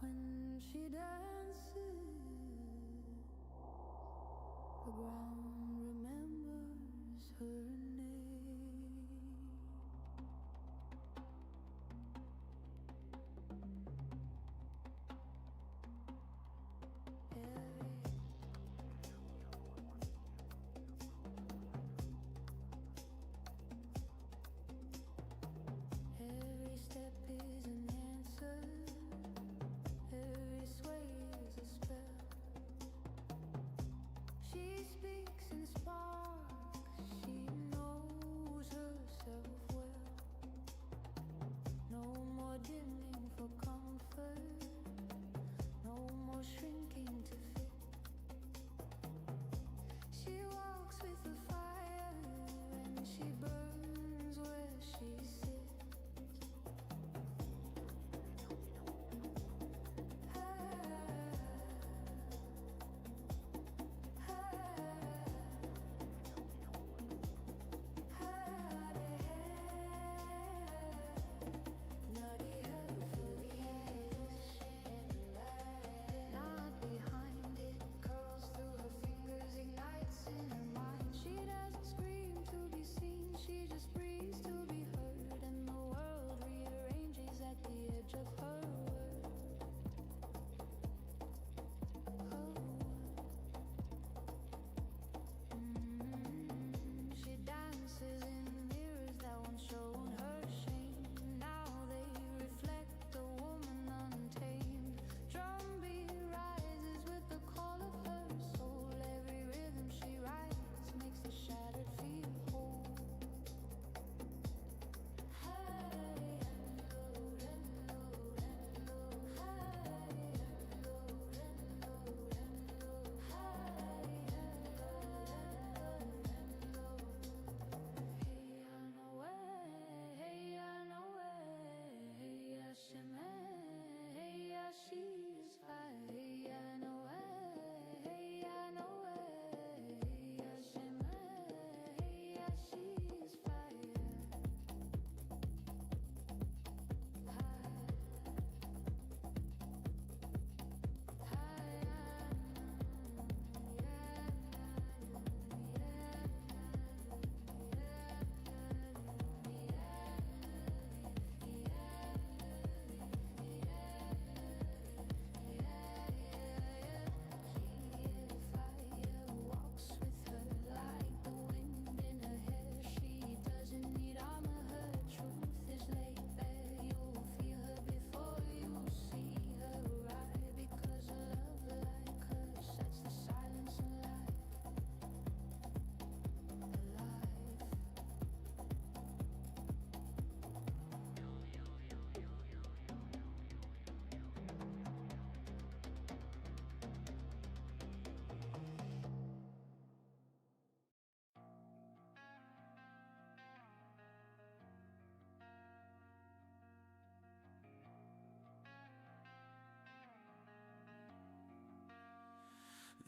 When she dances, the ground remembers her name. Every step is an answer. Every sway is a spell. She speaks in sparks. She knows herself well. No more dimming for comfort. No more shrinking to fit. She walks with the fire and she burns where she sits.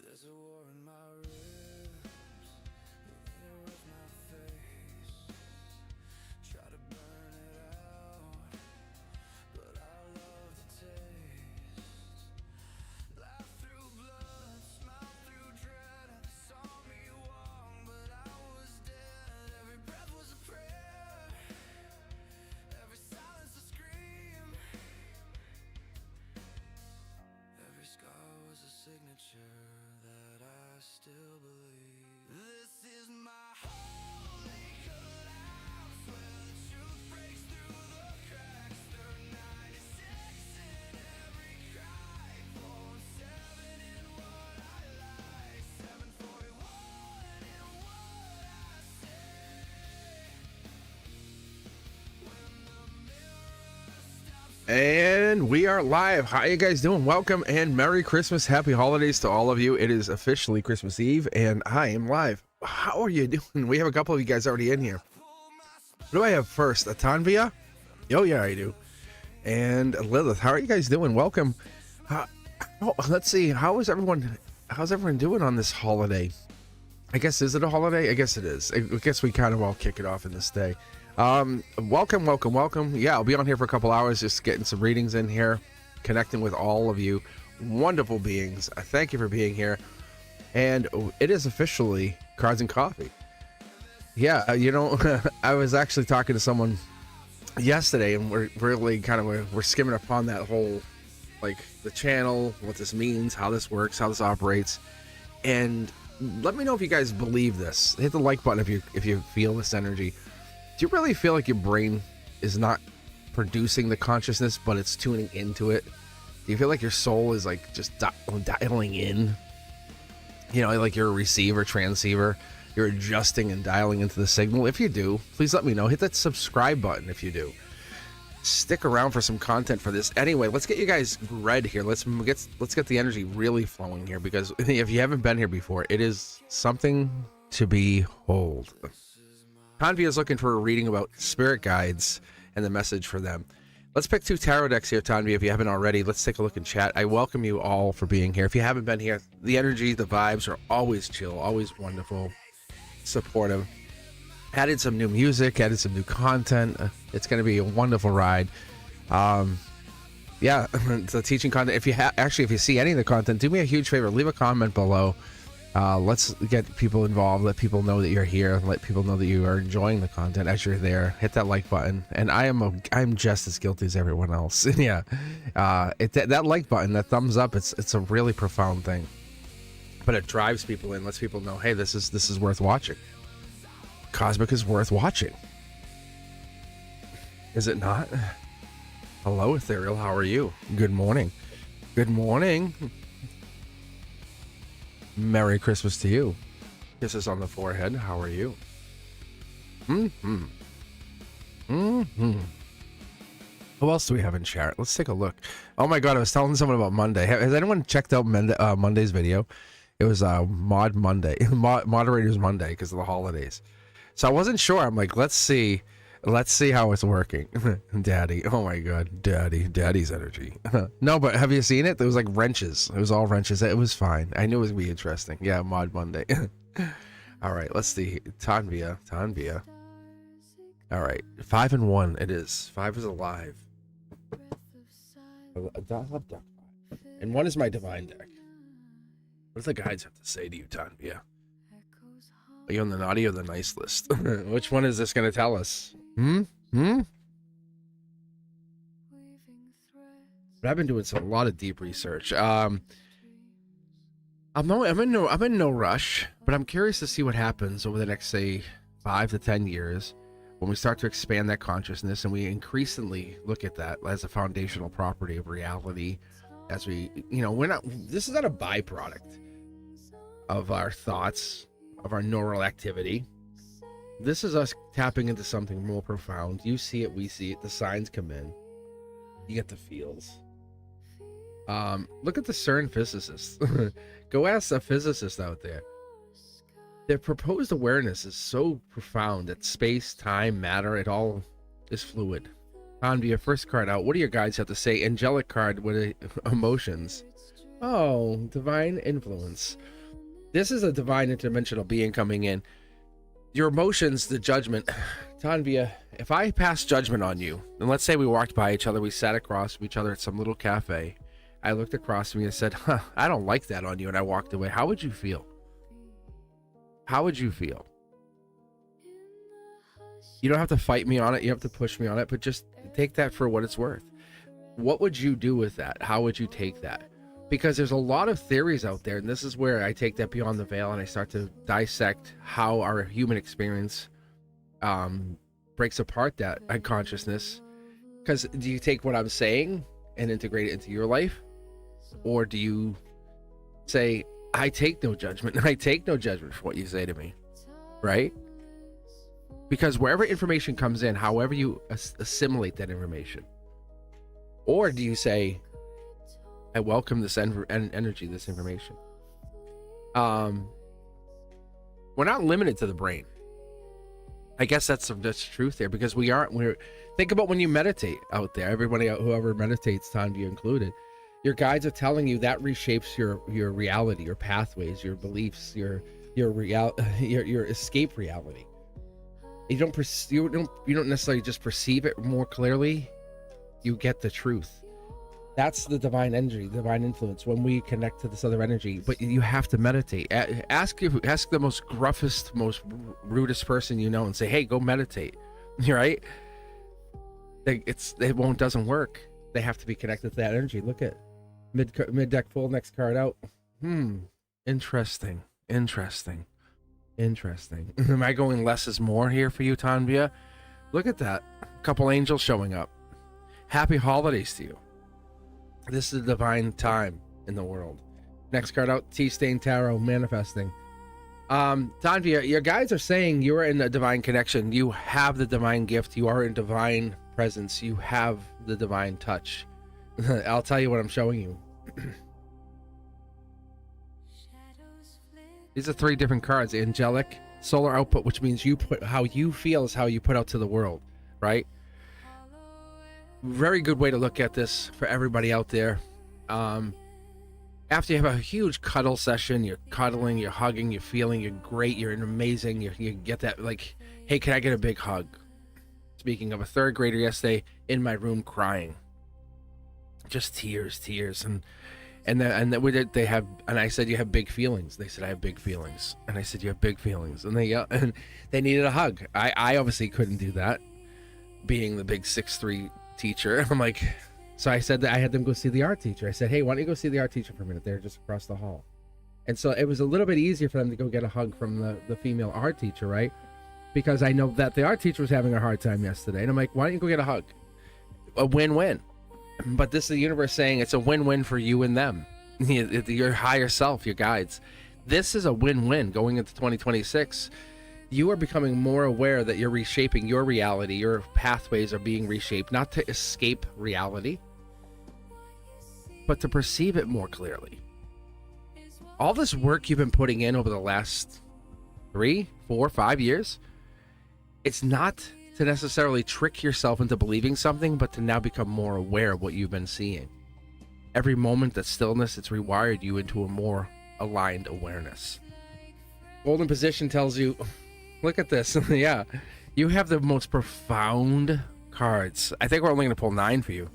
There's a war in my ribs, neither of my face. Try to burn it out, but I love the taste. Laugh through blood, smile through dread. Saw me walk, but I was dead. Every breath was a prayer, every silence a scream. Every scar was a signature that I still believe. This is my holy collapse, where the truth breaks through the cracks. Third 96 in every cry, 4-7 in what I like, 741 in what I say. When the mirror stops. And we are live. How you guys doing? Welcome and Merry Christmas, Happy Holidays to all of you. It is officially Christmas Eve and I am live. How are you doing? We have a couple of you guys already in here. What do I have first? A Tanvia? Oh yeah, I do. And Lilith, how are you guys doing? Welcome. Let's see. How's everyone doing on this holiday? I guess, is it a holiday? I guess it is. I guess we kind of all kick it off in this day. Welcome. Yeah, I'll be on here for a couple hours, just getting some readings in here, connecting with all of you wonderful beings. I thank you for being here. And it is officially Cards and Coffee. Yeah, I was actually talking to someone yesterday, and we're really we're skimming upon that whole, like, the channel, what this means, how this works, how this operates. And let me know if you guys believe this. Hit the like button if you feel this energy. Do you really feel like your brain is not producing the consciousness, but it's tuning into it? Do you feel like your soul is like just dialing in? Like you're a receiver, transceiver. You're adjusting and dialing into the signal. If you do, please let me know. Hit that subscribe button if you do. Stick around for some content for this. Anyway, let's get you guys read here. Let's get the energy really flowing here, because if you haven't been here before, it is something to behold. Tanvi is looking for a reading about spirit guides and the message for them. Let's pick 2 tarot decks here, Tanvi, if you haven't already. Let's take a look in chat. I welcome you all for being here. If you haven't been here, the energy, the vibes are always chill, always wonderful, supportive. Added some new music, added some new content. It's going to be a wonderful ride. Yeah, the teaching content. If you see any of the content, do me a huge favor. Leave a comment below. Let's get people involved. Let people know that you're here. Let people know that you are enjoying the content as you're there. Hit that like button. And I'm just as guilty as everyone else. Yeah, that like button, that thumbs up. It's a really profound thing. But it drives people in, lets people know, hey, this is worth watching. Cosmic is worth watching. Is it not? Hello, Ethereal. How are you? Good morning. Good morning. Merry Christmas to you. Kisses on the forehead. How are you? Who else do we have in chat? Let's take a look. Oh my god, I was telling someone about Monday. Has anyone checked out Monday's video? It was Moderators Monday, because of the holidays. So I wasn't sure. I'm like, let's see how it's working. Daddy, oh my god, daddy's energy. No, but have you seen it? There was like wrenches. It was all wrenches. It was fine. I knew it was gonna be interesting. Yeah, Mod Monday. All right, let's see. Tanvia. All right, 5 and 1. It is 5 is alive. And 1 is my divine deck. What do the guides have to say to you, Tanvia? Are you on the naughty or the nice list? Which one is this going to tell us? But I've been doing a lot of deep research. I'm in no rush, but I'm curious to see what happens over the next, say, 5 to 10 years when we start to expand that consciousness and we increasingly look at that as a foundational property of reality. As we, this is not a byproduct of our thoughts, of our neural activity. This is us tapping into something more profound. You see it, we see it, the signs come in, you get the feels. Look at the CERN physicists. Go ask a physicist out there. Their proposed awareness is so profound that space, time, matter, it all is fluid. On your first card out, what do your guides have to say? Angelic card with emotions. Oh, divine influence. This is a divine interdimensional being coming in. Your emotions, the judgment. Tanvia, if I pass judgment on you, and let's say we walked by each other, we sat across from each other at some little cafe. I looked across from you and said, I don't like that on you, and I walked away. How would you feel? How would you feel? You don't have to fight me on it. You have to push me on it, but just take that for what it's worth. What would you do with that? How would you take that? Because there's a lot of theories out there, and this is where I take that beyond the veil and I start to dissect how our human experience breaks apart that consciousness. Because do you take what I'm saying and integrate it into your life? Or do you say, I take no judgment. I take no judgment for what you say to me, right? Because wherever information comes in, however you assimilate that information. Or do you say, I welcome this energy, this information. We're not limited to the brain. I guess that's truth there, because think about when you meditate out there, everybody, whoever meditates, Tanvia included, your guides are telling you that reshapes your reality, your pathways, your beliefs, your your escape reality. You don't necessarily just perceive it more clearly. You get the truth. That's the divine energy, divine influence when we connect to this other energy. But you have to meditate. Ask the most gruffest, most rudest person you know and say, hey, go meditate. You're right. Doesn't work. They have to be connected to that energy. Look at mid deck full, next card out. Interesting. Am I going less is more here for you, Tanvia? Look at that. A couple angels showing up. Happy holidays to you. This is a divine time in the world. Next card out, T-Stain Tarot, manifesting. Tanvia, your guides are saying you are in a divine connection. You have the divine gift. You are in divine presence. You have the divine touch. I'll tell you what I'm showing you. These are 3 different cards. Angelic, solar output, which means how you feel is how you put out to the world, right? Very good way to look at this for everybody out there. After you have a huge cuddle session, you're cuddling, you're hugging, you're feeling, you're great, you're amazing, you get that, like, hey, can I get a big hug? Speaking of a 3rd grader yesterday in my room crying, just tears, and they have, and I said, you have big feelings. They said, I have big feelings, and I said, you have big feelings, and they needed a hug. I obviously couldn't do that, being the big 6'3" teacher. I'm like, so I said that I had them go see the art teacher. I said, hey, why don't you go see the art teacher for a minute? They're just across the hall. And so it was a little bit easier for them to go get a hug from the female art teacher, right? Because I know that the art teacher was having a hard time yesterday. And I'm like, why don't you go get a hug? A win-win. But this is the universe saying it's a win-win for you and them. Your higher self, your guides. This is a win-win going into 2026. You are becoming more aware that you're reshaping your reality. Your pathways are being reshaped, not to escape reality, but to perceive it more clearly. All this work you've been putting in over the last 3, 4, 5 years, it's not to necessarily trick yourself into believing something, but to now become more aware of what you've been seeing. Every moment that stillness, it's rewired you into a more aligned awareness. Golden position tells you, look at this. Yeah, you have the most profound cards. I think we're only going to pull 9 for you.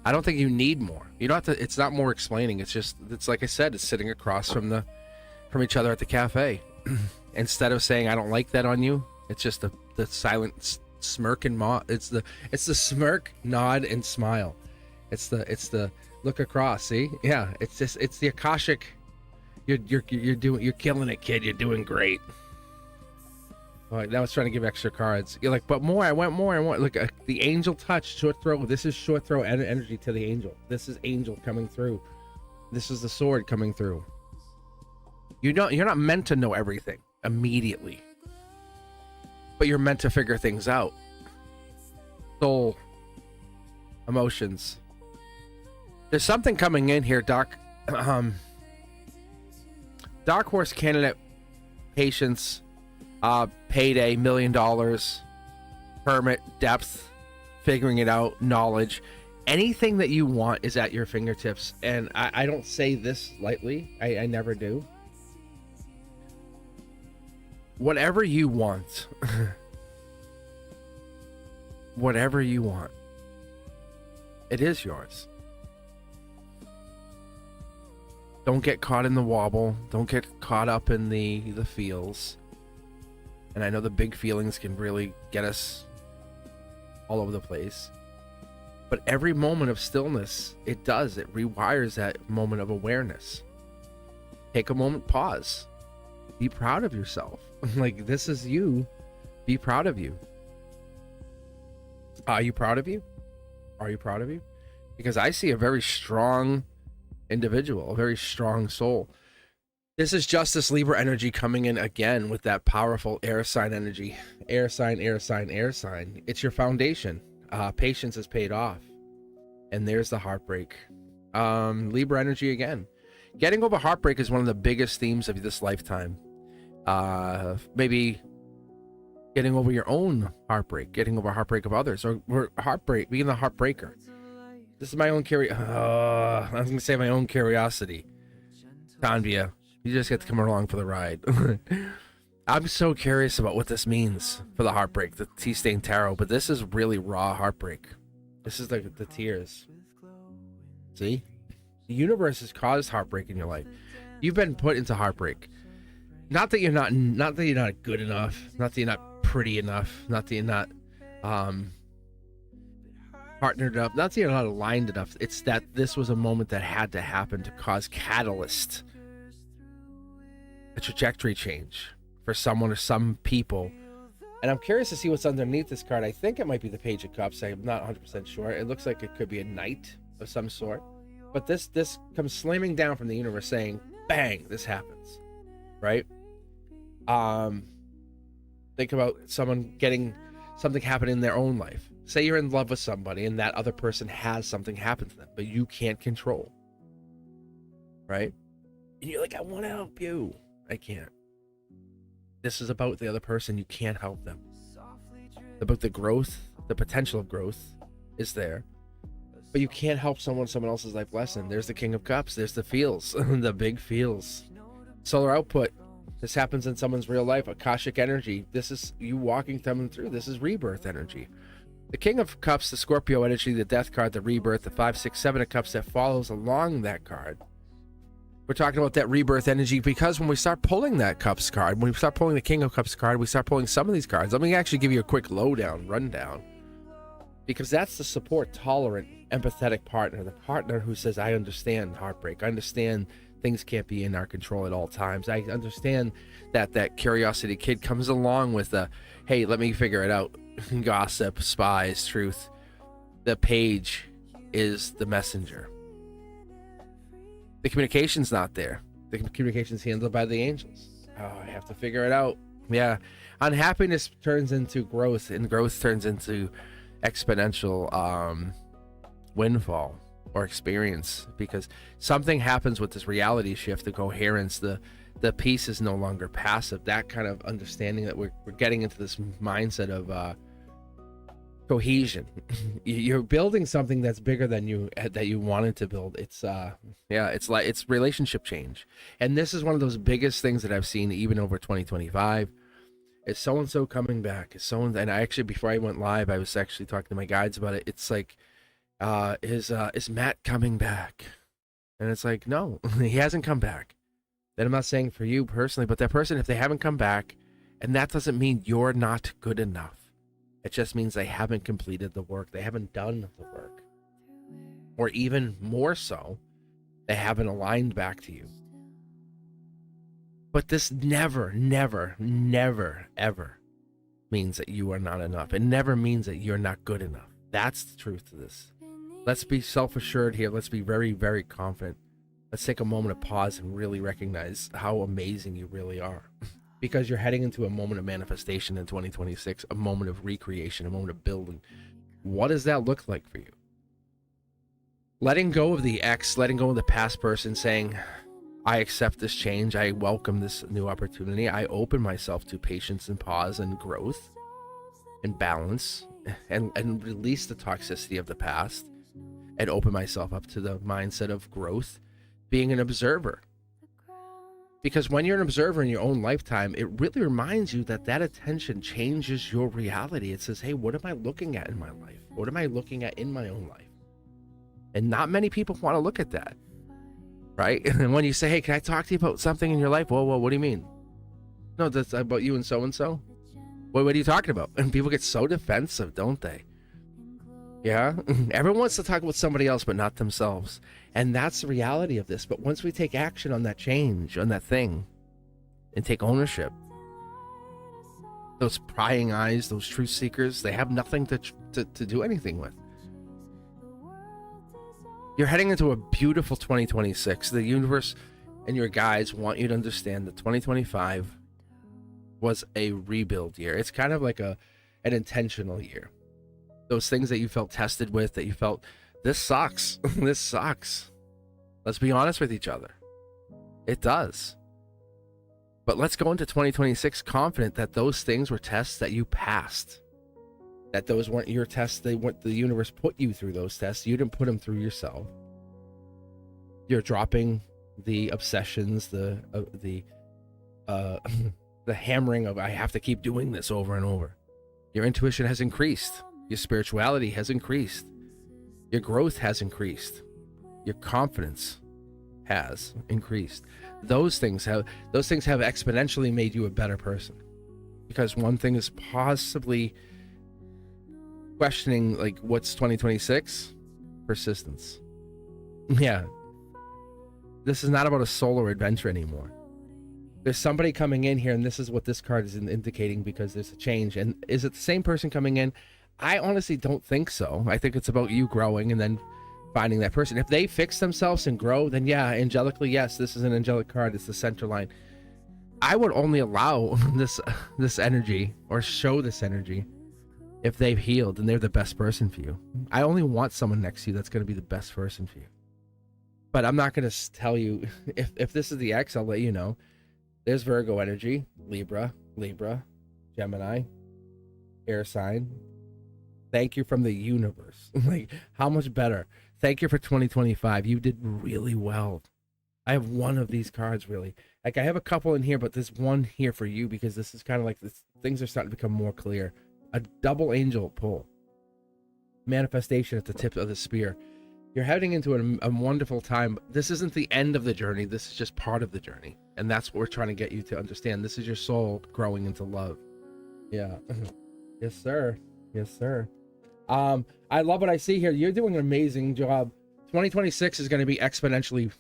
I don't think you need more. You don't have to. It's not more explaining. It's like I said, it's sitting across from each other at the cafe. Instead of saying I don't like that on you, it's just the silent smirk and it's the smirk, nod, and smile. It's the look across. See, yeah, it's the Akashic. You're killing it, kid. You're doing great. Like, that was trying to give extra cards. You're like, but more. I want more. I want. Look, the angel touch, short throw. This is short throw energy to the angel. This is angel coming through. This is the sword coming through. You're not meant to know everything immediately, but you're meant to figure things out. Soul, emotions. There's something coming in here, Doc. Dark horse candidate, patience. Payday, $1 million, permit, depth, figuring it out, knowledge. Anything that you want is at your fingertips. And I don't say this lightly. I never do. Whatever you want. Whatever you want. It is yours. Don't get caught in the wobble. Don't get caught up in the feels. And I know the big feelings can really get us all over the place. But every moment of stillness, it rewires that moment of awareness. Take a moment, pause. Be proud of yourself. Like, this is you. Be proud of you. Are you proud of you? Are you proud of you? Because I see a very strong individual, a very strong soul. This is Justice Libra energy coming in again with that powerful air sign energy. Air sign, air sign, air sign. It's your foundation. Patience is paid off. And there's the heartbreak. Libra energy again. Getting over heartbreak is one of the biggest themes of this lifetime. Maybe getting over your own heartbreak, getting over heartbreak of others, or heartbreak, being the heartbreaker. This is my own I was going to say my own curiosity. Tanvia. You just get to come along for the ride. I'm so curious about what this means for the heartbreak, the tea stain tarot, but this is really raw heartbreak. This is like the tears. See? The universe has caused heartbreak in your life. You've been put into heartbreak. Not that you're not good enough, not that you're not pretty enough, not that you're not partnered up, not that you're not aligned enough. It's that this was a moment that had to happen to cause catalyst, a trajectory change for someone or some people. And I'm curious to see what's underneath this card. I think it might be the Page of Cups. I'm not 100% sure. It looks like it could be a knight of some sort. But this comes slamming down from the universe saying, bang, this happens. Right? Think about someone getting something happen in their own life. Say you're in love with somebody and that other person has something happen to them, but you can't control. Right? And you're like, I want to help you. I can't. This is about the other person. You can't help them. About the growth, the potential of growth is there. But you can't help someone else's life lesson. There's the King of Cups. There's the feels, the big feels. Solar output. This happens in someone's real life. Akashic energy. This is you walking them through. This is rebirth energy. The King of Cups, the Scorpio energy, the Death card, the rebirth, the 5, 6, 7 of Cups that follows along that card. We're talking about that rebirth energy because when we start pulling that Cups card, when we start pulling the King of Cups card, we start pulling some of these cards. Let me actually give you a quick rundown. Because that's the support, tolerant, empathetic partner. The partner who says, I understand heartbreak. I understand things can't be in our control at all times. I understand that curiosity kid comes along with the, hey, let me figure it out. Gossip, spies, truth. The Page is the messenger. The communication's not there. The communication's handled by the angels. Oh, I have to figure it out. Yeah. Unhappiness turns into growth, and growth turns into exponential windfall or experience, because something happens with this reality shift, the coherence, the piece is no longer passive. That kind of understanding that we're getting into this mindset of cohesion. You're building something that's bigger than you that you wanted to build. It's it's relationship change, and this is one of those biggest things that I've seen even over 2025. Is so and so coming back? Is someone? And I actually, before I went live, I was actually talking to my guides about it. It's like, is Matt coming back? And it's like, no, he hasn't come back. Then I'm not saying for you personally, but that person, if they haven't come back, and that doesn't mean you're not good enough. It just means they haven't completed the work. They haven't done the work. Or even more so, they haven't aligned back to you. But this never, ever means that you are not enough. It never means that you're not good enough. That's the truth of this. Let's be self-assured here. Let's be very, very confident. Let's take a moment of pause and really recognize how amazing you really are. Because you're heading into a moment of manifestation in 2026, a moment of recreation, a moment of building. What does that look like for you? Letting go of the ex, letting go of the past person, saying, I accept this change. I welcome this new opportunity. I open myself to patience and pause and growth and balance and release the toxicity of the past and open myself up to the mindset of growth, being an observer. Because when you're an observer in your own lifetime, it really reminds you that attention changes your reality. It says, hey, what am I looking at in my life? What am I looking at in my own life? And not many people want to look at that, right? And when you say, hey, can I talk to you about something in your life? Well, what do you mean? No, that's about you and so. What are you talking about? And people get so defensive, don't they? Yeah, everyone wants to talk about somebody else, but not themselves. And that's the reality of this. But once we take action on that change, on that thing, and take ownership, those prying eyes, those truth seekers, they have nothing to do anything with. You're heading into a beautiful 2026. The universe and your guides want you to understand that 2025 was a rebuild year. It's kind of like an intentional year. Those things that you felt tested with, that you felt, this sucks. This sucks. Let's be honest with each other. It does. But let's go into 2026 confident that those things were tests that you passed. That those weren't your tests. The universe put you through those tests. You didn't put them through yourself. You're dropping the obsessions, the the hammering of I have to keep doing this over and over. Your intuition has increased. Your spirituality has increased. Your growth has increased. Your confidence has increased. Those things have exponentially made you a better person. Because one thing is possibly questioning, like, what's 2026? Persistence. Yeah. This is not about a solo adventure anymore. There's somebody coming in here, and this is what this card is indicating, because there's a change. And is it the same person coming in? I honestly don't think so. I think it's about you growing and then finding that person. If they fix themselves and grow, then yeah, angelically, yes, this is an angelic card. It's the center line. I would only allow this energy, or show this energy, if they've healed and they're the best person for you. I only want someone next to you that's going to be the best person for you. But I'm not going to tell you, if this is the X, I'll let you know. There's Virgo energy, Libra, Gemini, air sign. Thank you from the universe. Like, how much better? Thank you for 2025. You did really well. I have one of these cards, really. Like, I have a couple in here, but there's one here for you, because this is kind of like this. Things are starting to become more clear. A double angel pull. Manifestation at the tip of the spear. You're heading into a wonderful time. This isn't the end of the journey. This is just part of the journey. And that's what we're trying to get you to understand. This is your soul growing into love. Yeah. Yes, sir. Yes, sir. I love what I see here. You're doing an amazing job. 2026 is going to be exponentially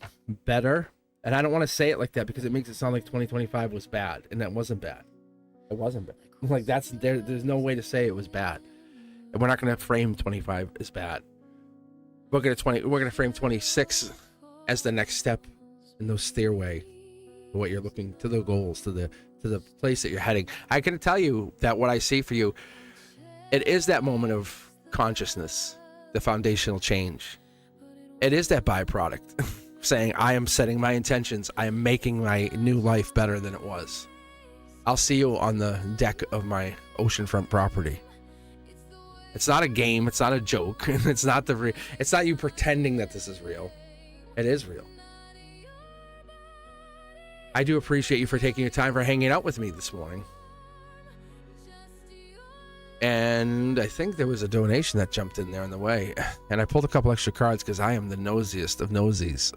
better. And I don't want to say it like that, because it makes it sound like 2025 was bad. And that wasn't bad. It wasn't bad. Like, there's no way to say it was bad. And we're not going to frame 25 as bad. We're gonna frame 26 as the next step in the stairway to what you're looking, to the goals, to the place that you're heading. I can tell you that what I see for you, it is that moment of consciousness, the foundational change. It is that byproduct saying, I am setting my intentions. I am making my new life better than it was. I'll see you on the deck of my oceanfront property. It's not a game. It's not a joke. It's not it's not you pretending that this is real. It is real. I do appreciate you for taking your time for hanging out with me this morning. And I think there was a donation that jumped in there on the way. And I pulled a couple extra cards because I am the nosiest of nosies.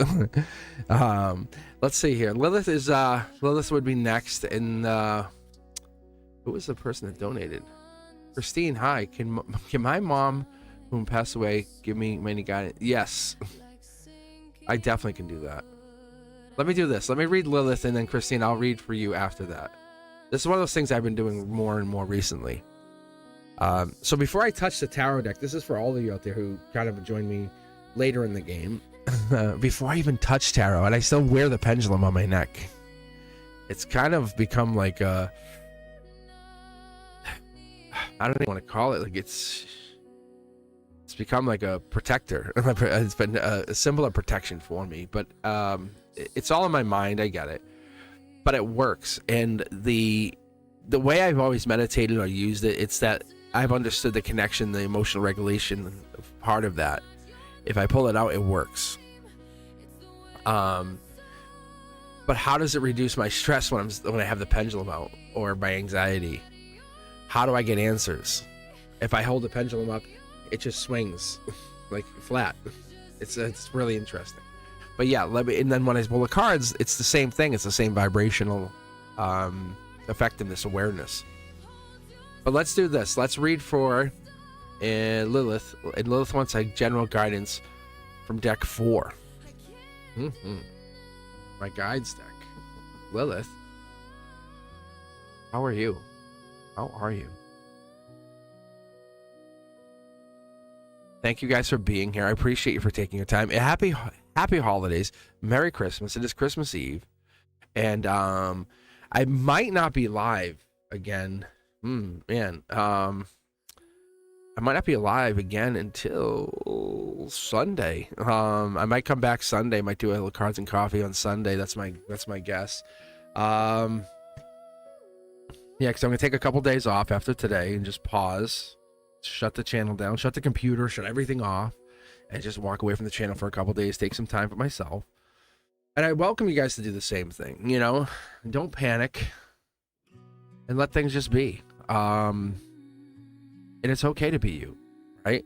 Let's see here. Lilith would be next. And who was the person that donated? Christine, hi. Can my mom, whom passed away, give me any guidance? Yes. I definitely can do that. Let me do this. Let me read Lilith, and then Christine, I'll read for you after that. This is one of those things I've been doing more and more recently. So before I touch the tarot deck, this is for all of you out there who kind of joined me later in the game. Before I even touch tarot, and I still wear the pendulum on my neck. It's kind of become like a... I don't even want to call it, like, it's become like a protector. It's been a symbol of protection for me, but it's all in my mind. I get it, but it works. And the way I've always meditated or used it, it's that I've understood the connection, the emotional regulation part of that. If I pull it out, it works. But how does it reduce my stress when I have the pendulum out, or my anxiety? How do I get answers? If I hold the pendulum up, it just swings like flat. It's really interesting. But yeah, and then when I pull the cards, it's the same thing. It's the same vibrational effectiveness, awareness. But let's do this. Let's read for Lilith. And Lilith wants a general guidance from deck 4. My guides deck. Lilith, how are you? How are you? Thank you guys for being here. I appreciate you for taking your time. Happy holidays. Merry Christmas. It is Christmas Eve. And I might not be live again. I might not be live again until Sunday. I might come back Sunday. Might do a little cards and coffee on Sunday. That's my guess. Yeah, because I'm going to take a couple days off after today and just pause, shut the channel down, shut the computer, shut everything off, and just walk away from the channel for a couple days, take some time for myself. And I welcome you guys to do the same thing, you know? Don't panic and let things just be. And it's okay to be you, right?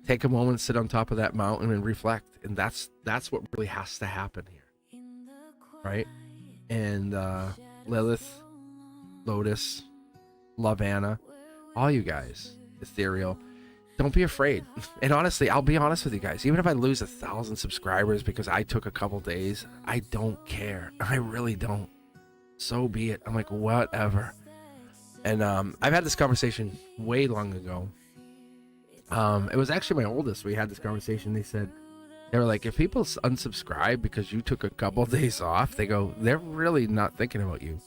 Take a moment, sit on top of that mountain and reflect. And that's what really has to happen here, right? And Lilith, Lotus, Love Anna, all you guys, Ethereal, don't be afraid. And honestly, I'll be honest with you guys, even if I lose 1,000 subscribers because I took a couple days, I don't care. I really don't. So be it. I'm like, whatever. And I've had this conversation way long ago. It was actually my oldest. We had this conversation. They were like, if people unsubscribe because you took a couple days off, they go, they're really not thinking about you.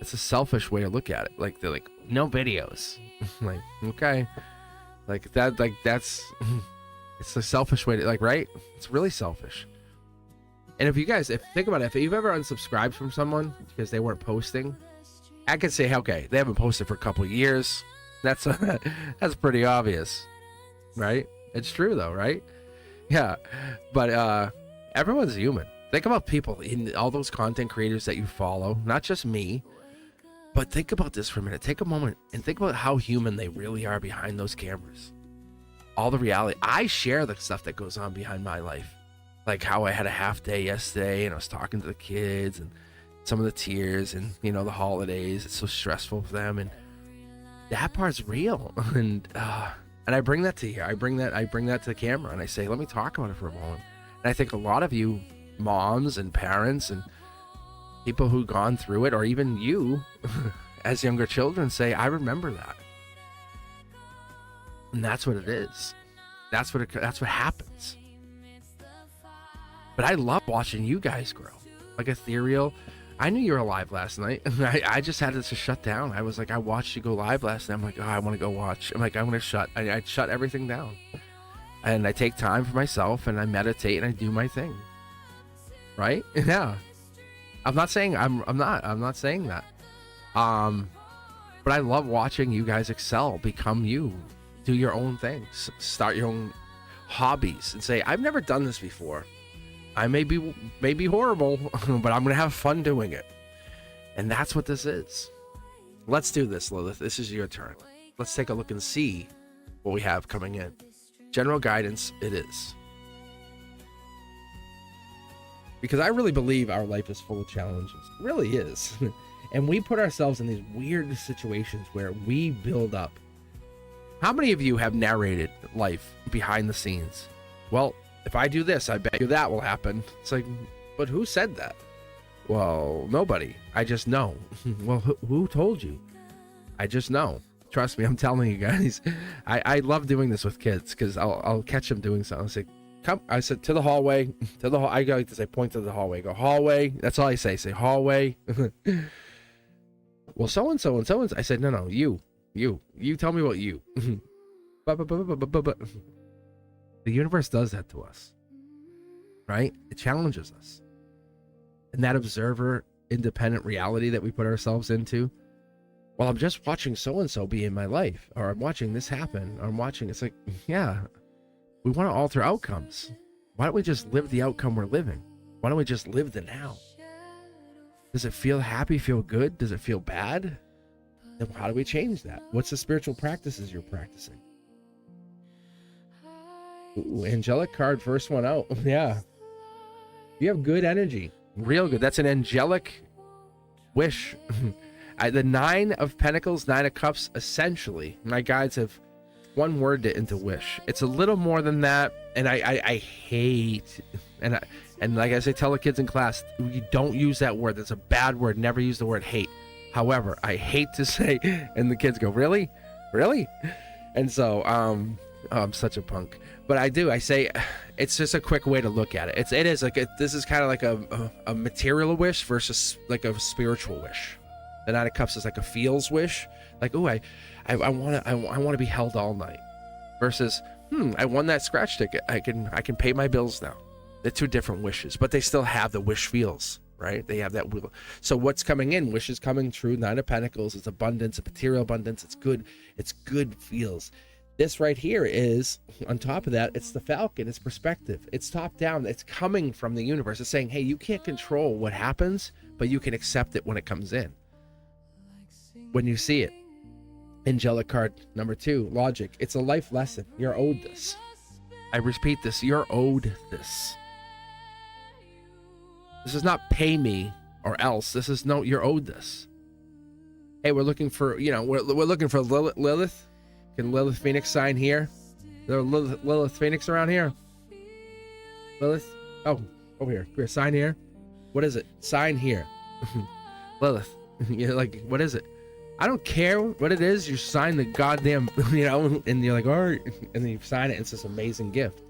It's a selfish way to look at it. Like, they're like, no videos. Like, okay. Like that's it's a selfish way to, like, right? It's really selfish. And if think about it, if you've ever unsubscribed from someone because they weren't posting, I could say, okay, they haven't posted for a couple of years. That's pretty obvious, right? It's true though, right? Yeah. But everyone's human. Think about people in all those content creators that you follow, not just me. But think about this for a minute. Take a moment and think about how human they really are behind those cameras. All the reality. I share the stuff that goes on behind my life. Like how I had a half day yesterday and I was talking to the kids and some of the tears and, you know, the holidays. It's so stressful for them. And that part's real. And I bring that to you. I bring that to the camera and I say, let me talk about it for a moment. And I think a lot of you moms and parents and people who've gone through it, or even you as younger children, say, I remember that. And that's what it is. That's what happens. But I love watching you guys grow. Like Ethereal, I knew you were live last night. I just had to shut down. I was like, I watched you go live last night. I'm like, oh, I want to go watch. I'm like, I'm going to shut. I shut everything down. And I take time for myself and I meditate and I do my thing. Right? Yeah. I'm not saying I'm not saying that. But I love watching you guys excel, become you, do your own things, start your own hobbies and say, I've never done this before. I may be horrible, but I'm going to have fun doing it. And that's what this is. Let's do this, Lilith. This is your turn. Let's take a look and see what we have coming in. General guidance, it is. Because I really believe our life is full of challenges. It really is. And we put ourselves in these weird situations where we build up. How many of you have narrated life behind the scenes? Well, if I do this, I bet you that will happen. It's like, but who said that? Well, nobody. I just know. Well, who told you? I just know. Trust me, I'm telling you guys. I love doing this with kids because I'll catch them doing something. I'll say, come. I said, to the hallway. To the hall. I like to say, point to the hallway. Go, hallway. That's all I say. Say, hallway. Well, so-and-so and so-and-so. I said, no, you tell me what you. But. The universe does that to us, right? It challenges us. And that observer, independent reality that we put ourselves into, well, I'm just watching so-and-so be in my life, or I'm watching this happen, or I'm watching, it's like, yeah, we want to alter outcomes. Why don't we just live the outcome we're living? Why don't we just live the now? Does it feel happy, feel good? Does it feel bad? Then how do we change that? What's the spiritual practices you're practicing? Ooh, angelic card, first one out. Yeah. You have good energy. Real good. That's an angelic wish. The 9 of Pentacles, 9 of Cups, essentially, my guides have one word it into wish. It's a little more than that. And I hate, and like I say, tell the kids in class, you don't use that word. That's a bad word. Never use the word hate. However, I hate to say, and the kids go, really? Really? And so, I'm such a punk. But I say, it's just a quick way to look at it. It is like, this is kind of like a material wish versus like a spiritual wish. The 9 of Cups is like a feels wish. Like, oh, I want to be held all night. Versus, I won that scratch ticket. I can pay my bills now. They're two different wishes, but they still have the wish feels, right? They have that will. So what's coming in? Wish is coming true. 9 of Pentacles. It's abundance, a material abundance. It's good. It's good feels. This right here is, on top of that, it's the Falcon. It's perspective. It's top down. It's coming from the universe. It's saying, hey, you can't control what happens, but you can accept it when it comes in. When you see it. Angelic card number 2, logic. It's a life lesson. You're owed this. I repeat this. You're owed this. This is not pay me or else. This is no, you're owed this. Hey, we're looking for, we're looking for Lilith. Can Lilith Phoenix sign here? There Lilith Phoenix around here? Lilith? Oh, over here. Here, sign here. What is it? Sign here. Lilith. You're like, what is it? I don't care what it is. You sign the goddamn, and you're like, all right. And then you sign it. And it's this amazing gift.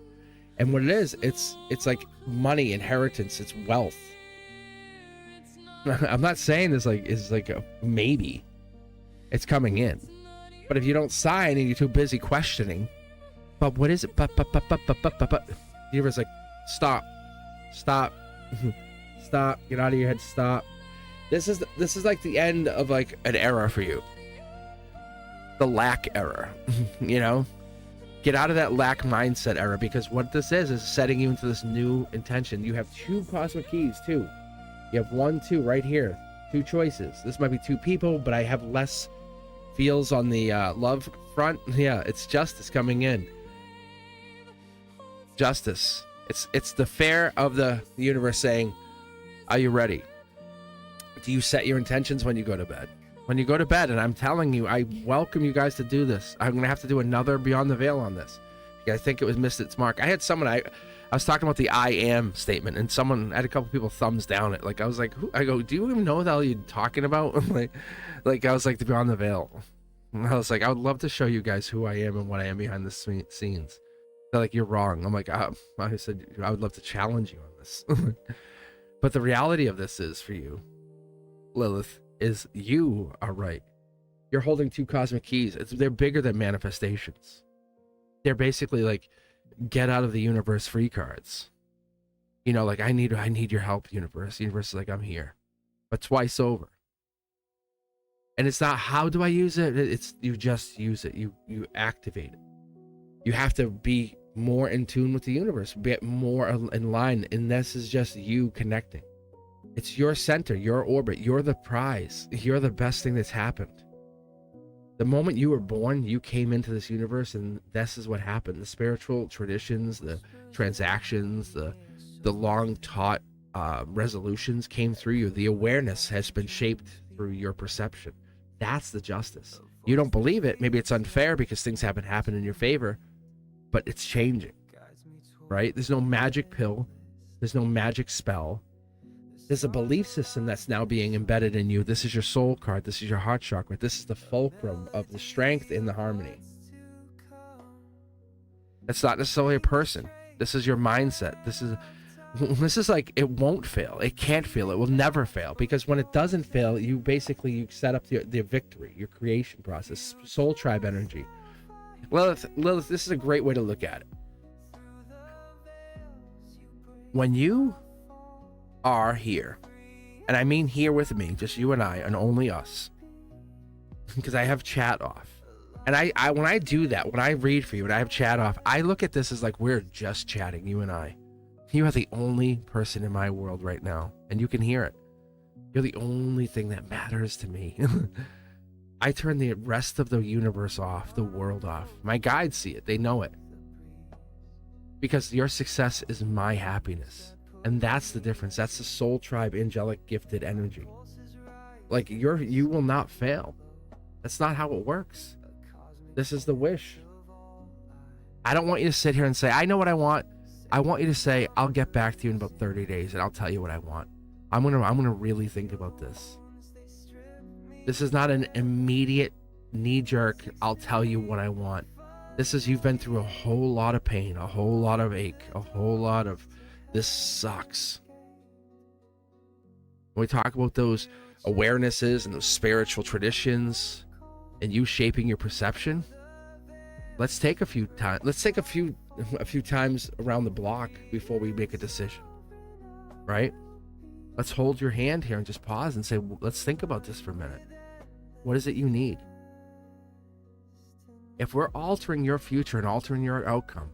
And what it is, it's like money, inheritance. It's wealth. I'm not saying this is like a maybe. It's coming in. But if you don't sign and you're too busy questioning, but what is it? But. The universe like, stop, stop, get out of your head, stop. This is like the end of like an era for you. The lack era, Get out of that lack mindset era, because what this is setting you into this new intention. You have 2 cosmic keys too. You have 1, 2 right here. 2 choices. This might be 2 people, but I have less feels on the love front. Yeah, it's justice coming in. Justice. It's the fair of the universe saying, are you ready? Do you set your intentions when you go to bed? When you go to bed, and I'm telling you, I welcome you guys to do this. I'm going to have to do another Beyond the Veil on this. I think it was missed its mark. I had someone, I was talking about the I am statement, and someone, I had a couple people thumbs down it. Like, I was like, I go, do you even know what the hell you're talking about? like I was like, the Beyond the Veil. And I was like, I would love to show you guys who I am and what I am behind the scenes. They're like, you're wrong. I'm like, I said, I would love to challenge you on this. But the reality of this is, for you, Lilith, is you are right. You're holding 2 cosmic keys. They're bigger than manifestations. They're basically like get out of the universe free cards. Like I need your help, universe. The universe is like, I'm here. But twice over. And it's not how do I use it? It's you just use it. You activate it. You have to be more in tune with the universe, get more in line. And this is just you connecting. It's your center, your orbit. You're the prize. You're the best thing that's happened. The moment you were born, you came into this universe, and this is what happened. The spiritual traditions, the transactions, the long taught resolutions came through you. The awareness has been shaped through your perception. That's the justice. You don't believe it. Maybe it's unfair because things haven't happened in your favor, but it's changing, right? There's no magic pill. There's no magic spell. There's a belief system that's now being embedded in you. This is your soul card. This is your heart chakra. This is the fulcrum of the strength and the harmony. It's not necessarily a person. This is your mindset. This is like, it won't fail. It can't fail. It will never fail, because when it doesn't fail, you set up the victory, your creation process, soul tribe energy. Lilith, this is a great way to look at it. When you are here, and I mean here with me, just you and I, and only us, because I have chat off. And I when I do that, when I read for you and I have chat off, I look at this as like we're just chatting, you and I. You are the only person in my world right now, and you can hear it. You're the only thing that matters to me. I turn the rest of the universe off, the world off. My guides see it. They know it. Because your success is my happiness. And that's the difference. That's the soul tribe, angelic, gifted energy. Like, you will not fail. That's not how it works. This is the wish. I don't want you to sit here and say, I know what I want. I want you to say, I'll get back to you in about 30 days and I'll tell you what I want. I'm gonna really think about this. This is not an immediate knee-jerk, I'll tell you what I want. This is, you've been through a whole lot of pain, a whole lot of ache, a whole lot of, this sucks. When we talk about those awarenesses and those spiritual traditions and you shaping your perception, let's take a few times. Let's take a few times around the block before we make a decision, right? Let's hold your hand here and just pause and say, let's think about this for a minute. What is it you need? If we're altering your future and altering your outcome,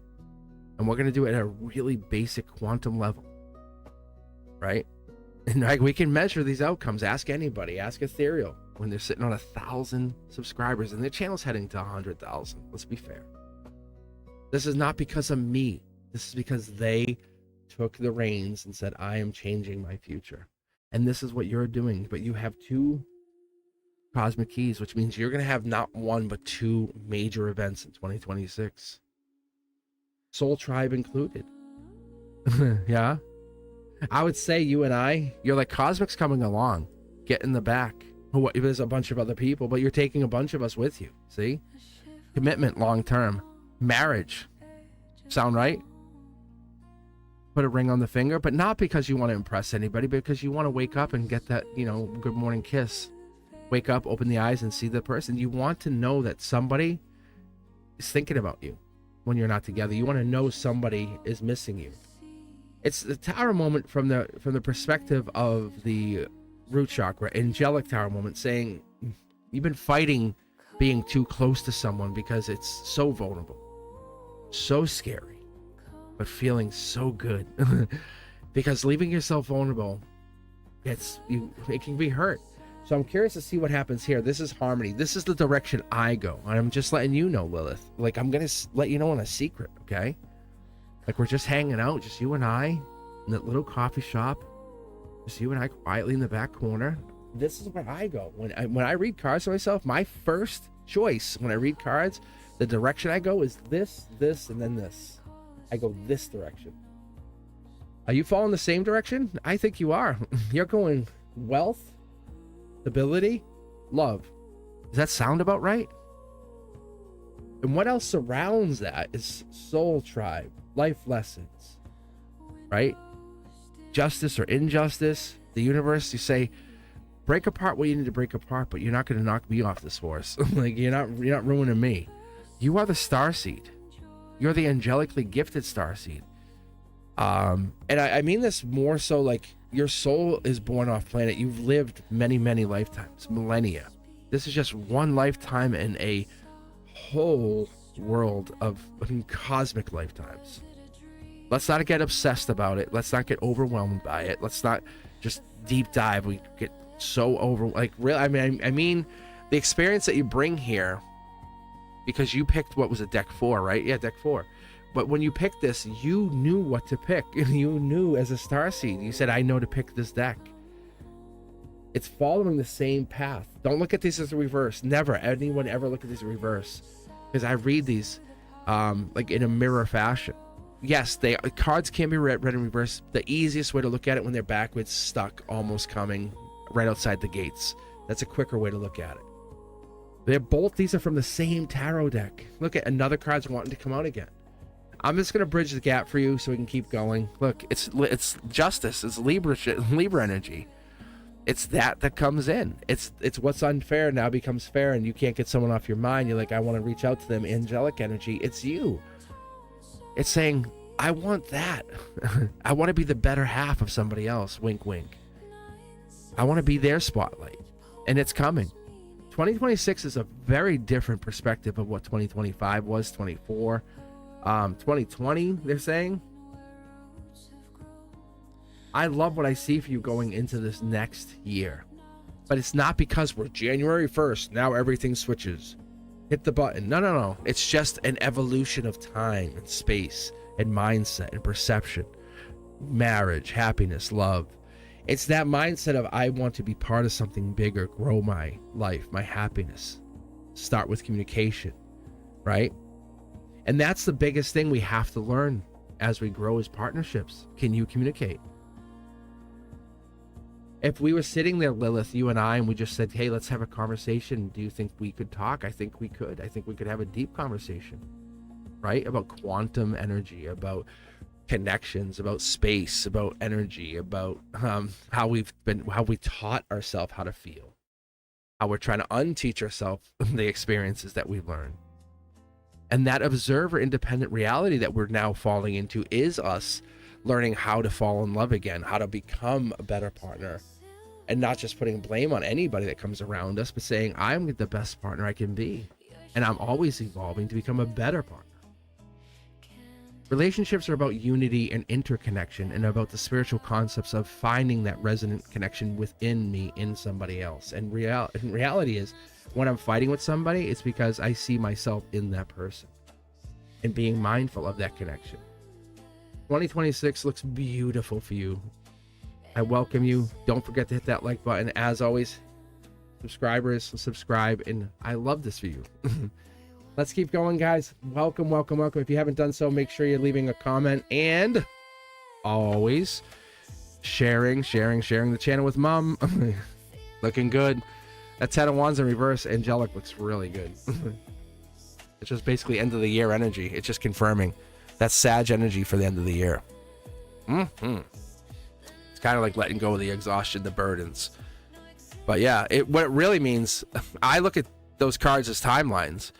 and we're going to do it at a really basic quantum level, right? And like, we can measure these outcomes. Ask anybody, ask Ethereal when they're sitting on 1,000 subscribers and their channel's heading to 100,000. Let's be fair. This is not because of me. This is because they took the reins and said, I am changing my future. And this is what you're doing. But you have 2 cosmic keys, which means you're going to have not 1, but 2 major events in 2026. Soul Tribe included. Yeah. I would say you and I, you're like, Cosmic's coming along. Get in the back. There's a bunch of other people, but you're taking a bunch of us with you. See? Commitment long term. Marriage. Sound right? Put a ring on the finger, but not because you want to impress anybody, because you want to wake up and get that, good morning kiss. Wake up, open the eyes, and see the person. You want to know that somebody is thinking about you when you're not together. You want to know somebody is missing you. It's the tower moment from the perspective of the root chakra, angelic tower moment, saying you've been fighting being too close to someone because it's so vulnerable, so scary, but feeling so good. Because leaving yourself vulnerable, it can be hurt. So I'm curious to see what happens here. This is harmony. This is the direction I go. And I'm just letting you know, Lilith. Like, I'm going to let you know on a secret, okay? Like, we're just hanging out, just you and I in that little coffee shop. Just you and I quietly in the back corner. This is where I go. When I read cards to myself, my first choice when I read cards, the direction I go is this, and then this. I go this direction. Are you following the same direction? I think you are. You're going wealth, stability, love. Does that sound about right? And what else surrounds that is soul tribe, life lessons, right? Justice or injustice, the universe. You say, break apart what you need to break apart, but you're not going to knock me off this horse. Like, you're not ruining me. You are the starseed. You're the angelically gifted starseed. And I mean this more so, like, your soul is born off planet. You've lived many, many lifetimes, millennia. This is just one lifetime in a whole world of cosmic lifetimes. Let's not get obsessed about it. Let's not get overwhelmed by it. Let's not just deep dive. We get so really. I mean, the experience that you bring here, because you picked what was a deck 4, right? Yeah, deck 4. But when you picked this, you knew what to pick. You knew as a starseed. You said, I know to pick this deck. It's following the same path. Don't look at these as a reverse. Never. Anyone ever look at these as a reverse. Because I read these like in a mirror fashion. Yes, cards can be read in reverse. The easiest way to look at it when they're backwards, stuck, almost coming, right outside the gates. That's a quicker way to look at it. These are from the same tarot deck. Look at another card's wanting to come out again. I'm just going to bridge the gap for you so we can keep going. Look, it's justice. It's Libra energy. It's that comes in. It's what's unfair now becomes fair, and you can't get someone off your mind. You're like, I want to reach out to them. Angelic energy. It's you. It's saying, I want that. I want to be the better half of somebody else. Wink, wink. I want to be their spotlight. And it's coming. 2026 is a very different perspective of what 2025 was, 24. 2020, they're saying. I love what I see for you going into this next year. But it's not because we're January 1st, now everything switches. Hit the button. No. It's just an evolution of time and space and mindset and perception. Marriage, happiness, love. It's that mindset of, I want to be part of something bigger, grow my life, my happiness. Start with communication, right? And that's the biggest thing we have to learn as we grow as partnerships. Can you communicate? If we were sitting there, Lilith, you and I, and we just said, hey, let's have a conversation. Do you think we could talk? I think we could. I think we could have a deep conversation, right? About quantum energy, about connections, about space, about energy, about how we taught ourselves how to feel, how we're trying to unteach ourselves the experiences that we've learned. And that observer independent reality that we're now falling into is us learning how to fall in love again, how to become a better partner, and not just putting blame on anybody that comes around us, but saying, I'm the best partner I can be. and I'm always evolving to become a better partner. Relationships are about unity and interconnection, and about the spiritual concepts of finding that resonant connection within me in somebody else. And reality is, when I'm fighting with somebody, it's because I see myself in that person and being mindful of that connection. 2026 looks beautiful for you. I welcome you. Don't forget to hit that like button. As always, subscribers, subscribe, and I love this for you. Let's keep going, guys. Welcome, welcome, welcome. If you haven't done so, make sure you're leaving a comment, and always sharing the channel with mom. Looking good. That 10 of Wands in reverse angelic looks really good. It's just basically end of the year energy. It's just confirming that Sag energy for the end of the year. It's kind of like letting go of the exhaustion, the burdens. But yeah, what it really means, I look at those cards as timelines.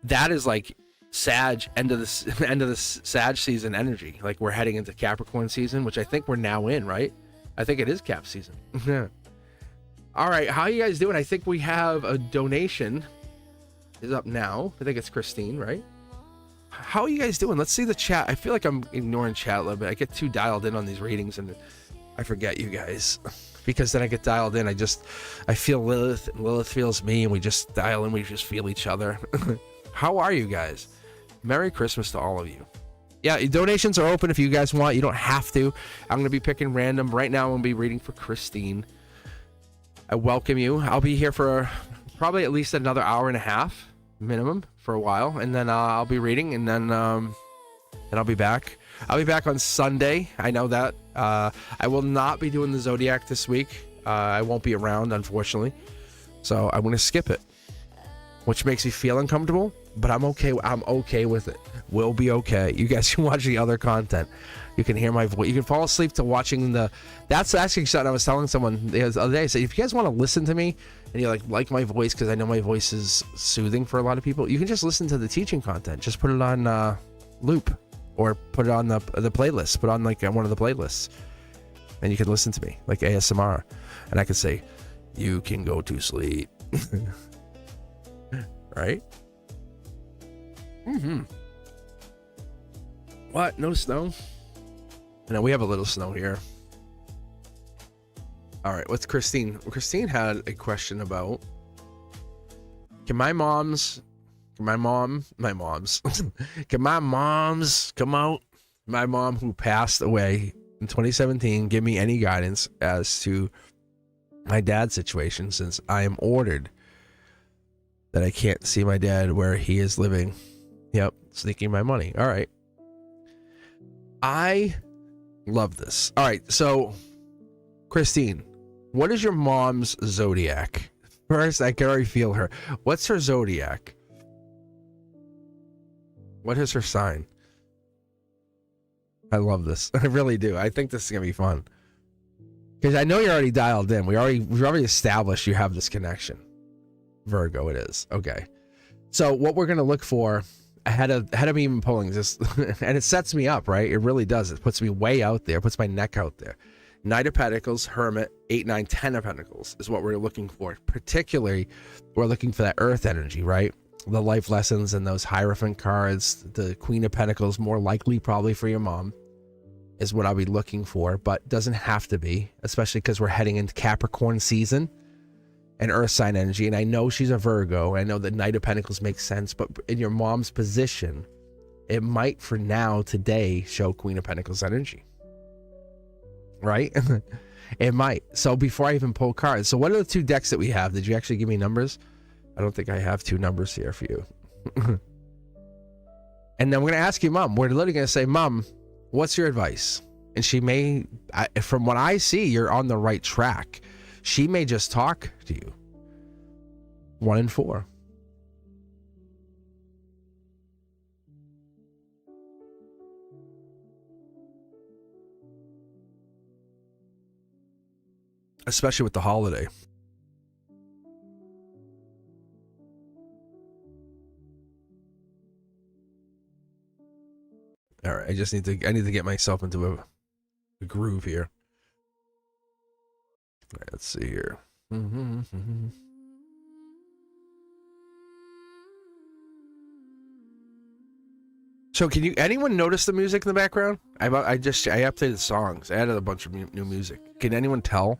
That is like Sag, end of the Sag season energy. Like we're heading into Capricorn season, which I think we're now in, right? I think it is Cap season. Yeah. All right, how you guys doing? I think we have a donation is up now. I think it's Christine, right? How are you guys doing? Let's see the chat. I feel like I'm ignoring chat a little bit. I get too dialed in on these readings and I forget you guys. Because then I get dialed in. I feel Lilith, and Lilith feels me, and we just dial in, we just feel each other. How are you guys? Merry Christmas to all of you. Yeah, donations are open if you guys want. You don't have to. I'm going to be picking random. Right now, I'm going to be reading for Christine. I welcome you. I'll be here for probably at least another hour and a half minimum for a while, and then I'll be reading, and then I'll be back. I'll be back on Sunday. I know that. I will not be doing the Zodiac this week. I won't be around, unfortunately. So I'm going to skip it, which makes me feel uncomfortable, but I'm okay. I'm okay with it. We'll be okay. You guys can watch the other content. You can hear my voice. You can fall asleep to watching that's actually something I was telling someone the other day. I said, if you guys want to listen to me and you like my voice, because I know my voice is soothing for a lot of people, you can just listen to the teaching content. Just put it on loop, or put it on the playlist. Put on like one of the playlists, and you can listen to me like ASMR, and I can say, you can go to sleep. Right? What? No snow? No, we have a little snow here. All right, what's Christine? Christine had a question about, can my moms come out? My mom, who passed away in 2017, give me any guidance as to my dad's situation, since I am ordered that I can't see my dad where he is living. Yep, sneaking my money. All right. I love this. All right, so Christine, what is your mom's zodiac? First, I can already feel her. What's her zodiac? What is her sign? I love this. I really do. I think this is gonna be fun, because I know you're already dialed in. We've already established you have this connection. Virgo, it is. Okay. So what we're gonna look for ahead of me even pulling this, and it sets me up, right? It really does. It puts me way out there. It puts my neck out there. Knight of Pentacles, Hermit, 8, 9, 10 of Pentacles is what we're looking for. Particularly, we're looking for that Earth energy, right? The life lessons and those Hierophant cards. The Queen of Pentacles, more likely probably for your mom, is what I'll be looking for, but doesn't have to be, especially because we're heading into Capricorn season and Earth sign energy. And I know she's a Virgo. I know that Knight of Pentacles makes sense, but in your mom's position, it might for now, today, show Queen of Pentacles energy. Right? It might. So before I even pull cards, so what are the two decks that we have? Did you actually give me numbers? I don't think I have two numbers here for you. And then we're going to ask you, Mom. We're literally going to say, Mom, what's your advice? And she may, from what I see, you're on the right track. She may just talk to you. 1 and 4. Especially with the holiday. All right, I need to get myself into a groove here. All right, let's see here. So can you anyone notice the music in the background? I updated songs. I added a bunch of new music. Can anyone tell?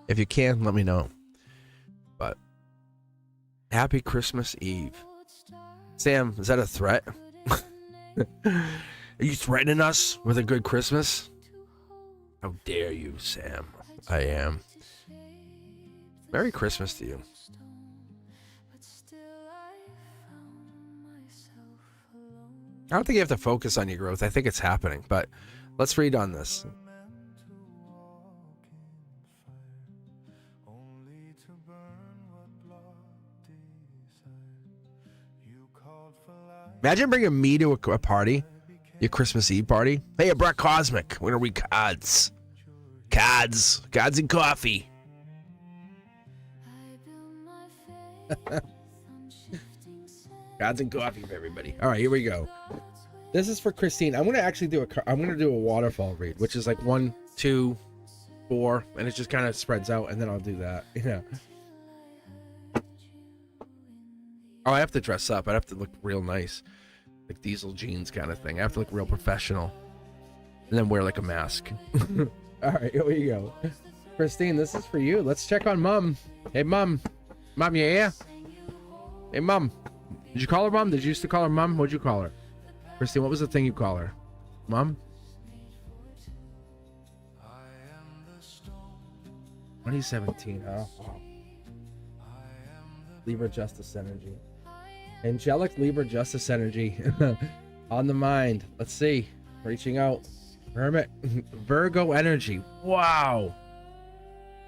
If you can, let me know. But happy Christmas Eve. Sam, is that a threat? Are you threatening us with a good Christmas? How dare you, Sam? I am. Merry Christmas to you. I don't think you have to focus on your growth. I think it's happening, but let's read on this. Imagine bringing me to a party, your Christmas Eve party. Hey, I brought Cosmic. We're gonna read cards. Cards and coffee. Cards and coffee for everybody. All right, here we go. This is for Christine. I'm gonna actually do a waterfall read, which is like 1, 2, 4, and it just kind of spreads out, and then I'll do that. Yeah. Oh, I have to dress up. I have to look real nice, like diesel jeans kind of thing. I have to look real professional, and then wear like a mask. All right, here we go. Christine, this is for you. Let's check on Mom. Hey, Mom. Mom, you here? Hey, Mom. Did you call her Mom? Did you used to call her Mom? What'd you call her? Christine, what was the thing you call her? Mom? 2017, huh? Oh. Libra Justice Energy. Angelic Libra Justice Energy. On the mind. Let's see. Reaching out. Hermit. Virgo Energy. Wow.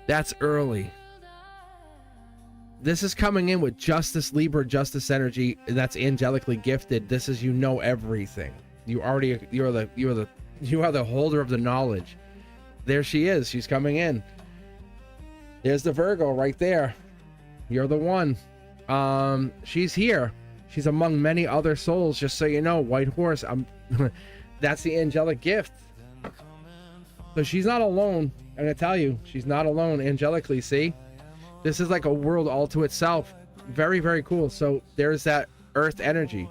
That's early. This is coming in with Justice, Libra, Justice Energy. That's angelically gifted. This is, you know, everything. You are the holder of the knowledge. There she is. She's coming in. There's the Virgo right there. You're the one. She's here. She's among many other souls. Just so you know, White Horse. That's the angelic gift. So she's not alone. I'm gonna tell you, she's not alone angelically. See. This is like a world all to itself. Very, very cool. So there's that earth energy.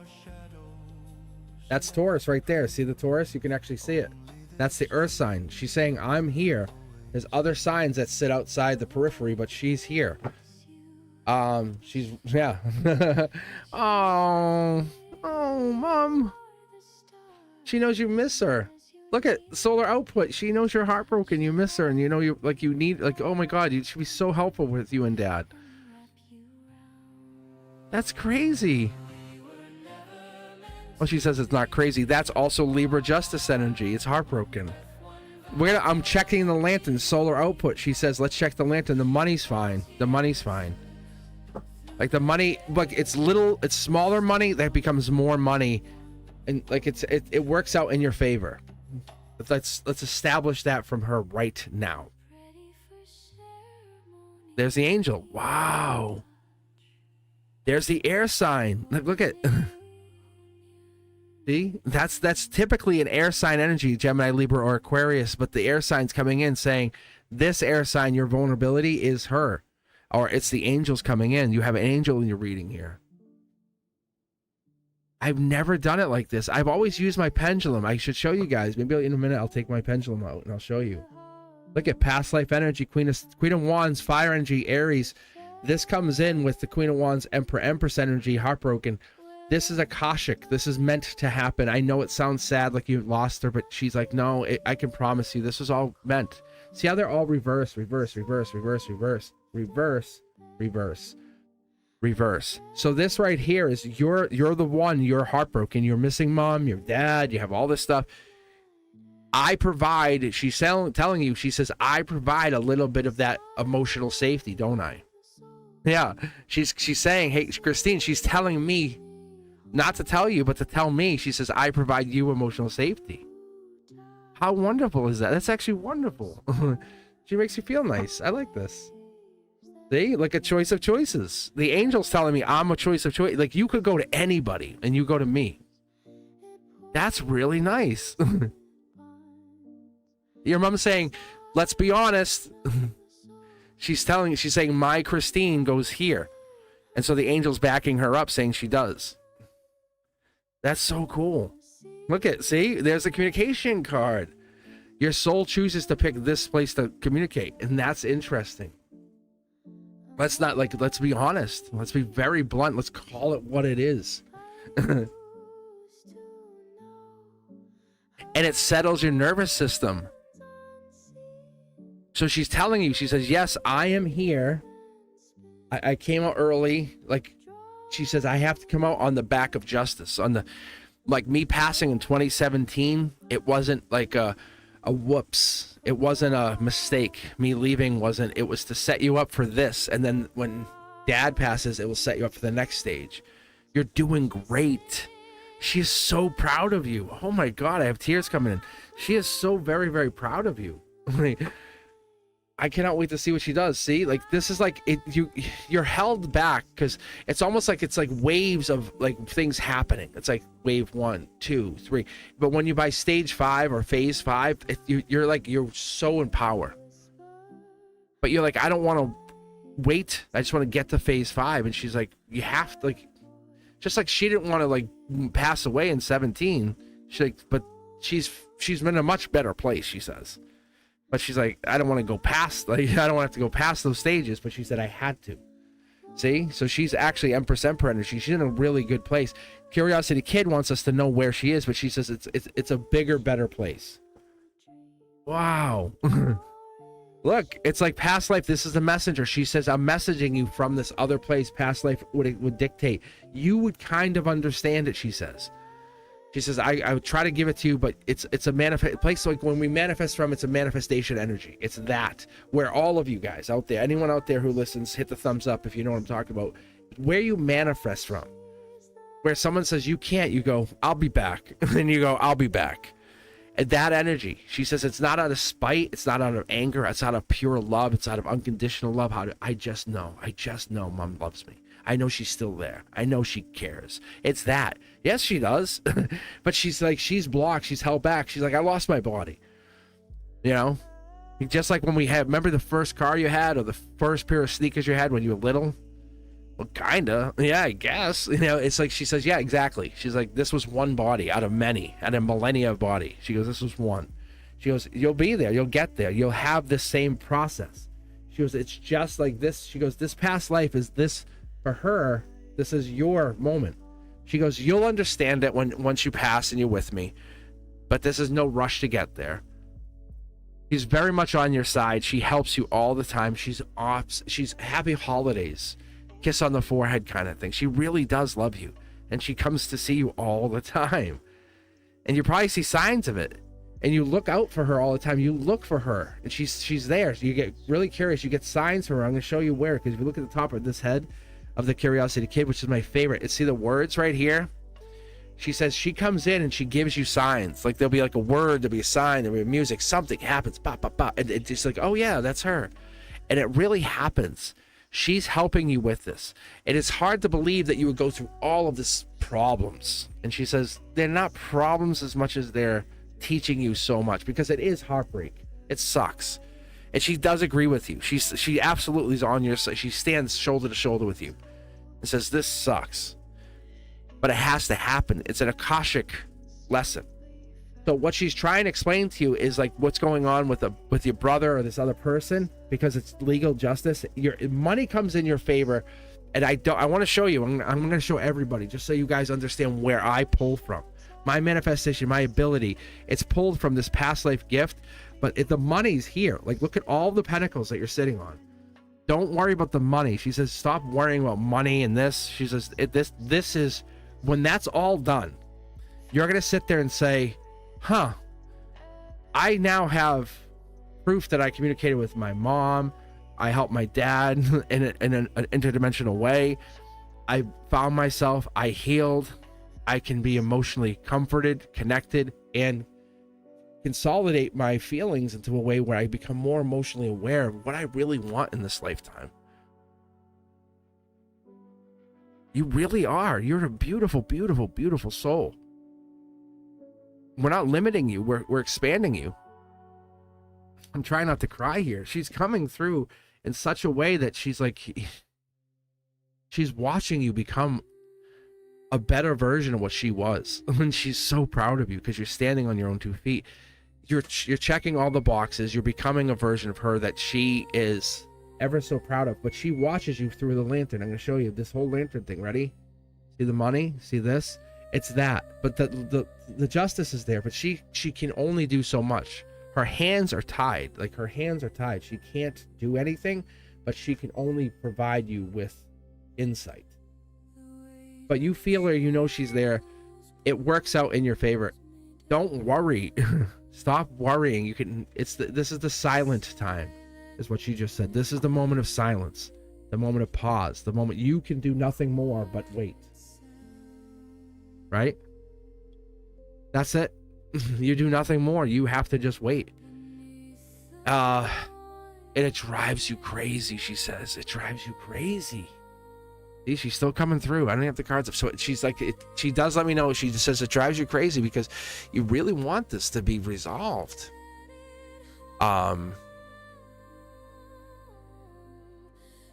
That's Taurus right there. See the Taurus? You can actually see it. That's the earth sign. She's saying, I'm here. There's other signs that sit outside the periphery, but she's here. Yeah. Oh, Mom. She knows you miss her. Look at solar output. She knows you're heartbroken. You miss her, and you know you need, oh my God, she'd be so helpful with you and Dad. That's crazy. Well, she says it's not crazy. That's also Libra Justice Energy. It's heartbroken. I'm checking the lantern, solar output. She says, let's check the lantern. The money's fine. The money's fine. Like the money, like it's smaller money that becomes more money, and like it works out in your favor. Let's establish that from her right now. There's the angel. Wow. There's the air sign. Look at. See, that's typically an air sign energy, Gemini, Libra, or Aquarius. But the air sign's coming in saying, this air sign, your vulnerability is her, or it's the angels coming in. You have an angel in your reading here. I've never done it like this. I've always used my pendulum. I should show you guys. Maybe in a minute I'll take my pendulum out and I'll show you. Look at past life energy, Queen of Wands, fire energy, Aries. This comes in with the Queen of Wands, Empress energy, heartbroken. This is Akashic. This is meant to happen. I know it sounds sad, like you lost her, but she's like, no, I can promise you, this was all meant. See how they're all reverse. So this right here is you're the one. You're heartbroken. You're missing Mom, your dad. You have all this stuff. I provide. She's telling you. She says, I provide a little bit of that emotional safety, don't I? Yeah. She's saying, hey, Christine. She's telling me, not to tell you, but to tell me. She says, I provide you emotional safety. How wonderful is that? That's actually wonderful. She makes you feel nice. I like this. See, like a choice of choices. The angel's telling me I'm a choice of choice. Like you could go to anybody and you go to me. That's really nice. Your mom's saying, let's be honest. She's saying my Christine goes here. And so the angel's backing her up saying she does. That's so cool. Look at, see, there's a communication card. Your soul chooses to pick this place to communicate, and that's interesting. Let's not, like, let's be honest. Let's be very blunt. Let's call it what it is. And it settles your nervous system. So she's telling you, she says, yes, I am here. I came out early. Like, she says, I have to come out on the back of justice. On the, like, me passing in 2017, it wasn't like a whoops. It wasn't a mistake. Me leaving wasn't. It was to set you up for this. And then when dad passes, it will set you up for the next stage. You're doing great. She is so proud of you. Oh my God, I have tears coming in. She is so very, very proud of you. I cannot wait to see what she does. See, like, this is like it. You're held back because it's almost like it's like waves of like things happening. It's like wave 1, 2, 3. But when you buy stage 5 or phase 5, you're like, you're so in power. But you're like, I don't want to wait. I just want to get to phase 5. And she's like, you have to, like, just like she didn't want to like pass away in 17. She's like, but she's in a much better place. She says. But she's like, I don't want to go past, like, I don't want to have to go past those stages. But she said I had to. See? So she's actually Empress Emperor energy. She's in a really good place. Curiosity Kid wants us to know where she is, but she says it's a bigger, better place. Wow. Look, it's like past life. This is the messenger. She says, I'm messaging you from this other place. Past life would dictate. You would kind of understand it, she says. She says, I would try to give it to you, but it's a manifest place. Like when we manifest from, it's a manifestation energy. It's that where all of you guys out there, anyone out there who listens, hit the thumbs up if you know what I'm talking about. Where you manifest from, where someone says you can't, you go, I'll be back. And then you go, I'll be back. And that energy, she says, it's not out of spite. It's not out of anger. It's out of pure love. It's out of unconditional love. I just know mom loves me. I know she's still there. I know she cares. It's that. Yes, she does. But she's like, she's blocked. She's held back. She's like, I lost my body. You know? Just like when we had, remember the first car you had or the first pair of sneakers you had when you were little? Well, kinda. Yeah, I guess. You know, it's like, she says, yeah, exactly. She's like, this was one body out of many, out of millennia of body. She goes, this was one. She goes, you'll be there. You'll get there. You'll have the same process. She goes, it's just like this. She goes, this past life is this. For her, this is your moment. She goes, you'll understand it once you pass and you're with me, but this is no rush to get there. She's very much on your side. She helps you all the time. She's happy holidays, kiss on the forehead kind of thing. She really does love you, and she comes to see you all the time, and you probably see signs of it, and you look out for her all the time. You look for her, and she's there. So you get really curious. You get signs for her. I'm going to show you where, because if you look at the top of this head of the Curiosity Kid, which is my favorite, it's, see the words right here? She says she comes in and she gives you signs. Like there'll be like a word, there'll be a sign, there'll be music, something happens, pop, pop, pop. And it's just like, oh yeah, that's her. And it really happens. She's helping you with this. It is hard to believe that you would go through all of this problems. And she says they're not problems as much as they're teaching you so much, because it is heartbreak. It sucks. And she does agree with you. She absolutely is on your side. She stands shoulder to shoulder with you and says, this sucks, but it has to happen. It's an Akashic lesson. So what she's trying to explain to you is like what's going on with your brother or this other person, because it's legal justice. Your money comes in your favor. And I want to show you, I'm going to show everybody just so you guys understand where I pull from. My manifestation, my ability, it's pulled from this past life gift, but the money's here. Like, look at all the pentacles that you're sitting on. Don't worry about the money. She says, stop worrying about money and this. She says, this is, when that's all done, you're going to sit there and say, huh, I now have proof that I communicated with my mom. I helped my dad in an interdimensional way. I found myself, I healed. I can be emotionally comforted, connected, and consolidate my feelings into a way where I become more emotionally aware of what I really want in this lifetime. You really are. You're a beautiful, beautiful, beautiful soul. We're not limiting you. We're expanding you. I'm trying not to cry here. She's coming through in such a way that she's like, she's watching you become a better version of what she was. And she's so proud of you because you're standing on your own 2 feet. You're checking all the boxes. You're becoming a version of her that she is ever so proud of. But she watches you through the lantern. I'm going to show you this whole lantern thing. Ready? See the money? See this? It's that. But the justice is there. But she can only do so much. Her hands are tied. Like, her hands are tied. She can't do anything, but she can only provide you with insight. But you feel her. You know she's there. It works out in your favor. Don't worry. Stop worrying. You can. This is the silent time, is what she just said. This is the moment of silence, the moment of pause, the moment you can do nothing more but wait. Right? That's it. You do nothing more. You have to just wait. And it drives you crazy, she says. It drives you crazy. See, she's still coming through. I don't have the cards up. So she's like, she does let me know. She just says it drives you crazy because you really want this to be resolved.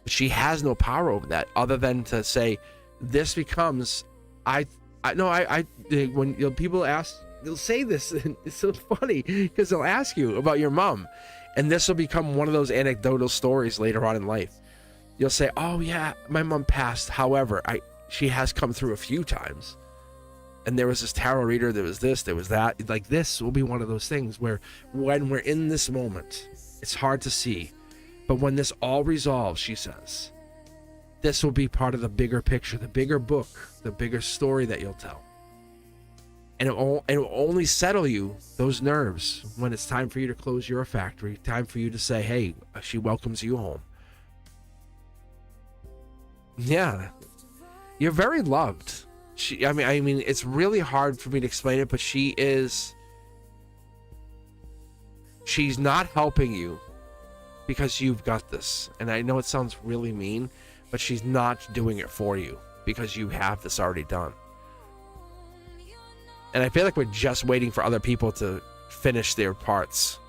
She has no power over that other than to say, this becomes, when people ask, they'll say this, and it's so funny because they'll ask you about your mom, and this will become one of those anecdotal stories later on in life. You'll say, oh yeah, my mom passed. However, she has come through a few times, and there was this tarot reader, there was this, there was that. Like, this will be one of those things where when we're in this moment, it's hard to see, but when this all resolves, she says, this will be part of the bigger picture, the bigger book, the bigger story that you'll tell. And it will only settle you, those nerves, when it's time for you to close your factory, time for you to say, hey, she welcomes you home. Yeah, you're very loved. I mean, it's really hard for me to explain it, but she's not helping you because you've got this. And I know it sounds really mean, but she's not doing it for you because you have this already done. And I feel like we're just waiting for other people to finish their parts.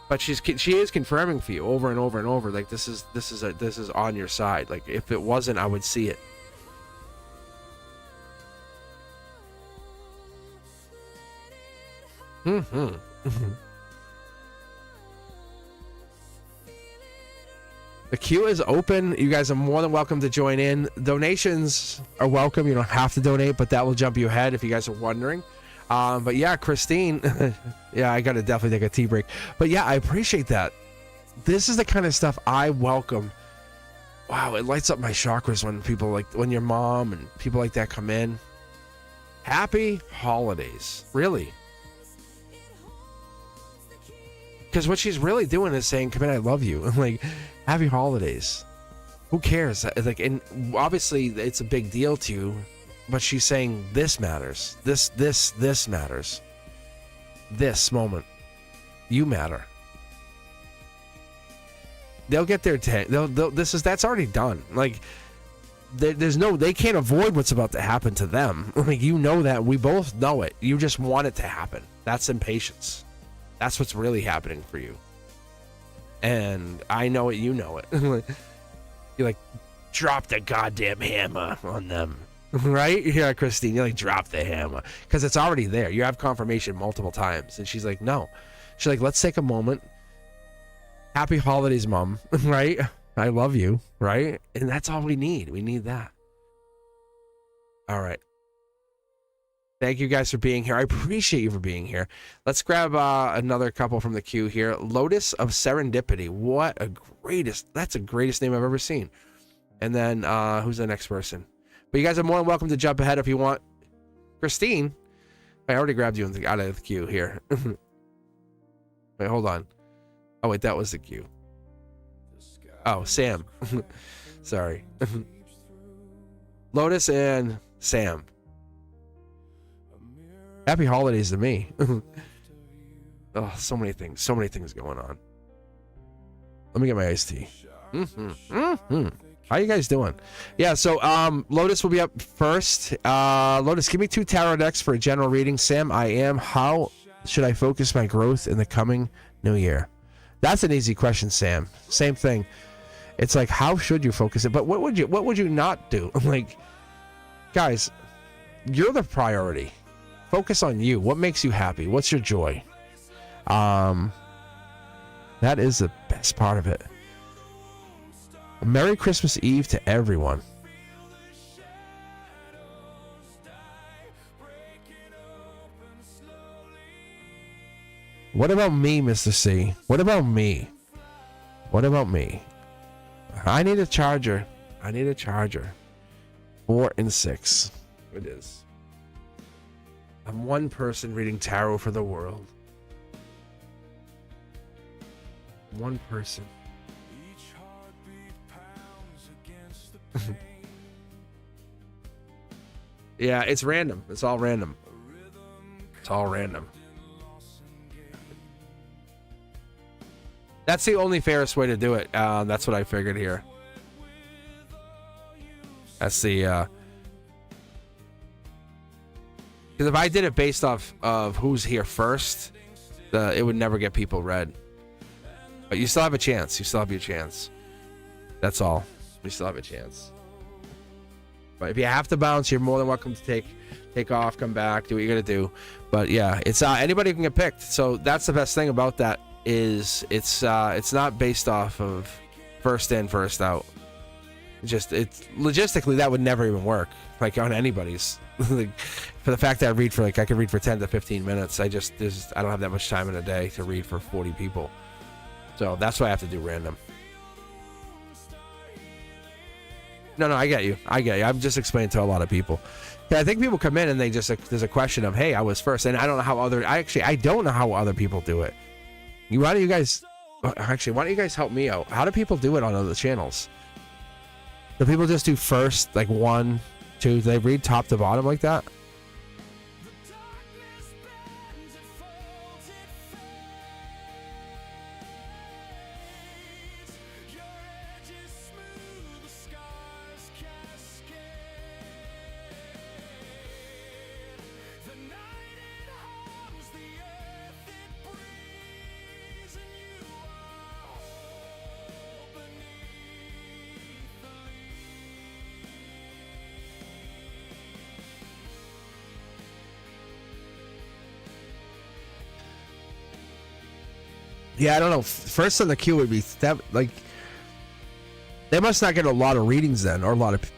But she is confirming for you over and over and over, like this is on your side. Like, if it wasn't, I would see it. The queue is open. You guys are more than welcome to join in. Donations are welcome. You don't have to donate, but that will jump you ahead if you guys are wondering. But yeah, Christine, yeah, I got to definitely take a tea break. But yeah, I appreciate that. This is the kind of stuff I welcome. Wow, it lights up my chakras when people when your mom and people like that come in. Happy holidays. Really. Because what she's really doing is saying, come in, I love you. Like, happy holidays. Who cares? Like, and obviously it's a big deal to you, but she's saying this matters. This matters. This moment. You matter. They'll get their that's already done. Like, they can't avoid what's about to happen to them. Like, you know that. We both know it. You just want it to happen. That's impatience. That's what's really happening for you. And I know it, you know it. You're like, drop the goddamn hammer on them. Right? Yeah, Christine, you're like, drop the hammer. Because it's already there. You have confirmation multiple times. And she's like, no. She's like, let's take a moment. Happy holidays, Mom. Right? I love you. Right? And that's all we need. We need that. All right. Thank you guys for being here. I appreciate you for being here. Let's grab another couple from the queue here. Lotus of Serendipity. That's the greatest name I've ever seen. And then who's the next person? But you guys are more than welcome to jump ahead if you want. Christine. I already grabbed you out of the queue here. Wait, hold on. Oh, wait, that was the queue. Oh, Sam. Sorry. Lotus and Sam. Happy holidays to me. Oh, so many things going on. Let me get my iced tea. How you guys doing? Yeah, so Lotus will be up first. Lotus, give me 2 tarot decks for a general reading. Sam, I am. How should I focus my growth in the coming new year? That's an easy question, Sam. Same thing. It's like, how should you focus it? But what would you not do? Like, Guys, you're the priority. Focus on you. What makes you happy? What's your joy? That is the best part of it. Merry Christmas Eve to everyone. What about me, Mr. C? What about me? What about me? I need a charger. I need a charger. 4 and 6. It is. I'm one person reading tarot for the world. One person. Yeah, it's random. It's all random. It's all random. That's the only fairest way to do it. That's what I figured here. That's the because if I did it based off of who's here first, it would never get people read. But you still have a chance. You still have your chance. That's all. You still have a chance. But if you have to bounce, you're more than welcome to take off, come back, do what you're gonna do. But yeah, it's anybody can get picked. So that's the best thing about that is it's not based off of first in, first out. Just it's logistically that would never even work like on anybody's. Like, for the fact that I could read for 10 to 15 minutes. I don't have that much time in a day to read for 40 people. So that's why I have to do random. No, I get you. I'm just explaining to a lot of people. Yeah, I think people come in and there's a question of, hey, I was first, and I don't know how I don't know how other people do it. Why don't you guys help me out? How do people do it on other channels? Do people just do first, like 1, 2? Do they read top to bottom like that? Yeah, I don't know. First on the queue would be that, like, they must not get a lot of readings then, or a lot of.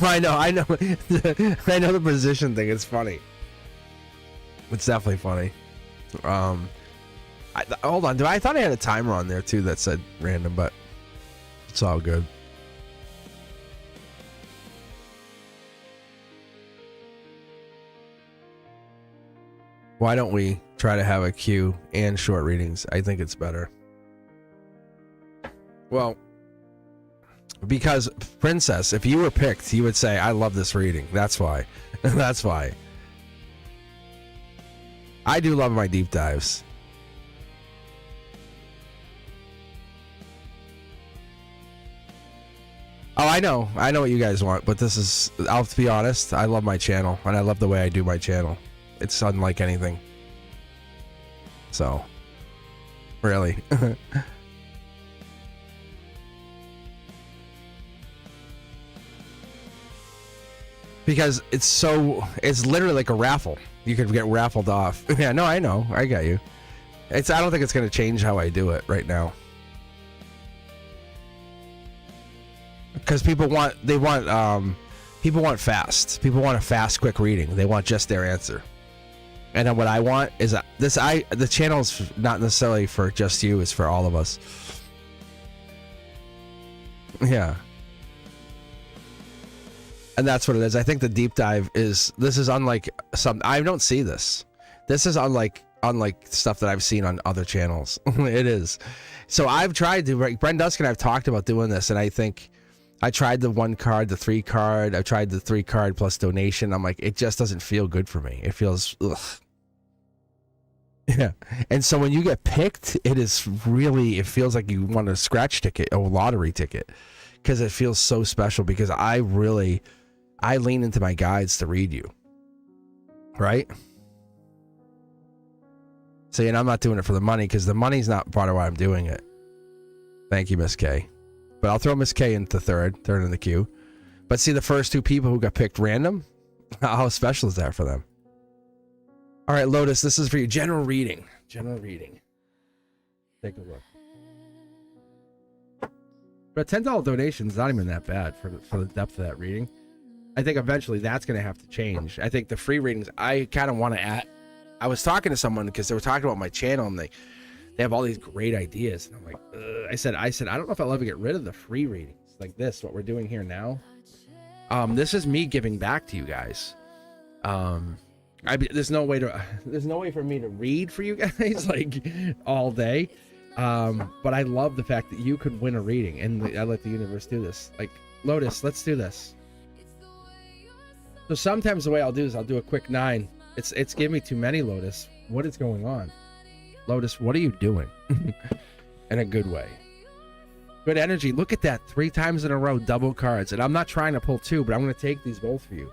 I know. I know the position thing. It's funny. It's definitely funny. Hold on. I thought I had a timer on there too that said random, but it's all good. Why don't we try to have a queue and short readings? I think it's better. Well, because Princess, if you were picked, you would say, I love this reading. That's why. That's why. I do love my deep dives. Oh, I know what you guys want, but I'll be honest, I love my channel, and I love the way I do my channel. It's unlike anything. So, really. Because it's literally like a raffle. You could get raffled off. Yeah, no, I know. I got you. I don't think it's going to change how I do it right now. Because people want fast. People want a fast, quick reading. They want just their answer. And then what I want is the channel's not necessarily for just you, it's for all of us. Yeah. And that's what it is. I think the deep dive this is unlike I don't see this. This is unlike stuff that I've seen on other channels. It is. So I've tried to, Brent Dusk and I've talked about doing this, and I think I tried the 1 card, the 3 card. I tried the 3 card plus donation. I'm like, it just doesn't feel good for me. It feels ugh. Yeah. And so when you get picked, it feels like you want a scratch ticket or a lottery ticket, because it feels so special, because I lean into my guides to read you. Right? So, and I'm not doing it for the money, because the money's not part of why I'm doing it. Thank you, Miss K. But I'll throw Miss K into third in the queue. But see, the first two people who got picked random, how special is that for them? All right, Lotus, this is for you. General reading. General reading. Take a look. But $10 donation is not even that bad for the depth of that reading. I think eventually that's going to have to change. I think the free readings, I kind of want to add. I was talking to someone because they were talking about my channel, and they have all these great ideas. And I'm like, ugh. I said, I don't know if I'll ever get rid of the free readings like this, what we're doing here now. This is me giving back to you guys. There's no way for me to read for you guys like all day. But I love the fact that you could win a reading, and I let the universe do this. Like, Lotus, let's do this. So sometimes the way I'll do is I'll do a quick 9. It's giving me too many, Lotus. What is going on? Lotus, what are you doing? In a good way. Good energy. Look at that. 3 times in a row, double cards. And I'm not trying to pull 2, but I'm going to take these both for you.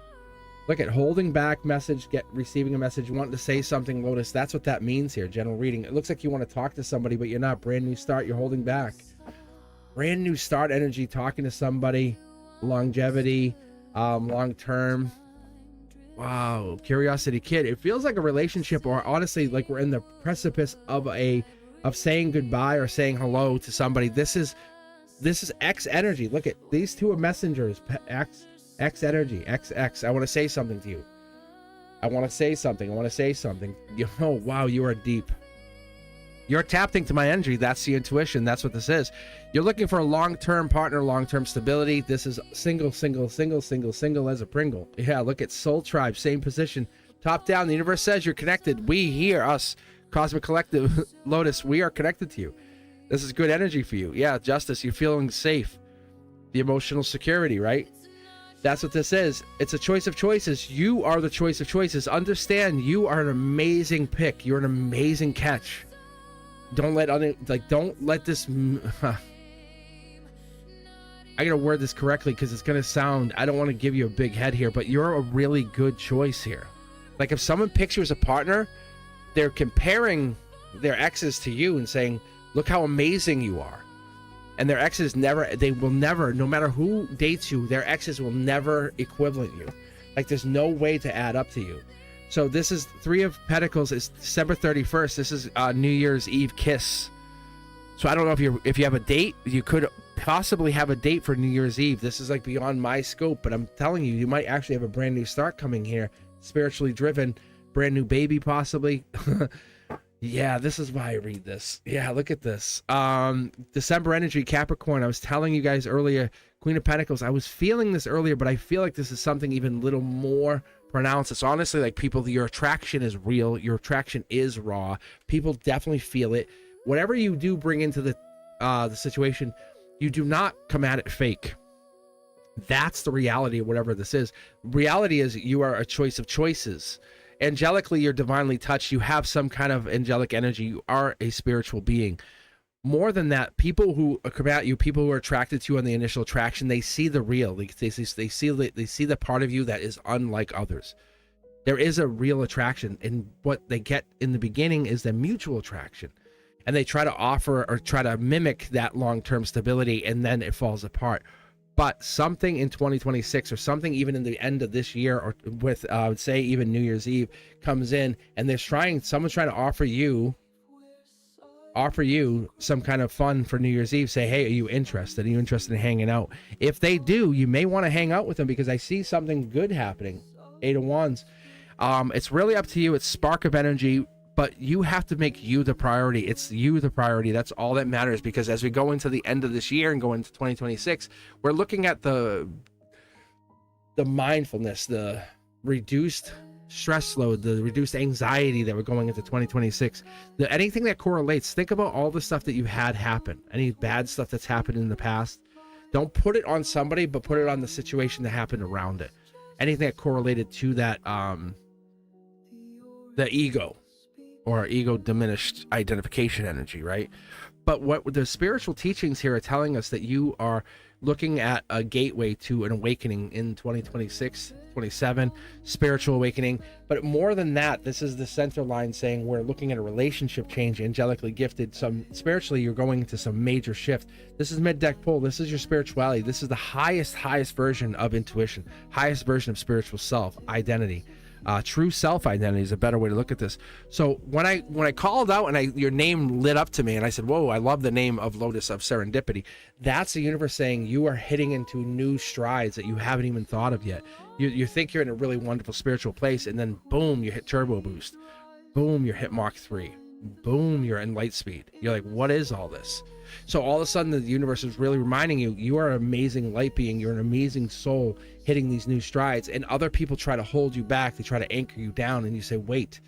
Look at holding back message, receiving a message, wanting to say something, Lotus. That's what that means here, general reading. It looks like you want to talk to somebody, but you're not. Brand new start, you're holding back. Brand new start energy, talking to somebody, longevity, long term. Wow, Curiosity Kid. It feels like a relationship, or honestly, like we're in the precipice of saying goodbye or saying hello to somebody. This is X energy. Look at these two are messengers. X energy, XX. I want to say something to you. I want to say something. Oh, wow, you are deep. You're tapped into my energy. That's the intuition. That's what this is. You're looking for a long-term partner, long-term stability. This is single as a Pringle. Yeah, look at Soul Tribe, same position. Top down, the universe says you're connected. We here, us, Cosmic Collective, Lotus, we are connected to you. This is good energy for you. Yeah, Justice, you're feeling safe. The emotional security, right? That's what this is. It's a choice of choices. You are the choice of choices. Understand, you are an amazing pick. You're an amazing catch. Don't let this. I gotta word this correctly because it's gonna sound. I don't want to give you a big head here, but you're a really good choice here. Like if someone picks you as a partner, they're comparing their exes to you and saying, "Look how amazing you are." And their exes will never, no matter who dates you, their exes will never equivalent you. Like there's no way to add up to you. So this is 3 of Pentacles. It's December 31st. This is New Year's Eve kiss. So I don't know if you have a date. You could possibly have a date for New Year's Eve. This is like beyond my scope, but I'm telling you, you might actually have a brand new start coming here. Spiritually driven, brand new baby possibly. Yeah, this is why I read this. Yeah, look at this. December energy, Capricorn. I was telling you guys earlier, Queen of Pentacles. I was feeling this earlier, but I feel like this is something even little more pronounced. It's honestly like people, your attraction is real. Your attraction is raw. People definitely feel it. Whatever you do bring into the situation, you do not come at it fake. That's the reality of whatever this is. Reality is you are a choice of choices. Angelically, you're divinely touched. You have some kind of angelic energy. You are a spiritual being. More than that, people who come at you, people who are attracted to you on the initial attraction, they see the real. They see the part of you that is unlike others. There is a real attraction, and what they get in the beginning is the mutual attraction. And they try to offer or try to mimic that long-term stability, and then it falls apart. But something in 2026 or something even in the end of this year or with, I would say even New Year's Eve comes in, and someone's trying to offer you some kind of fun for New Year's Eve. Say, hey, are you interested? Are you interested in hanging out? If they do, you may want to hang out with them because I see something good happening. 8 of Wands. It's really up to you. It's spark of energy. But you have to make you the priority. It's you the priority. That's all that matters, because as we go into the end of this year and go into 2026, we're looking at the mindfulness, the reduced stress load, the reduced anxiety that we're going into 2026. Anything that correlates, think about all the stuff that you had happen, any bad stuff that's happened in the past. Don't put it on somebody, but put it on the situation that happened around it. Anything that correlated to that, the ego. or ego diminished identification energy, right? But what the spiritual teachings here are telling us, that you are looking at a gateway to an awakening in 2026, 27, spiritual awakening. But more than that, this is the center line saying we're looking at a relationship change, angelically gifted. Some spiritually, you're going into some major shift. This is mid-deck pull. This is your spirituality. This is the highest version of intuition, highest version of spiritual self identity. True self identity is a better way to look at this. So when I called out and your name lit up to me, and I said, whoa, I love the name of Lotus of Serendipity. That's the universe saying you are hitting into new strides that you haven't even thought of yet. You think you're in a really wonderful spiritual place, and then boom, you hit turbo boost. Boom, you hit Mach 3. Boom, you're in light speed. You're like, what is all this? So all of a sudden the universe is really reminding you, you are an amazing light being. You're an amazing soul hitting these new strides, and other people try to hold you back. They try to anchor you down, and you say, wait,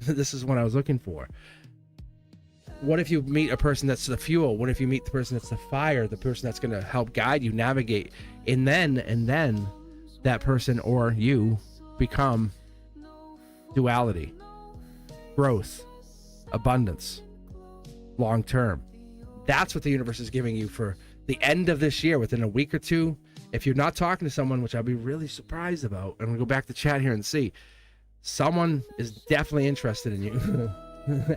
this is what I was looking for. What if you meet a person that's the fuel? What if you meet the person that's the fire, the person that's going to help guide you, navigate? And then that person or you become duality, growth, abundance, long term. That's what the universe is giving you for the end of this year, within a week or two. If you're not talking to someone, which I'll be really surprised about, I'm gonna go back to chat here and see, someone is definitely interested in you.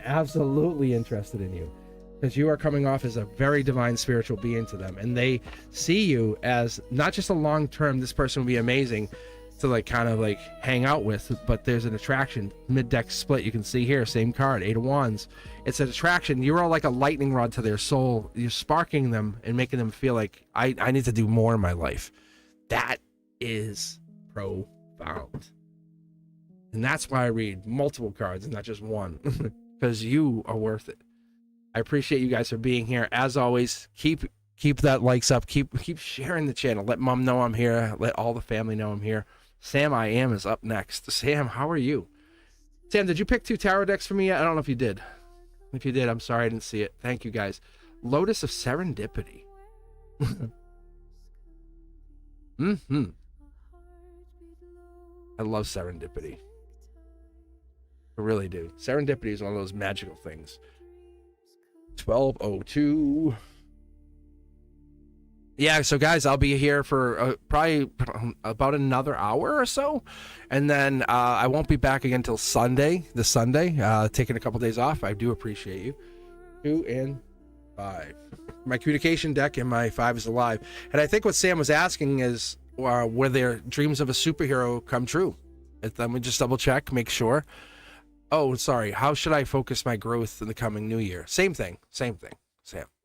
Absolutely interested in you, because you are coming off as a very divine spiritual being to them, and they see you as not just a long term, this person will be amazing to like kind of like hang out with, but there's an attraction. Mid-deck split, you can see here, same card, 8 of Wands. It's an attraction. You're all like a lightning rod to their soul. You're sparking them and making them feel like I need to do more in my life. That is profound. And that's why I read multiple cards and not just one, because you are worth it. I appreciate you guys for being here. As always, keep that likes up, keep sharing the channel. Let mom know I'm here. Let all the family know I'm here. Sam I Am is up next. Sam, how are you? Sam, did you pick 2 tarot decks for me yet? I don't know if you did. If you did, I'm sorry I didn't see it. Thank you, guys. Lotus of Serendipity. I love serendipity. I really do. Serendipity is one of those magical things. 12:02. Yeah, so guys, I'll be here for probably about another hour or so, and then I won't be back again until Sunday. This Sunday, taking a couple days off. I do appreciate you. 2 and 5. My communication deck and my 5 is alive. And I think what Sam was asking is, were their dreams of a superhero come true? Let me just double check, make sure. Oh, sorry. How should I focus my growth in the coming new year? Same thing. Sam.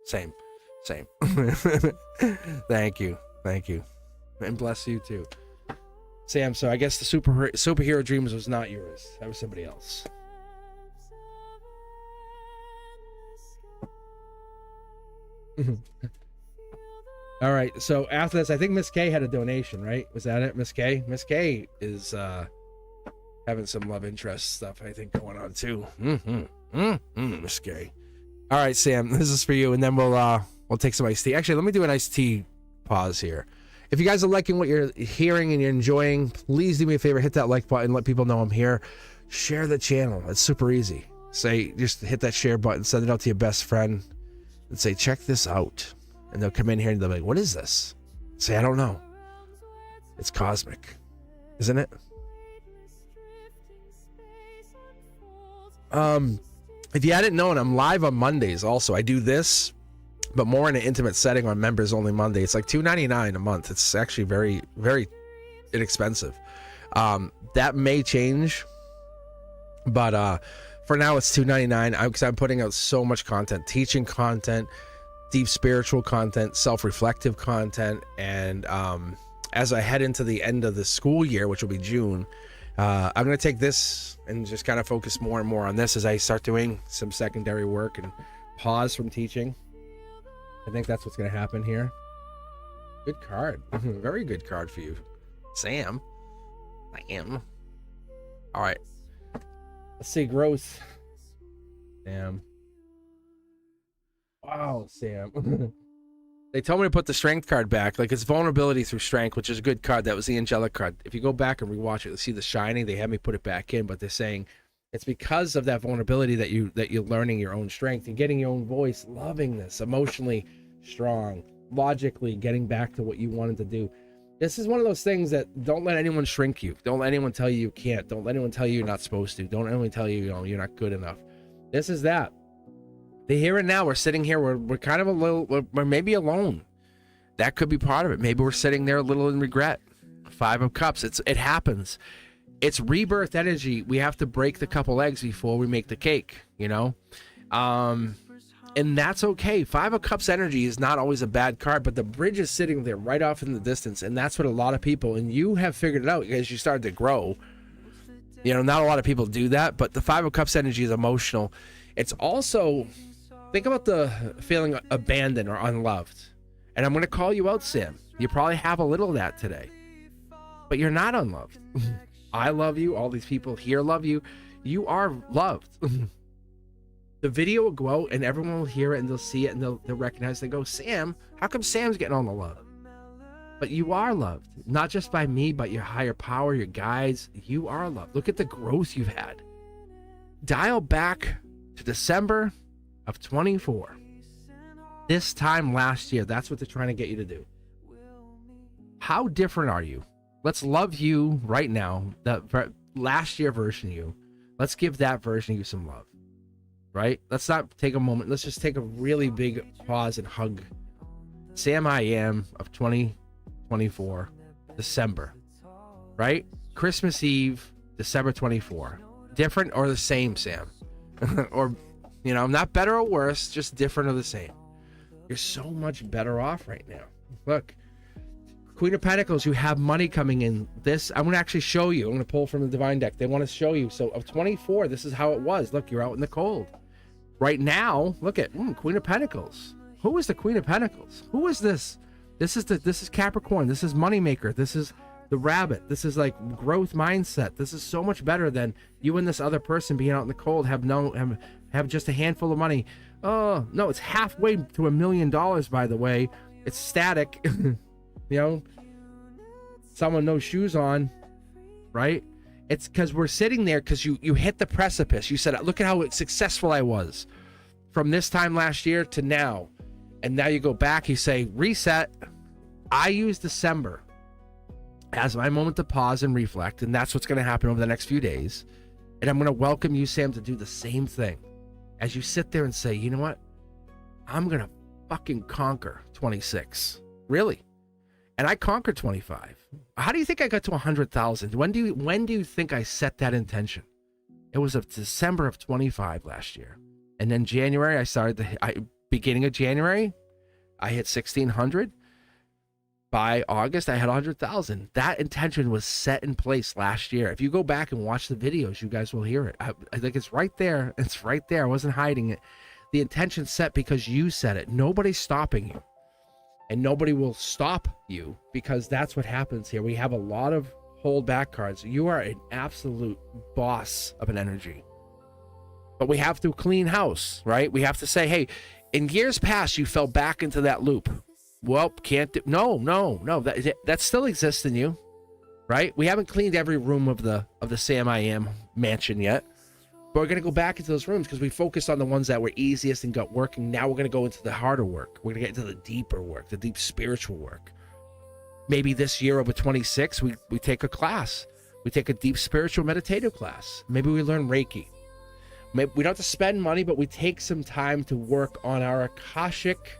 Same. Thank you, and bless you too, Sam. So I guess the superhero dreams was not yours. That was somebody else. All right, so after this, I think Miss K had a donation, right? Was that it, Miss K? Miss K is having some love interest stuff, I think, going on too. Miss K. All right, Sam, this is for you, and then we'll take some iced tea. Actually, let me do an iced tea pause here. If you guys are liking what you're hearing and you're enjoying, please do me a favor, hit that like button, let people know I'm here. Share the channel. It's super easy. Just hit that share button, send it out to your best friend, and say, check this out. And they'll come in here and they'll be like, what is this? Say, I don't know. It's cosmic, isn't it? If you hadn't known, I'm live on Mondays also. I do this, but more in an intimate setting on members only Monday. It's like $2.99 a month. It's actually very, very inexpensive. That may change, but for now it's $2.99 because I'm putting out so much content, teaching content, deep spiritual content, self-reflective content, and as I head into the end of the school year, which will be June, I'm going to take this and just kind of focus more and more on this as I start doing some secondary work and pause from teaching. I think that's what's going to happen here. Good card. Very good card for you, Sam. I am. All right. Let's see, growth. Sam. Wow, Sam. They told me to put the strength card back. Like, it's vulnerability through strength, which is a good card. That was the angelic card. If you go back and rewatch it, you'll see the shining. They had me put it back in, but they're saying It's because of that vulnerability that you're learning your own strength and getting your own voice, loving this, emotionally strong, logically getting back to what you wanted to do. This is one of those things that don't let anyone shrink you. Don't let anyone tell you you can't. Don't let anyone tell you you're not supposed to. Don't let anyone tell you, you're not good enough. This is that. The here and now, we're sitting here, we're kind of we're maybe alone. That could be part of it. Maybe we're sitting there a little in regret. 5 of Cups. It happens. It's rebirth energy. We have to break the couple eggs before we make the cake, and that's okay. 5 of Cups energy is not always a bad card, but the bridge is sitting there right off in the distance, and that's what a lot of people, and you have figured it out as you started to grow. Not a lot of people do that, but the 5 of Cups energy is emotional. It's also, think about the feeling abandoned or unloved. And I'm going to call you out, Sam. You probably have a little of that today, but you're not unloved. I love you. All these people here love you. You are loved. The video will go out and everyone will hear it and they'll see it and they'll recognize. They go, Sam, how come Sam's getting all the love? But you are loved, not just by me, but your higher power, your guides. You are loved. Look at the growth you've had. Dial back to December of 24. This time last year, that's what they're trying to get you to do. How different are you? Let's love you right now, that last year version of you. Let's give that version of you some love, right? Let's not take a moment. Let's just take a really big pause and hug Sam I Am of 2024, December, right? Christmas Eve, December 24. Different or the same, Sam? Or, not better or worse, just different or the same. You're so much better off right now. Look. Queen of Pentacles, you have money coming in. This, I'm going to actually show you. I'm going to pull from the Divine deck. They want to show you. So of 24, this is how it was. Look, you're out in the cold. Right now, look at Queen of Pentacles. Who is the Queen of Pentacles? Who is this? This is Capricorn. This is Moneymaker. This is the Rabbit. This is like growth mindset. This is so much better than you and this other person being out in the cold, have just a handful of money. Oh, no, it's halfway to $1 million, by the way. It's static. Someone no shoes on, right? It's because we're sitting there because you hit the precipice. You said, look at how successful I was from this time last year to now. And now you go back, you say, reset. I use December as my moment to pause and reflect. And that's what's going to happen over the next few days. And I'm going to welcome you, Sam, to do the same thing. As you sit there and say, you know what? I'm going to fucking conquer 26. Really? And I conquered 25. How do you think I got to 100,000? When do you think I set that intention? It was of December of 25 last year. And then January, beginning of January, I hit 1,600. By August, I had 100,000. That intention was set in place last year. If you go back and watch the videos, you guys will hear it. I think it's right there. It's right there. I wasn't hiding it. The intention set because you said it. Nobody's stopping you. And nobody will stop you because that's what happens here. We have a lot of hold back cards. You are an absolute boss of an energy. But we have to clean house, right? We have to say, hey, in years past, you fell back into that loop. Well, can't do. No. That still exists in you, right? We haven't cleaned every room of the Sam I Am mansion yet. But we're going to go back into those rooms because we focused on the ones that were easiest and got working. Now we're going to go into the harder work. We're going to get into the deeper work, the deep spiritual work. Maybe this year over 26, we take a class. We take a deep spiritual meditative class. Maybe we learn Reiki. Maybe we don't have to spend money, but we take some time to work on our Akashic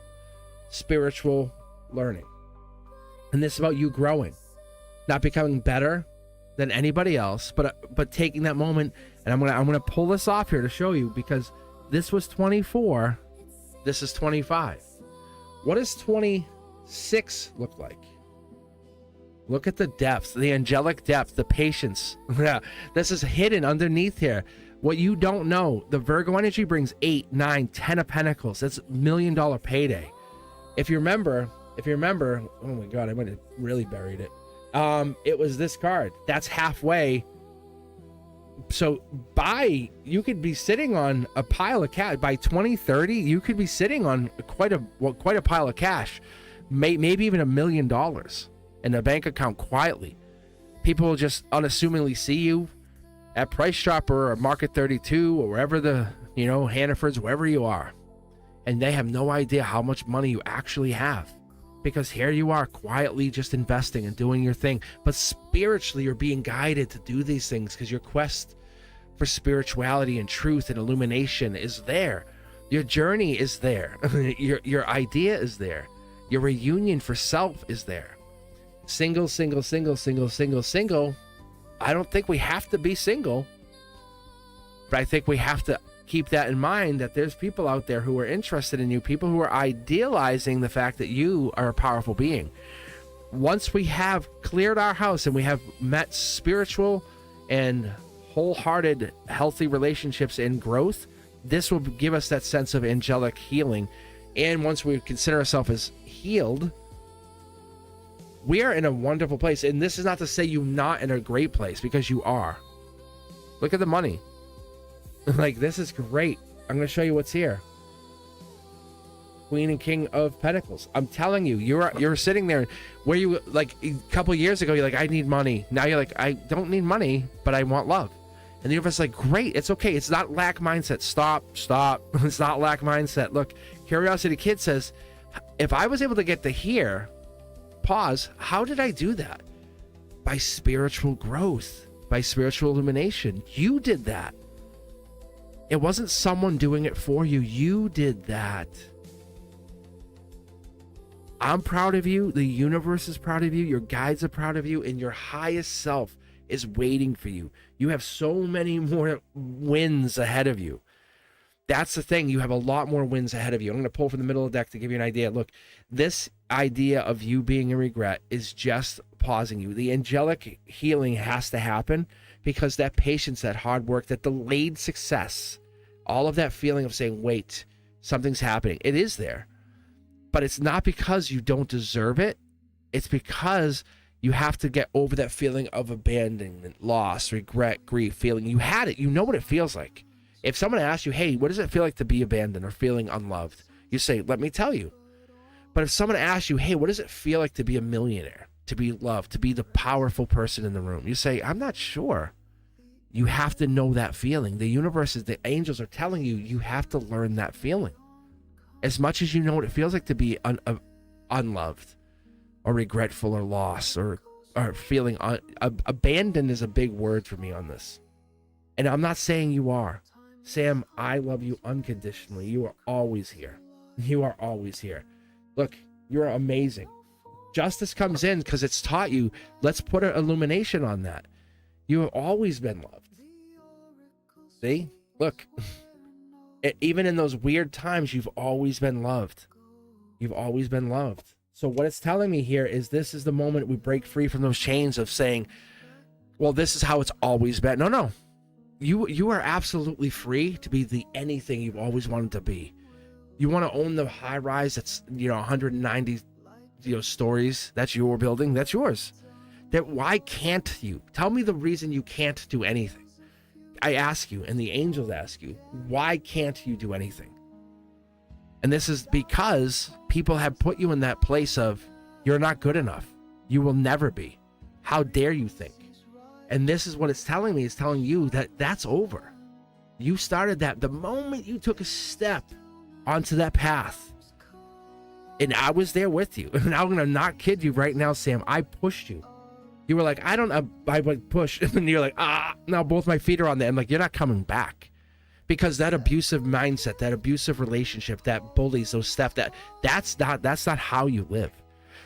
spiritual learning. And this is about you growing, not becoming better than anybody else, but taking that moment. And I'm gonna pull this off here to show you because this was 24, this is 25. What does 26 look like? Look at the depth, the angelic depth, the patience. Yeah, this is hidden underneath here. What you don't know, the Virgo energy brings 8, 9, 10 of Pentacles. That's $1 million payday. If you remember, oh my God, I might have really buried it. It was this card. That's halfway. So you could be sitting on a pile of cash. By 2030, you could be sitting on quite a pile of cash, maybe even $1 million in a bank account quietly. People will just unassumingly see you at Price Chopper or Market 32 or wherever the, Hannaford's, wherever you are. And they have no idea how much money you actually have. Because here you are quietly just investing and doing your thing. But spiritually, you're being guided to do these things because your quest for spirituality and truth and illumination is there. Your journey is there. Your idea is there. Your reunion for self is there. Single. I don't think we have to be single. But I think we have to keep that in mind, that there's people out there who are interested in you, people who are idealizing the fact that you are a powerful being. Once we have cleared our house and we have met spiritual and wholehearted, healthy relationships and growth, this will give us that sense of angelic healing. And once we consider ourselves as healed, we are in a wonderful place. And this is not to say you're not in a great place, because you are. Look at the money. Like, this is great. I'm going to show you what's here. Queen and King of Pentacles. I'm telling you, you're sitting there where you, like, a couple years ago, you're like, I need money. Now you're like, I don't need money, but I want love. And the universe is like, great, it's okay. It's not lack mindset. Stop. It's not lack mindset. Look, Curiosity Kid says, if I was able to get to here, pause, how did I do that? By spiritual growth, by spiritual illumination. You did that. It wasn't someone doing it for you. You did that. I'm proud of you. The universe is proud of you. Your guides are proud of you. And your highest self is waiting for you. You have so many more wins ahead of you. That's the thing. You have a lot more wins ahead of you. I'm going to pull from the middle of the deck to give you an idea. Look, this idea of you being in regret is just pausing you. The angelic healing has to happen, because that patience, that hard work, that delayed success, all of that feeling of saying, wait, something's happening. It is there. But it's not because you don't deserve it. It's because you have to get over that feeling of abandonment, loss, regret, grief, feeling. You had it. You know what it feels like. If someone asks you, hey, what does it feel like to be abandoned or feeling unloved? You say, let me tell you. But if someone asks you, hey, what does it feel like to be a millionaire, to be loved, to be the powerful person in the room? You say, I'm not sure. You have to know that feeling. The universe, the angels are telling you, you have to learn that feeling. As much as you know what it feels like to be unloved or regretful or lost or feeling abandoned is a big word for me on this. And I'm not saying you are. Sam, I love you unconditionally. You are always here. You are always here. Look, you're amazing. Justice comes in because it's taught you, let's put an illumination on that. You have always been loved. See? Look. Even in those weird times, you've always been loved. You've always been loved. So what it's telling me here is this is the moment we break free from those chains of saying, well, this is how it's always been. No. You are absolutely free to be the anything you've always wanted to be. You want to own the high rise that's 190 stories. That's your building. That's yours. Why can't you? Tell me the reason you can't do anything. I ask you, and the angels ask you, why can't you do anything? And this is because people have put you in that place of, you're not good enough. You will never be. How dare you think? And this is what it's telling me. It's telling you that that's over. You started that the moment you took a step onto that path. And I was there with you. And I'm going to not kid you right now, Sam. I pushed you. You were like, I would push. And you're like, now both my feet are on there. I'm like, you're not coming back. Because that abusive mindset, that abusive relationship, that bullies, those stuff, that's not how you live.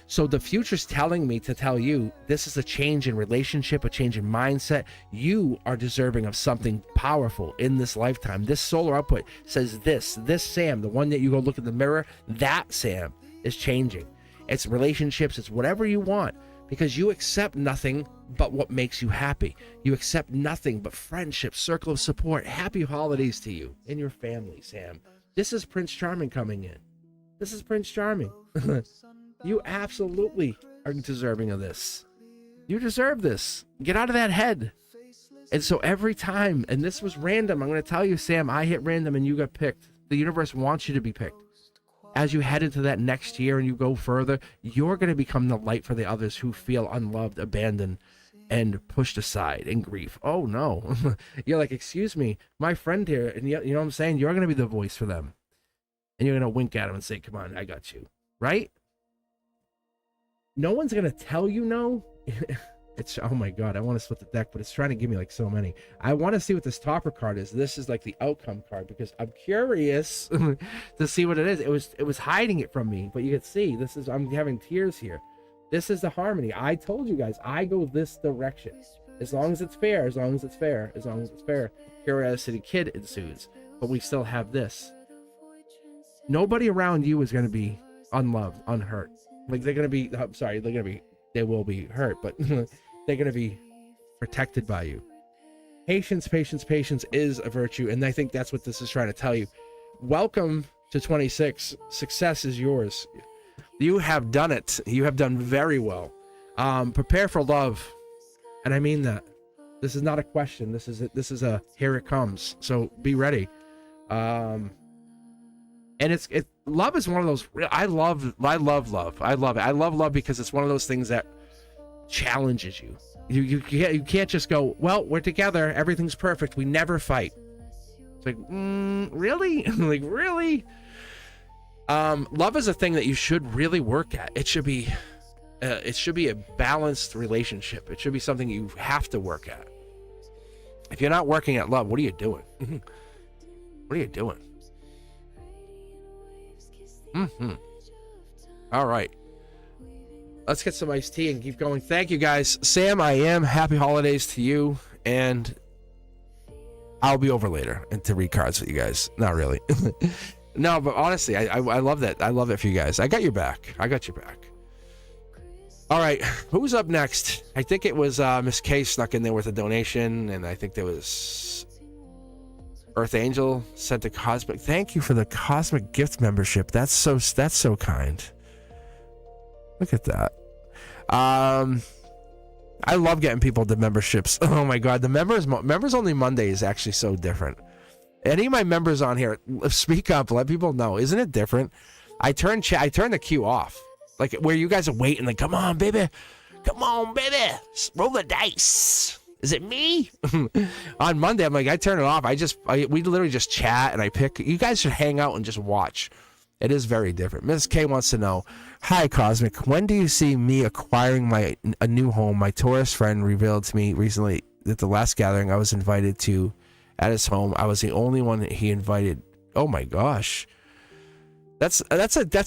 So the future's telling me to tell you, this is a change in relationship, a change in mindset. You are deserving of something powerful in this lifetime. This solar output says this Sam, the one that you go look in the mirror, that Sam is changing. It's relationships, it's whatever you want. Because you accept nothing but what makes you happy. You accept nothing but friendship, circle of support. Happy holidays to you and your family, Sam. This is Prince Charming coming in. This is Prince Charming. You absolutely are deserving of this. You deserve this. Get out of that head. And so every time, and this was random, I'm going to tell you, Sam, I hit random and you got picked. The universe wants you to be picked. As you head into that next year and you go further, you're going to become the light for the others who feel unloved, abandoned, and pushed aside in grief. Oh no. You're like, excuse me, my friend here, and you know what I'm saying? You're going to be the voice for them. And you're going to wink at them and say, come on, I got you. Right? No one's going to tell you no. It's, oh my God, I want to split the deck, but it's trying to give me like so many. I want to see what this topper card is. This is like the outcome card because I'm curious to see what it is. It was hiding it from me, but you can see this is, I'm having tears here. This is the harmony. I told you guys, I go this direction. As long as it's fair, as long as it's fair, as long as it's fair. Curiosity Kid ensues, but we still have this. Nobody around you is going to be unloved, unhurt. Like they're going to be, I'm sorry, they will be hurt, but they're going to be protected by you. Patience, patience, patience is a virtue. And I think that's what this is trying to tell you. Welcome to 26. Success is yours. You have done it. You have done very well. Prepare for love. And I mean that. This is not a question. This is a here it comes. So be ready. And love is one of those, I love love. I love it. I love love because it's one of those things that challenges you. You can't just go, well, we're together, everything's perfect, we never fight. It's like, really? Like, really? Love is a thing that you should really work at. It should be a balanced relationship. It should be something you have to work at. If you're not working at love, what are you doing? What are you doing? All right. Let's get some iced tea and keep going. Thank you, guys. Sam, I am. Happy holidays to you. And I'll be over later and to read cards with you guys. Not really. No, but honestly, I love that. I love it for you guys. I got your back. I got your back. All right. Who's up next? I think it was Miss K snuck in there with a donation. And I think there was Earth Angel sent a Cosmic. Thank you for the Cosmic gift membership. That's so kind. Look at that. I love getting people the memberships. Oh my God, the members only Monday is actually so different. Any of my members on here, speak up, let people know. Isn't it different? I turn the queue off, like where you guys are waiting. Like, come on, baby, roll the dice. Is it me? On Monday, I'm like, I turn it off. We literally just chat and I pick. You guys should hang out and just watch. It is very different. Ms. K wants to know, hi, Cosmic. When do you see me acquiring a new home? My Taurus friend revealed to me recently that the last gathering I was invited to at his home, I was the only one he invited. Oh my gosh. That's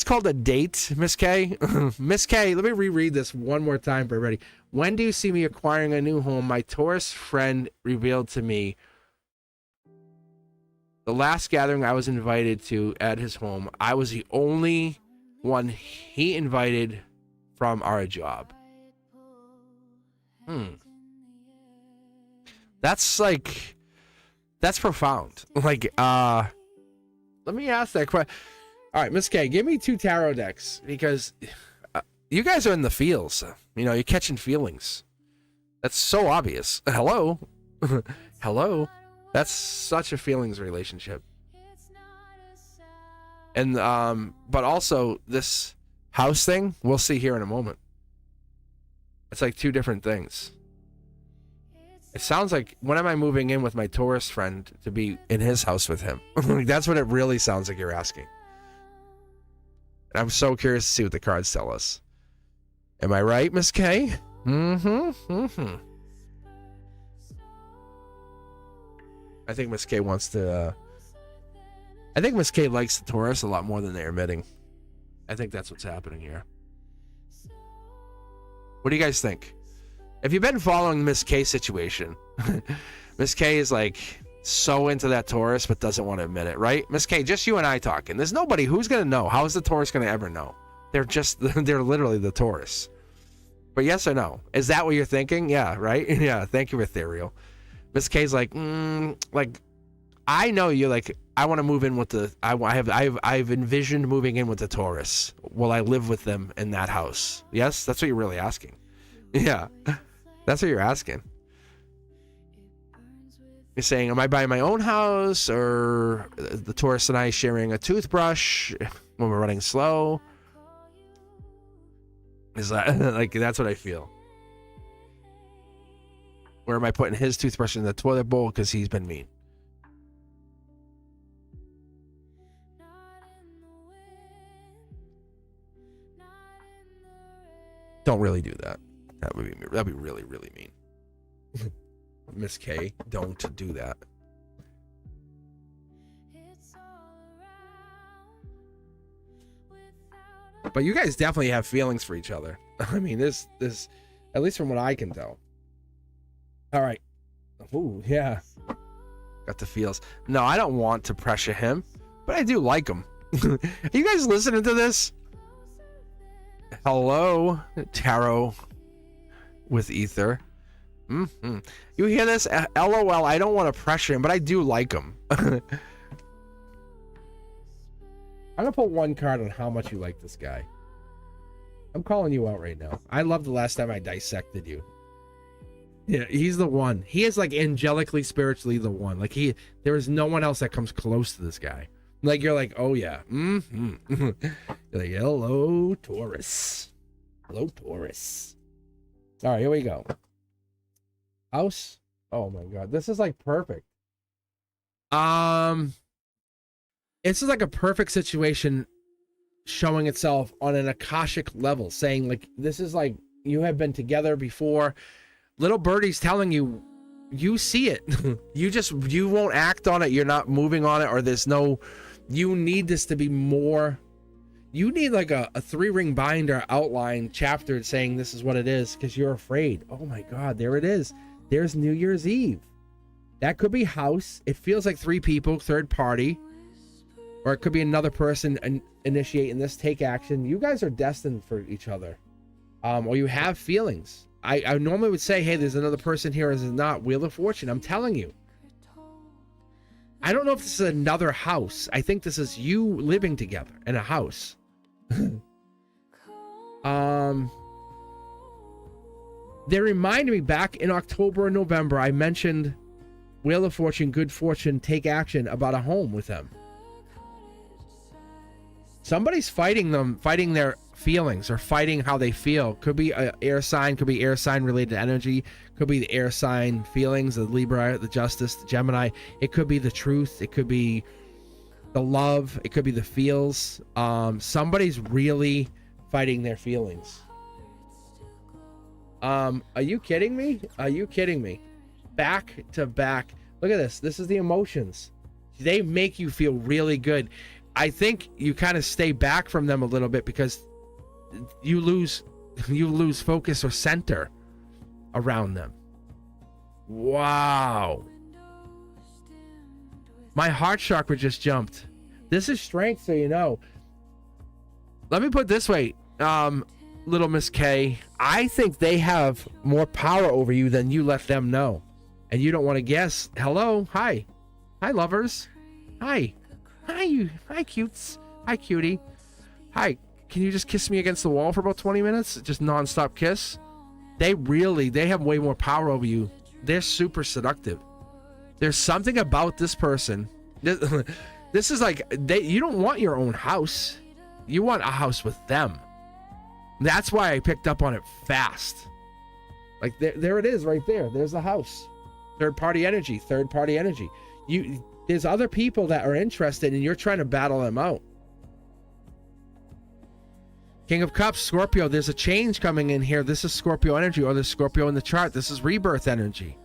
called a date, Miss K. Miss K, let me reread this one more time for everybody. When do you see me acquiring a new home? My Taurus friend revealed to me the last gathering I was invited to at his home, I was the only one he invited from our job. That's profound. Like, let me ask that question. All right, Miss K, give me 2 tarot decks because you guys are in the feels. You know, you're catching feelings. That's so obvious. Hello? Hello? That's such a feelings relationship. And, but also this house thing, we'll see here in a moment. It's like 2 different things. It sounds like, when am I moving in with my Taurus friend to be in his house with him? That's what it really sounds like you're asking. And I'm so curious to see what the cards tell us. Am I right, Miss K? I think Miss K wants to, I think Miss K likes the Taurus a lot more than they're admitting. I think that's what's happening here. What do you guys think? If you've been following Miss K's situation, Miss K is like so into that Taurus, but doesn't want to admit it, right? Miss K, just you and I talking. There's nobody who's going to know. How is the Taurus going to ever know? They're literally the Taurus. But yes or no? Is that what you're thinking? Yeah, right? Yeah, thank you, Ethereal. Miss K's like, I know you're like, I want to move in with the, I've envisioned moving in with the Taurus. Will I live with them in that house? Yes, that's what you're really asking. Yeah, that's what you're asking. You're saying, am I buying my own house, or the Taurus and I sharing a toothbrush when we're running slow? Is that like, that's what I feel. Or am I putting his toothbrush in the toilet bowl because he's been mean? Don't really do that. That'd be really, really mean. Miss K, don't do that. But you guys definitely have feelings for each other. I mean, this, at least from what I can tell. All right. Ooh, yeah. Got the feels. No, I don't want to pressure him, but I do like him. Are you guys listening to this? Hello, tarot with ether. You hear this? LOL, I don't want to pressure him, but I do like him. I'm gonna put one card on how much you like this guy. I'm calling you out right now. I love the last time I dissected you. Yeah, he's the one. He is like angelically, spiritually the one. Like there is no one else that comes close to this guy. Like you're like, oh yeah. You're like, hello, Taurus. Hello, Taurus. All right, here we go. House. Oh my God, this is like perfect. This is like a perfect situation showing itself on an Akashic level, saying like, this is like, you have been together before. Little birdie's telling you, you see it. you won't act on it. You're not moving on it, or there's no, you need this to be more. You need like a 3-ring binder outline chapter saying this is what it is, because you're afraid. Oh my God, there it is. There's New Year's Eve. That could be house. It feels like 3 people, third party. Or it could be another person initiating this, take action. You guys are destined for each other. Or you have feelings. I normally would say, hey, there's another person here, as is not. Wheel of Fortune, I'm telling you. I don't know if this is another house. I think this is you living together in a house. They reminded me back in October and November, I mentioned Wheel of Fortune, good fortune, take action about a home with them. Somebody's fighting them, fighting their feelings, or fighting how they feel. Could be an air sign, could be air sign related energy, could be the air sign feelings, the Libra, the Justice, the Gemini. It could be the truth, it could be the love, it could be the feels. Somebody's really fighting their feelings. Are you kidding me? Are you kidding me? Back to back. Look at this. This is the emotions. They make you feel really good. I think you kind of stay back from them a little bit because you lose focus or center around them. Wow. My heart chakra just jumped. This is strength, so you know. Let me put it this way, little Miss K. I think they have more power over you than you let them know. And you don't want to guess. Hello. Hi. Hi, lovers. Hi. Hi, hi, cutes. Hi, cutie. Hi, can you just kiss me against the wall for about 20 minutes? Just non-stop kiss? They have way more power over you. They're super seductive. There's something about this person. This is like, you don't want your own house. You want a house with them. That's why I picked up on it fast. Like, there it is right there. There's the house. Third-party energy. There's other people that are interested and you're trying to battle them out. King of Cups, Scorpio, there's a change coming in here. This is Scorpio energy, or there's Scorpio in the chart. This is rebirth energy.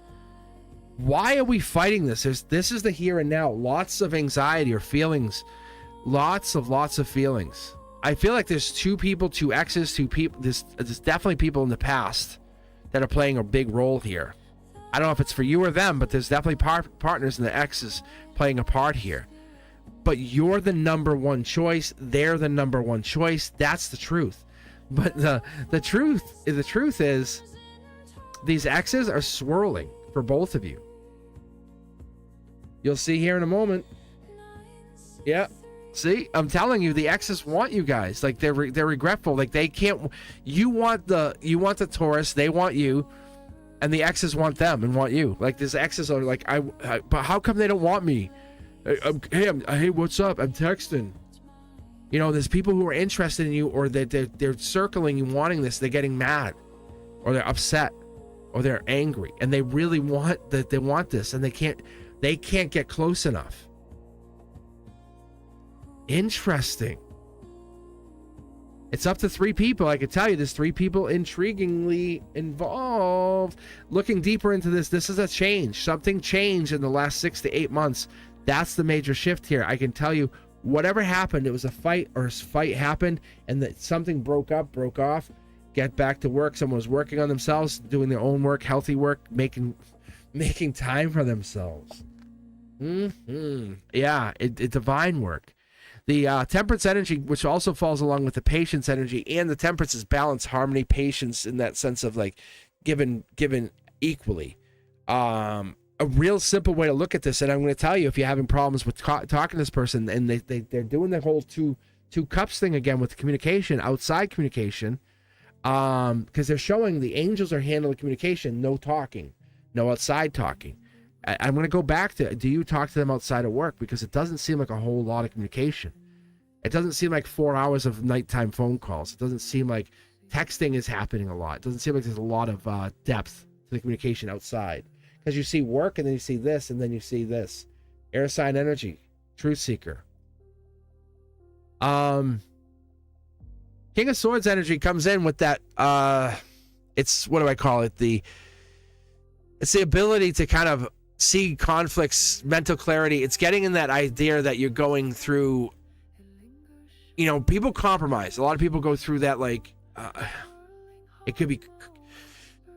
Why are we fighting this? This is the here and now. Lots of anxiety or feelings. Lots of feelings. I feel like there's 2 people, 2 exes, 2 people. There's definitely people in the past that are playing a big role here. I don't know if it's for you or them, but there's definitely partners and the exes playing a part here. But you're the number one choice. They're the number one choice. That's the truth. But the truth is these exes are swirling for both of you. You'll see here in a moment. Yeah. See, I'm telling you, the exes want you guys. Like they're regretful. Like they can't. You want the Taurus. They want you. And the exes want them and want you. Like these exes are like, but how come they don't want me? Hey, what's up? I'm texting. You know, there's people who are interested in you, or they're circling you, wanting this. They're getting mad, or they're upset. or they're angry, and they really want that. They want this, and they can't get close enough. Interesting. It's up to 3 people. I can tell you there's 3 people intriguingly involved. Looking deeper into this, this is a change. Something changed in the last 6 to 8 months. That's the major shift here. I can tell you, whatever happened, it was a fight, or a fight happened, and that something broke off. Get back to work. Someone was working on themselves, doing their own work, healthy work, making time for themselves. Yeah, it divine work. The temperance energy, which also falls along with the patience energy, and the temperance is balance, harmony, patience, in that sense of like given equally. A real simple way to look at this, and I'm going to tell you, if you're having problems with talking to this person, and they're doing the whole two cups thing again with communication, outside communication, because they're showing the angels are handling communication, no talking, no outside talking. I'm going to go back to, do you talk to them outside of work? Because it doesn't seem like a whole lot of communication. It doesn't seem like 4 hours of nighttime phone calls. It doesn't seem like texting is happening a lot. It doesn't seem like there's a lot of depth to the communication outside. Because you see work, and then you see this, and then you see this. Air sign energy, truth seeker. King of Swords energy comes in with that, it's, what do I call it? It's the ability to kind of see conflicts, mental clarity. It's getting in that idea that you're going through, people compromise. A lot of people go through that, like, it could be,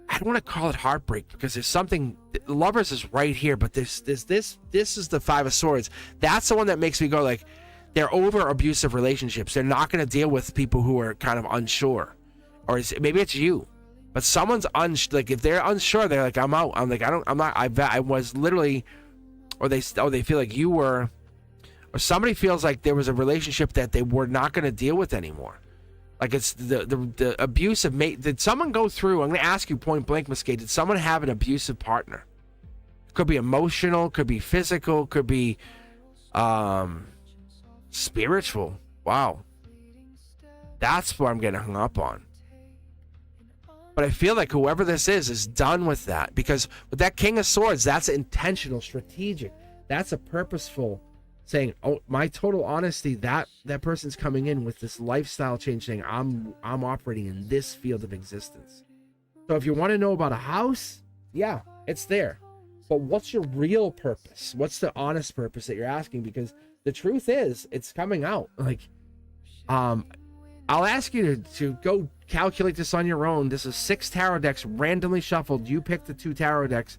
I don't want to call it heartbreak, because there's something, Lovers is right here, but this is the 5 of Swords. That's the one that makes me go like, they're over abusive relationships. They're not going to deal with people who are kind of unsure, or maybe it's you. But someone's like, if they're unsure, they're like, I'm out. I'm like, I was literally, or they feel like you were, or somebody feels like there was a relationship that they were not going to deal with anymore. Like, it's the abusive mate. Did someone go through, I'm going to ask you point blank, Miss K, did someone have an abusive partner? Could be emotional, could be physical, could be spiritual. Wow. That's what I'm getting hung up on. But I feel like whoever this is done with that, because with that King of Swords, that's intentional, strategic. That's a purposeful saying, oh, my total honesty, that person's coming in with this lifestyle change, saying, I'm operating in this field of existence. So if you want to know about a house, yeah, it's there. But what's your real purpose? What's the honest purpose that you're asking? Because the truth is, it's coming out. Like, I'll ask you to go calculate this on your own. This is 6 tarot decks randomly shuffled. You pick the 2 tarot decks,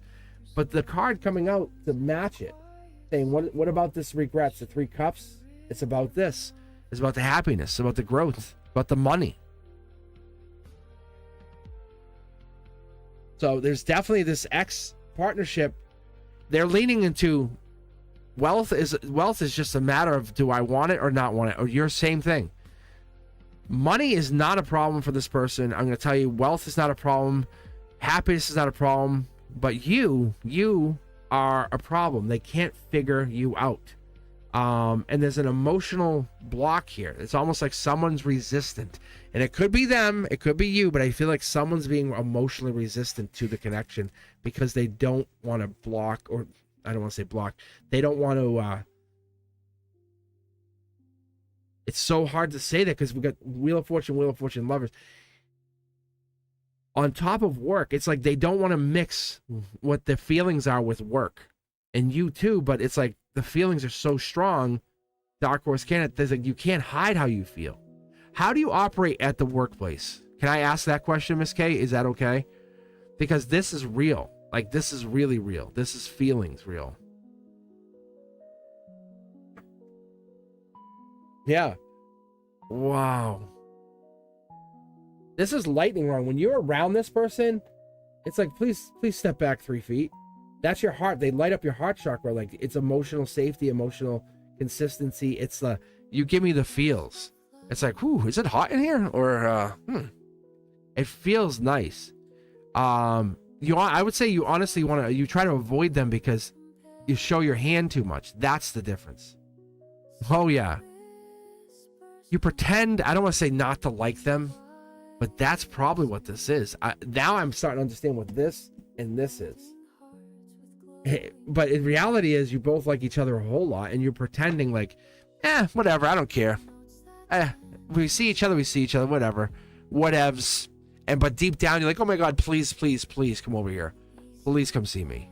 but the card coming out to match it, saying, what about this regrets? The 3 cups, it's about this. It's about the happiness, it's about the growth, about the money. So there's definitely this X partnership. They're leaning into wealth is just a matter of, do I want it or not want it? Or your same thing. Money is not a problem for this person. I'm going to tell you, wealth is not a problem. Happiness is not a problem. But you are a problem. They can't figure you out. And there's an emotional block here. It's almost like someone's resistant. And it could be them, it could be you, but I feel like someone's being emotionally resistant to the connection because they don't want to block, or I don't want to say block. They don't want to... It's so hard to say that because we got Wheel of Fortune, Lovers. On top of work, it's like they don't want to mix what the feelings are with work. And you too, but it's like the feelings are so strong. Dark Horse can't. There's like, you can't hide how you feel. How do you operate at the workplace? Can I ask that question, Miss K? Is that okay? Because this is real. Like, this is really real. This is feelings real. Yeah. Wow. This is lightning wrong. When you're around this person, it's like, please step back 3 feet. That's your heart. They light up your heart chakra. Like, it's emotional safety, emotional consistency. It's the, you give me the feels. It's like, whew, is it hot in here? Or, it feels nice. I would say you honestly you try to avoid them because you show your hand too much. That's the difference. Oh yeah. You pretend, I don't want to say not to like them, But that's probably what this is. Now I'm starting to understand what this and this is. But in reality is you both like each other a whole lot, and you're pretending like, whatever, I don't care. We see each other, whatever. Whatevs. But deep down you're like, oh my God, please, please, please come over here. Please come see me.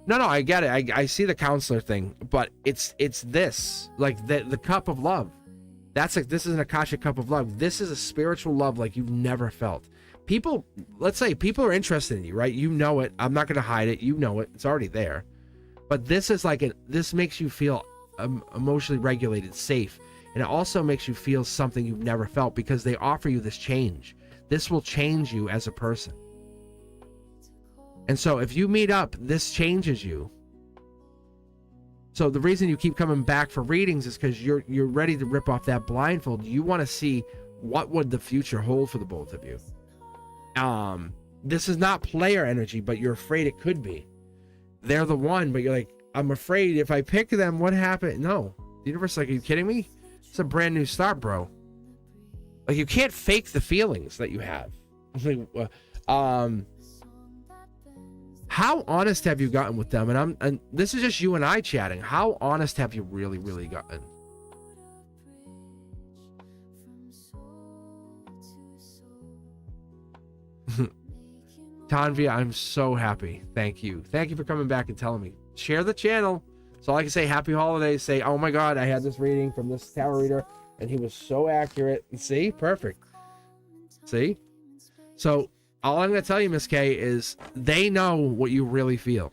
No, I get it. I see the counselor thing, but it's this, like the cup of love. That's like, this is an Akashic cup of love. This is a spiritual love like you've never felt. People, let's say people are interested in you, right? You know it. I'm not going to hide it. You know it. It's already there. But this is like, this makes you feel emotionally regulated, safe. And it also makes you feel something you've never felt because they offer you this change. This will change you as a person. And so if you meet up, this changes you. So the reason you keep coming back for readings is because you're ready to rip off that blindfold. You want to see what would the future hold for the both of you. This is not player energy, but you're afraid it could be. They're the one, but you're like, I'm afraid if I pick them, what happened? No. The universe is like, are you kidding me? It's a brand new start, bro. Like, you can't fake the feelings that you have. How honest have you gotten with them? And this is just you and I chatting. How honest have you really, really gotten? Tanvia, I'm so happy. Thank you. Thank you for coming back and telling me. Share the channel. So I can say happy holidays. Say, oh my God, I had this reading from this tarot reader and he was so accurate. See? Perfect. See? So all I'm going to tell you, Miss K, is they know what you really feel.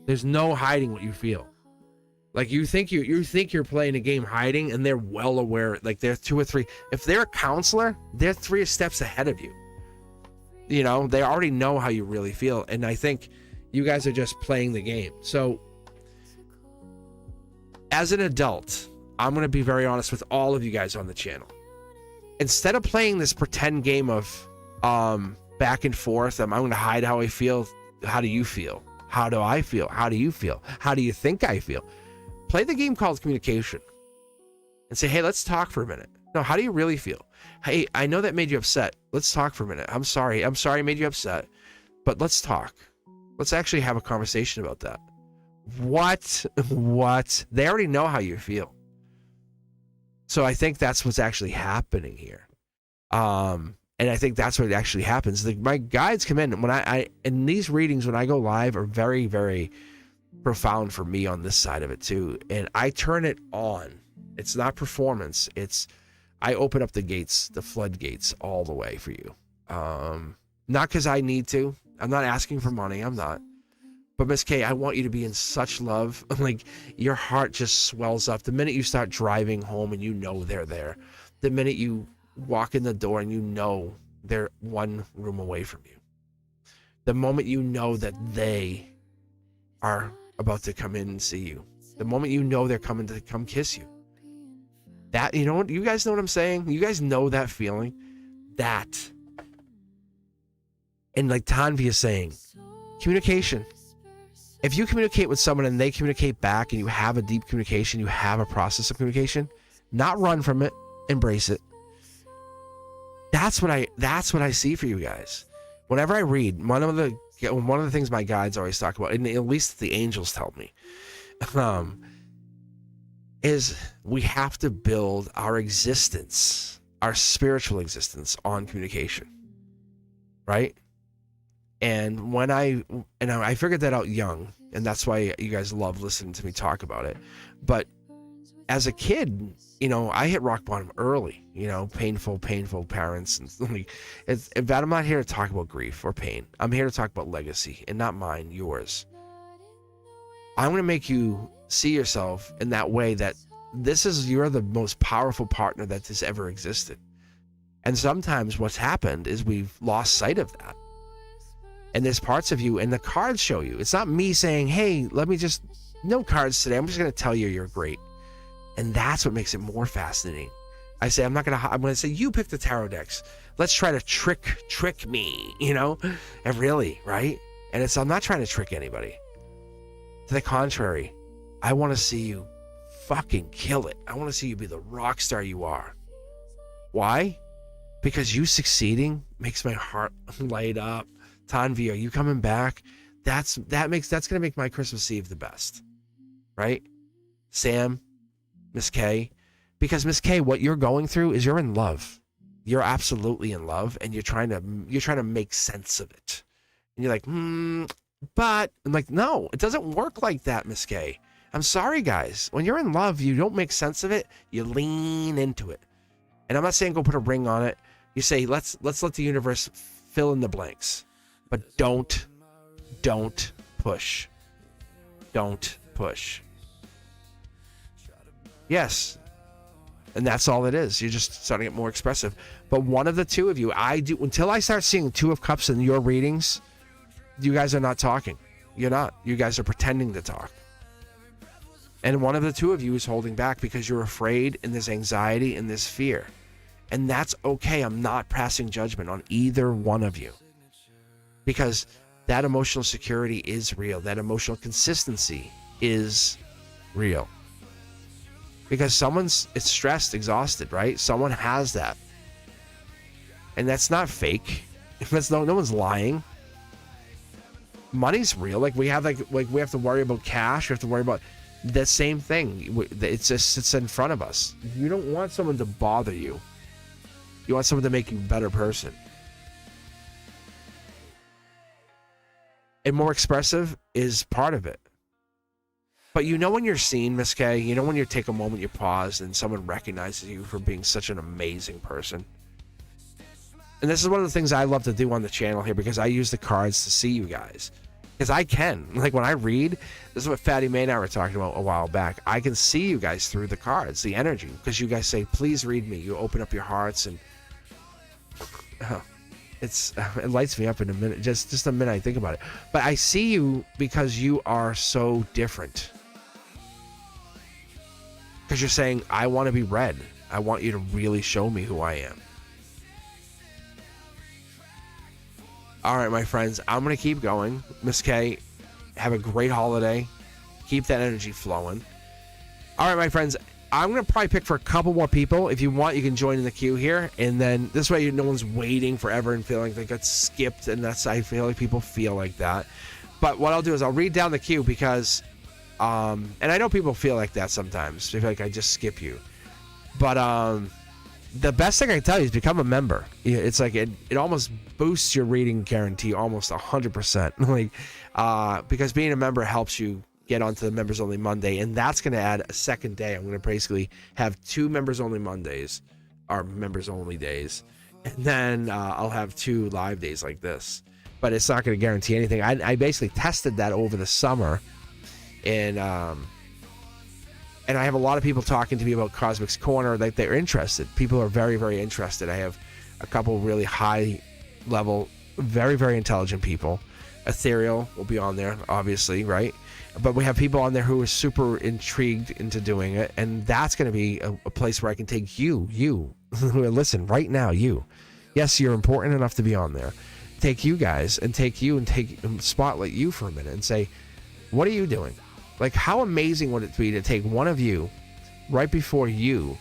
There's no hiding what you feel. Like you think you're playing a game hiding, and they're well aware. Like they're 2 or 3. If they're a counselor, they're 3 steps ahead of you. You know, they already know how you really feel. And I think you guys are just playing the game. So as an adult, I'm going to be very honest with all of you guys on the channel. Instead of playing this pretend game of back and forth, I'm going to hide how I feel. How do you feel? How do I feel? How do you feel? How do you think I feel? Play the game called communication and say, hey, let's talk for a minute. No, how do you really feel? Hey, I know that made you upset. Let's talk for a minute. I'm sorry I made you upset, but let's talk. Let's actually have a conversation about that. What? They already know how you feel. So I think that's what's actually happening here. And I think that's what actually happens. My guides come in when I in these readings, when I go live, are very, very profound for me on this side of it too. And I turn it on. It's not performance. I open up the gates, the floodgates all the way for you. Not because I need to. I'm not asking for money. I'm not. But Miss K, I want you to be in such love. Like your heart just swells up the minute you start driving home and you know they're there. The minute you walk in the door and you know they're 1 room away from you. The moment you know that they are about to come in and see you. The moment you know they're coming to come kiss you. That, you know what, you guys know what I'm saying? You guys know that feeling? That. And like Tanvi is saying, communication. If you communicate with someone and they communicate back and you have a deep communication, you have a process of communication, not run from it, embrace it. That's what I see for you guys. Whenever I read, one of the things my guides always talk about, and at least the angels tell me, is we have to build our existence, our spiritual existence, on communication, right? And when I figured that out young, and that's why you guys love listening to me talk about it. But as a kid, you know, I hit rock bottom early, you know, painful parents. And but I'm not here to talk about grief or pain. I'm here to talk about legacy, and not mine, yours. I'm going to make you see yourself in that way, that you're the most powerful partner that has ever existed. And sometimes what's happened is we've lost sight of that. And there's parts of you, and the cards show you. It's not me saying, hey, no cards today. I'm just going to tell you you're great. And that's what makes it more fascinating. I say, I'm going to say, you pick the tarot decks. Let's try to trick me, you know? And really, right? And I'm not trying to trick anybody. To the contrary, I want to see you fucking kill it. I want to see you be the rock star you are. Why? because you succeeding makes my heart light up. Tanvi, are you coming back? That's gonna make my Christmas Eve the best, right? Sam, Miss K, because Miss K, what you're going through is you're in love. You're absolutely in love, and you're trying to make sense of it. And you're like, but I'm like, no, it doesn't work like that, Miss K. I'm sorry, guys. When you're in love, you don't make sense of it. You lean into it. And I'm not saying go put a ring on it. You say, let's let the universe fill in the blanks. But don't push. Don't push. Yes. And that's all it is. You're just starting to get more expressive. But one of the two of you, until I start seeing Two of Cups in your readings, you guys are not talking. You're not. You guys are pretending to talk. And one of the two of you is holding back because you're afraid, and there's anxiety and there's fear. And that's okay. I'm not passing judgment on either one of you. Because that emotional security is real. That emotional consistency is real. Because it's stressed, exhausted, right? Someone has that. And that's not fake. No one's lying. Money's real. Like we have to worry about cash. We have to worry about the same thing. It's in front of us. You don't want someone to bother you. You want someone to make you a better person. And more expressive is part of it. But you know when you're seen, Miss K, you know when you take a moment, you pause, and someone recognizes you for being such an amazing person. And this is one of the things I love to do on the channel here, because I use the cards to see you guys. Because I can. Like when I read, this is what Fatty May and I were talking about a while back. I can see you guys through the cards, the energy. Because you guys say, please read me. You open up your hearts, and it lights me up in a minute. Just a minute I think about it. But I see you because you are so different. Because you're saying, I want to be read. I want you to really show me who I am. All right, my friends, I'm going to keep going. Miss K, have a great holiday. Keep that energy flowing. All right, my friends, I'm going to probably pick for a couple more people. If you want, you can join in the queue here. And then this way, no one's waiting forever and feeling like they got skipped. And I feel like people feel like that. But what I'll do is I'll read down the queue because... and I know people feel like that sometimes. They feel like I just skip you. But the best thing I can tell you is become a member. It's like it almost boosts your reading guarantee almost 100%. Because being a member helps you get onto the members only Monday, and that's going to add a second day. I'm going to basically have 2 members only Mondays, or members only days, and then I'll have 2 live days like this. But it's not going to guarantee anything. I basically tested that over the summer. And I have a lot of people talking to me about Cosmic's Corner, like they're interested. People are very, very interested. I have a couple really high level, very, very intelligent people. Ethereal will be on there, obviously, right? But we have people on there who are super intrigued into doing it, and that's going to be a place where I can take you, listen, right now, you. Yes, you're important enough to be on there. Take you guys and spotlight you for a minute and say, what are you doing? Like, how amazing would it be to take one of you right before you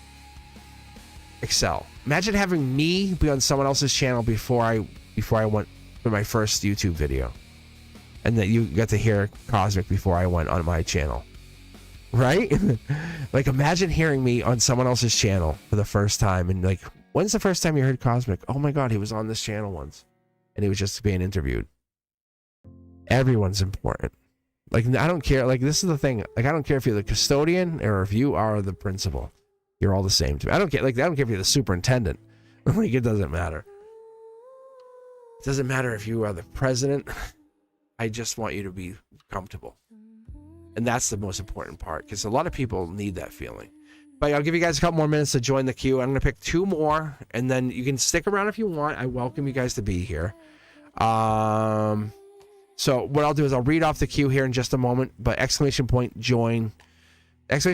excel? Imagine having me be on someone else's channel before I went for my first YouTube video. And that you got to hear Cosmic before I went on my channel. Right? Like, imagine hearing me on someone else's channel for the first time. And like, when's the first time you heard Cosmic? Oh my God, he was on this channel once. And he was just being interviewed. Everyone's important. Like, I don't care. Like, this is the thing. Like, I don't care if you're the custodian or if you are the principal. You're all the same to me. I don't care. Like, I don't care if you're the superintendent. Like, it doesn't matter. It doesn't matter if you are the president. I just want you to be comfortable. And that's the most important part, because a lot of people need that feeling. But I'll give you guys a couple more minutes to join the queue. I'm going to pick 2 more, and then you can stick around if you want. I welcome you guys to be here. So what I'll do is I'll read off the queue here in just a moment, but exclamation point join gets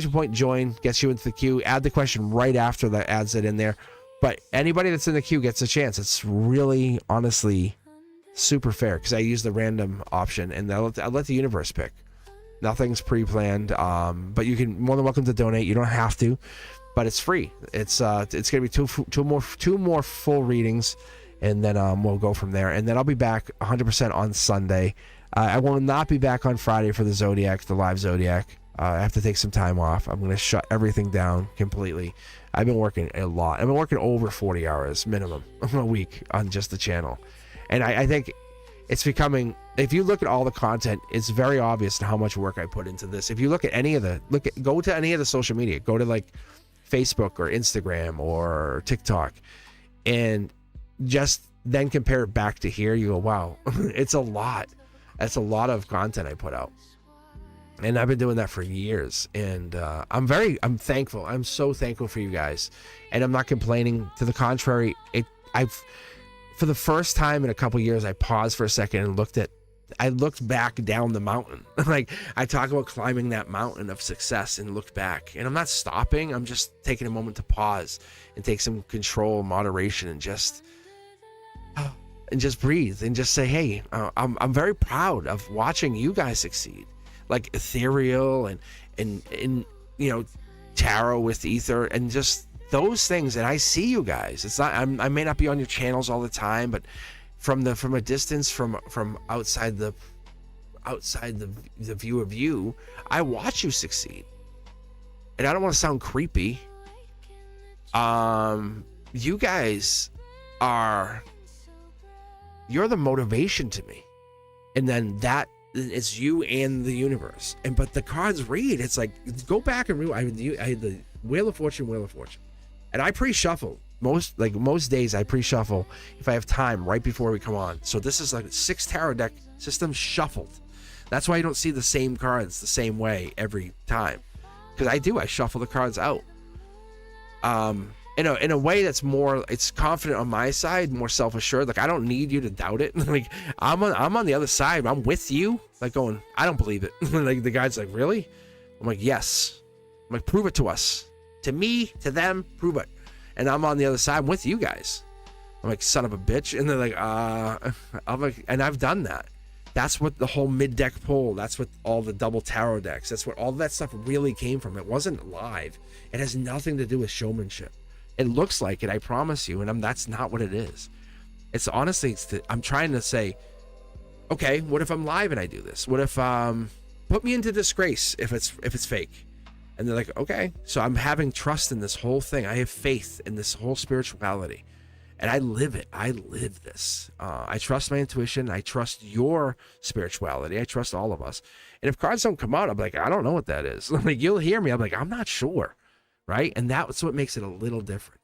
you into the queue. Add the question right after that, adds it in there. But anybody that's in the queue gets a chance. It's really, honestly, super fair, because I use the random option, and I'll let the universe pick. Nothing's pre-planned, but you can more than welcome to donate. You don't have to. but it's free. It's gonna be two more full readings, and then we'll go from there. And then I'll be back 100% on Sunday. I will not be back on Friday for the live Zodiac. I have to take some time off. I'm gonna shut everything down completely. I've been working a lot. I've been working over 40 hours minimum a week on just the channel, and I think it's becoming, if you look at all the content, it's very obvious how much work I put into this. If you look at go to any of the social media, go to like Facebook or Instagram or TikTok, and just then compare it back to here, you go, wow, it's a lot. That's a lot of content I put out. And I've been doing that for years. And I'm thankful. I'm so thankful for you guys. And I'm not complaining. To the contrary, for the first time in a couple years, I paused for a second and I looked back down the mountain. Like, I talk about climbing that mountain of success and looked back. And I'm not stopping. I'm just taking a moment to pause and take some control, moderation, and just breathe and just say, hey, I'm very proud of watching you guys succeed. Like ethereal and you know, tarot with ether and just those things. And I see you guys. It's not, I may not be on your channels all the time, but from a distance, from outside the view of you, I watch you succeed. And I don't want to sound creepy. You guys you're the motivation to me. And then that, it's you and the universe. But the cards read, it's like, go back and read. I had the Wheel of Fortune, and I pre-shuffle most days. I pre-shuffle if I have time right before we come on. So this is like 6 tarot deck systems shuffled. That's why you don't see the same cards the same way every time, because I shuffle the cards out in a way that's more, it's confident on my side, more self-assured. Like, I don't need you to doubt it. Like, I'm on the other side. I'm with you, like going, I don't believe it. Like, the guy's like, really? I'm like, yes. I'm like, prove it to us, to me, to them, prove it. And I'm on the other side with you guys. I'm like, son of a bitch. And they're like, I'm like, and I've done that. That's what the whole mid-deck pull, that's what all the double tarot decks, that's what all that stuff really came from. It wasn't live. It has nothing to do with showmanship. It looks like it, I promise you, and that's not what it is. It's honestly, I'm trying to say, okay, what if I'm live and I do this? What if put me into disgrace if it's fake? And they're like, okay. So I'm having trust in this whole thing. I have faith in this whole spirituality, and I live it. I live this. I trust my intuition. I trust your spirituality. I trust all of us. And if cards don't come out, I'm like, I don't know what that is. Like, you'll hear me. I'm like, I'm not sure. Right? And that's what makes it a little different.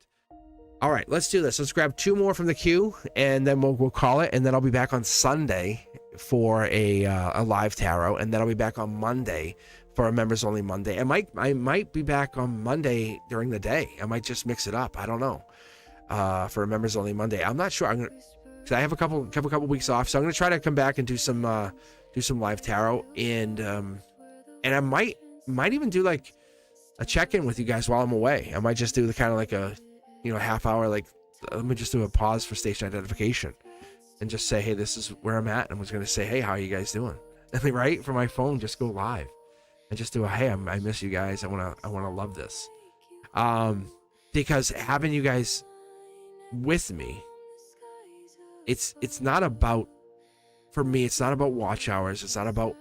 All right, let's do this. Let's grab 2 more from the queue, and then we'll call it. And then I'll be back on Sunday for a live tarot, and then I'll be back on Monday for a members only Monday. I might be back on Monday during the day. I might just mix it up. I don't know. For a members only Monday, I'm not sure. Cause I have a couple weeks off, so I'm gonna try to come back and do some live tarot, and I might even do like a check-in with you guys while I'm away. I might just do the kind of like a, half hour, like, let me just do a pause for station identification and just say, hey, this is where I'm at. And I was going to say, hey, how are you guys doing? Right? From my phone, just go live and just do a, hey, I miss you guys. I want to love this. Because having you guys with me, it's not about, for me, it's not about watch hours. It's not about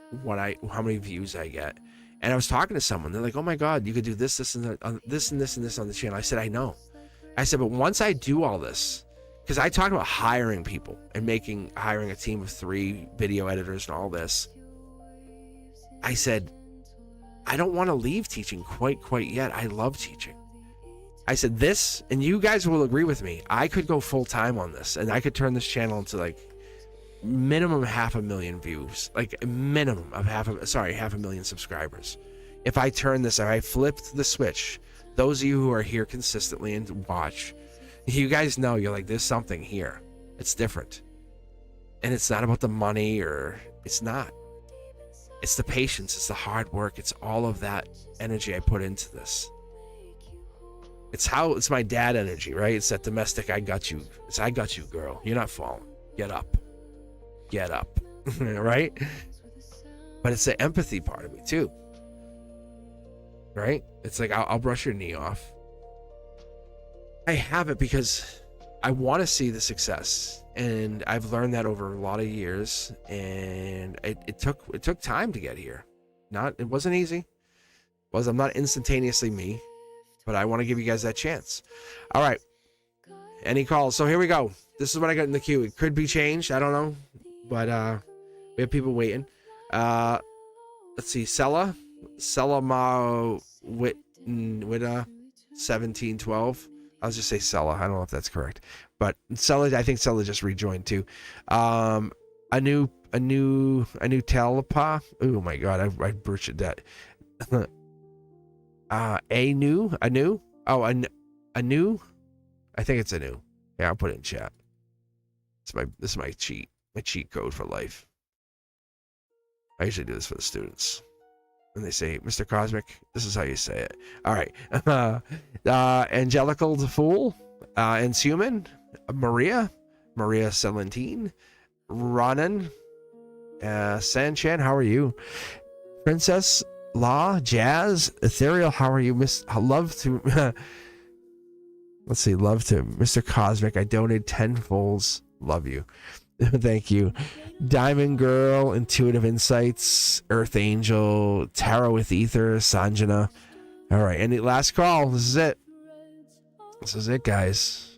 how many views I get. And I was talking to someone. They're like, "Oh my God, you could do this, this, and this, and this, and this on the channel." I said, "I know." I said, "But once I do all this, because I talked about hiring people and hiring a team of 3 video editors and all this. I said, I don't want to leave teaching quite yet. I love teaching." I said this, and you guys will agree with me. I could go full time on this, and I could turn this channel into like minimum 500,000 views, like minimum of 500,000 subscribers. If I flipped the switch, those of you who are here consistently and watch, you guys know, you're like, there's something here. It's different. And it's not about the money, or it's not. It's the patience, it's the hard work, it's all of that energy I put into this. It's my dad energy, right? It's that domestic, I got you. It's, I got you, girl. You're not falling. Get up. Right? But it's the empathy part of me too, right? It's like, I'll brush your knee off, I have it because I want to see the success, and I've learned that over a lot of years, and it took time to get here. It wasn't easy. I'm not instantaneously me, but I want to give you guys that chance. All right. Any calls? So here we go. This is what I got in the queue. It could be changed. I don't know, but we have people waiting. Let's see. Sella Ma Wita 1712. I'll just say Sella. I don't know if that's correct, but Sella. I think Sella just rejoined too. A new Telepa. Oh my god, I butchered that. A new. Oh, a new. I think it's a new. Yeah, I'll put it in chat. This is my cheat code for life. I usually do this for the students. And they say, Mr. Cosmic, this is how you say it. All right. Angelical the Fool, Insuman, Maria Celentine, Ronan, Sanchan, how are you? Princess Law, Jazz, Ethereal, how are you? Love to let's see, love to Mr. Cosmic. I donated 10 folds. Love you. Thank you. Diamond Girl, Intuitive Insights, Earth Angel, Tarot with Ether, Sanjana. All right, any last call? This is it. This is it, guys.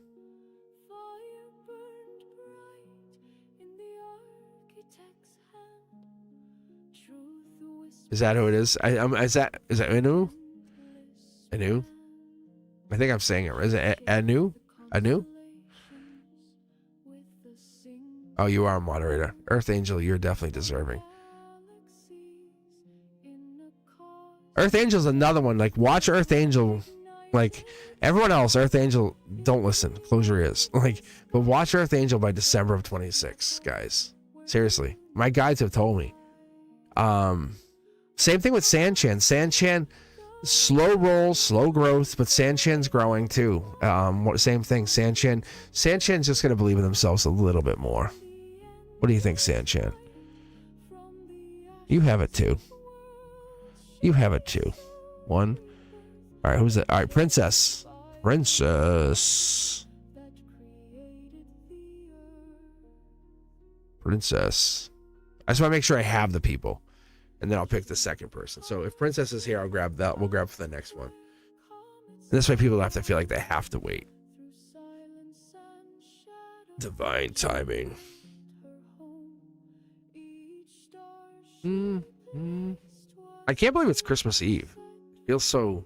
Is that who it is? Is that Anu? Anu? I think I'm saying it. Is it Anu? Anu? Oh, you are a moderator. Earth Angel, you're definitely deserving. Earth Angel's another one. Like, watch Earth Angel. Like, everyone else, Earth Angel, don't listen. Close your ears. Like, but watch Earth Angel by December of 26, guys. Seriously. My guides have told me. Same thing with Sanchan. Sanchan, slow roll, slow growth, but Sanchan's growing too. Same thing. Sanchan's just going to believe in themselves a little bit more. What do you think, Sanchan? You have it too. You have it too. One. All right, who's that? All right, Princess. Princess. I just want to make sure I have the people, and then I'll pick the second person. So if Princess is here, I'll grab that. We'll grab for the next one. And this way people don't have to feel like they have to wait. Divine timing. I can't believe it's Christmas Eve. It feels so.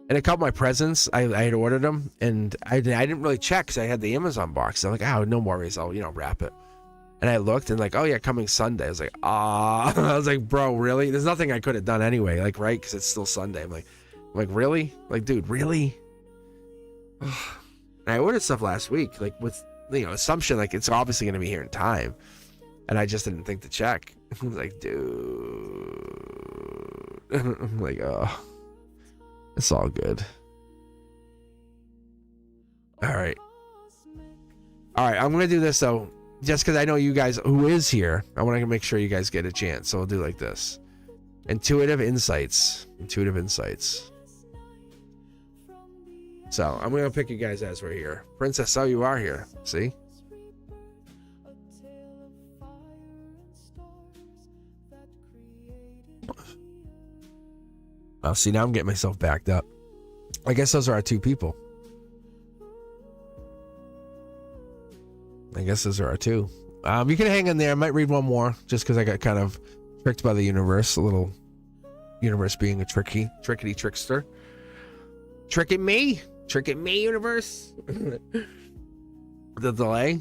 And a couple of my presents, I had ordered them, and I didn't really check because I had the Amazon box. I'm like, oh, no worries, I'll wrap it. And I looked and like, oh yeah, coming Sunday. I was like, I was like, bro, really? There's nothing I could have done anyway, like, right? Because it's still Sunday. I'm like, really? Like, dude, really? And I ordered stuff last week, like with assumption like it's obviously gonna be here in time, and I just didn't think to check. I was like, dude. I'm like, oh, it's all good. All right. I'm gonna do this though, just because I know you guys who is here. I want to make sure you guys get a chance, so I'll do like this. Intuitive Insights. So I'm gonna pick you guys as we're here. Princess, oh, you are here. See? Oh, see, now I'm getting myself backed up. I guess those are our two people. You can hang in there. I might read one more just because I got kind of tricked by the universe. A little universe being a trickety trickster. Trick at me, universe. The delay.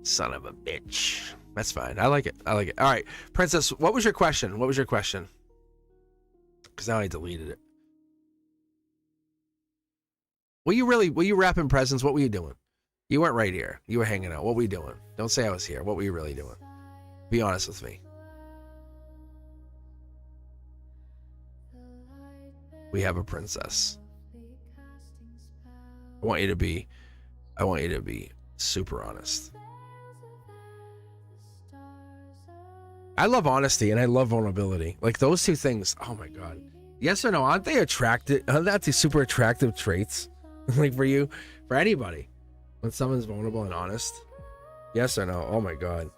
Son of a bitch. That's fine. I like it. All right, Princess, what was your question? Because now I deleted it. Were you wrapping presents? What were you doing? You weren't right here. You were hanging out. What were you doing? Don't say I was here. What were you really doing? Be honest with me. We have a princess. I want you to be super honest. I love honesty and I love vulnerability. Like those two things. Oh my God. Yes or no? Aren't they attractive? Aren't that the super attractive traits? Like for you, for anybody, when someone's vulnerable and honest. Yes or no? Oh my God.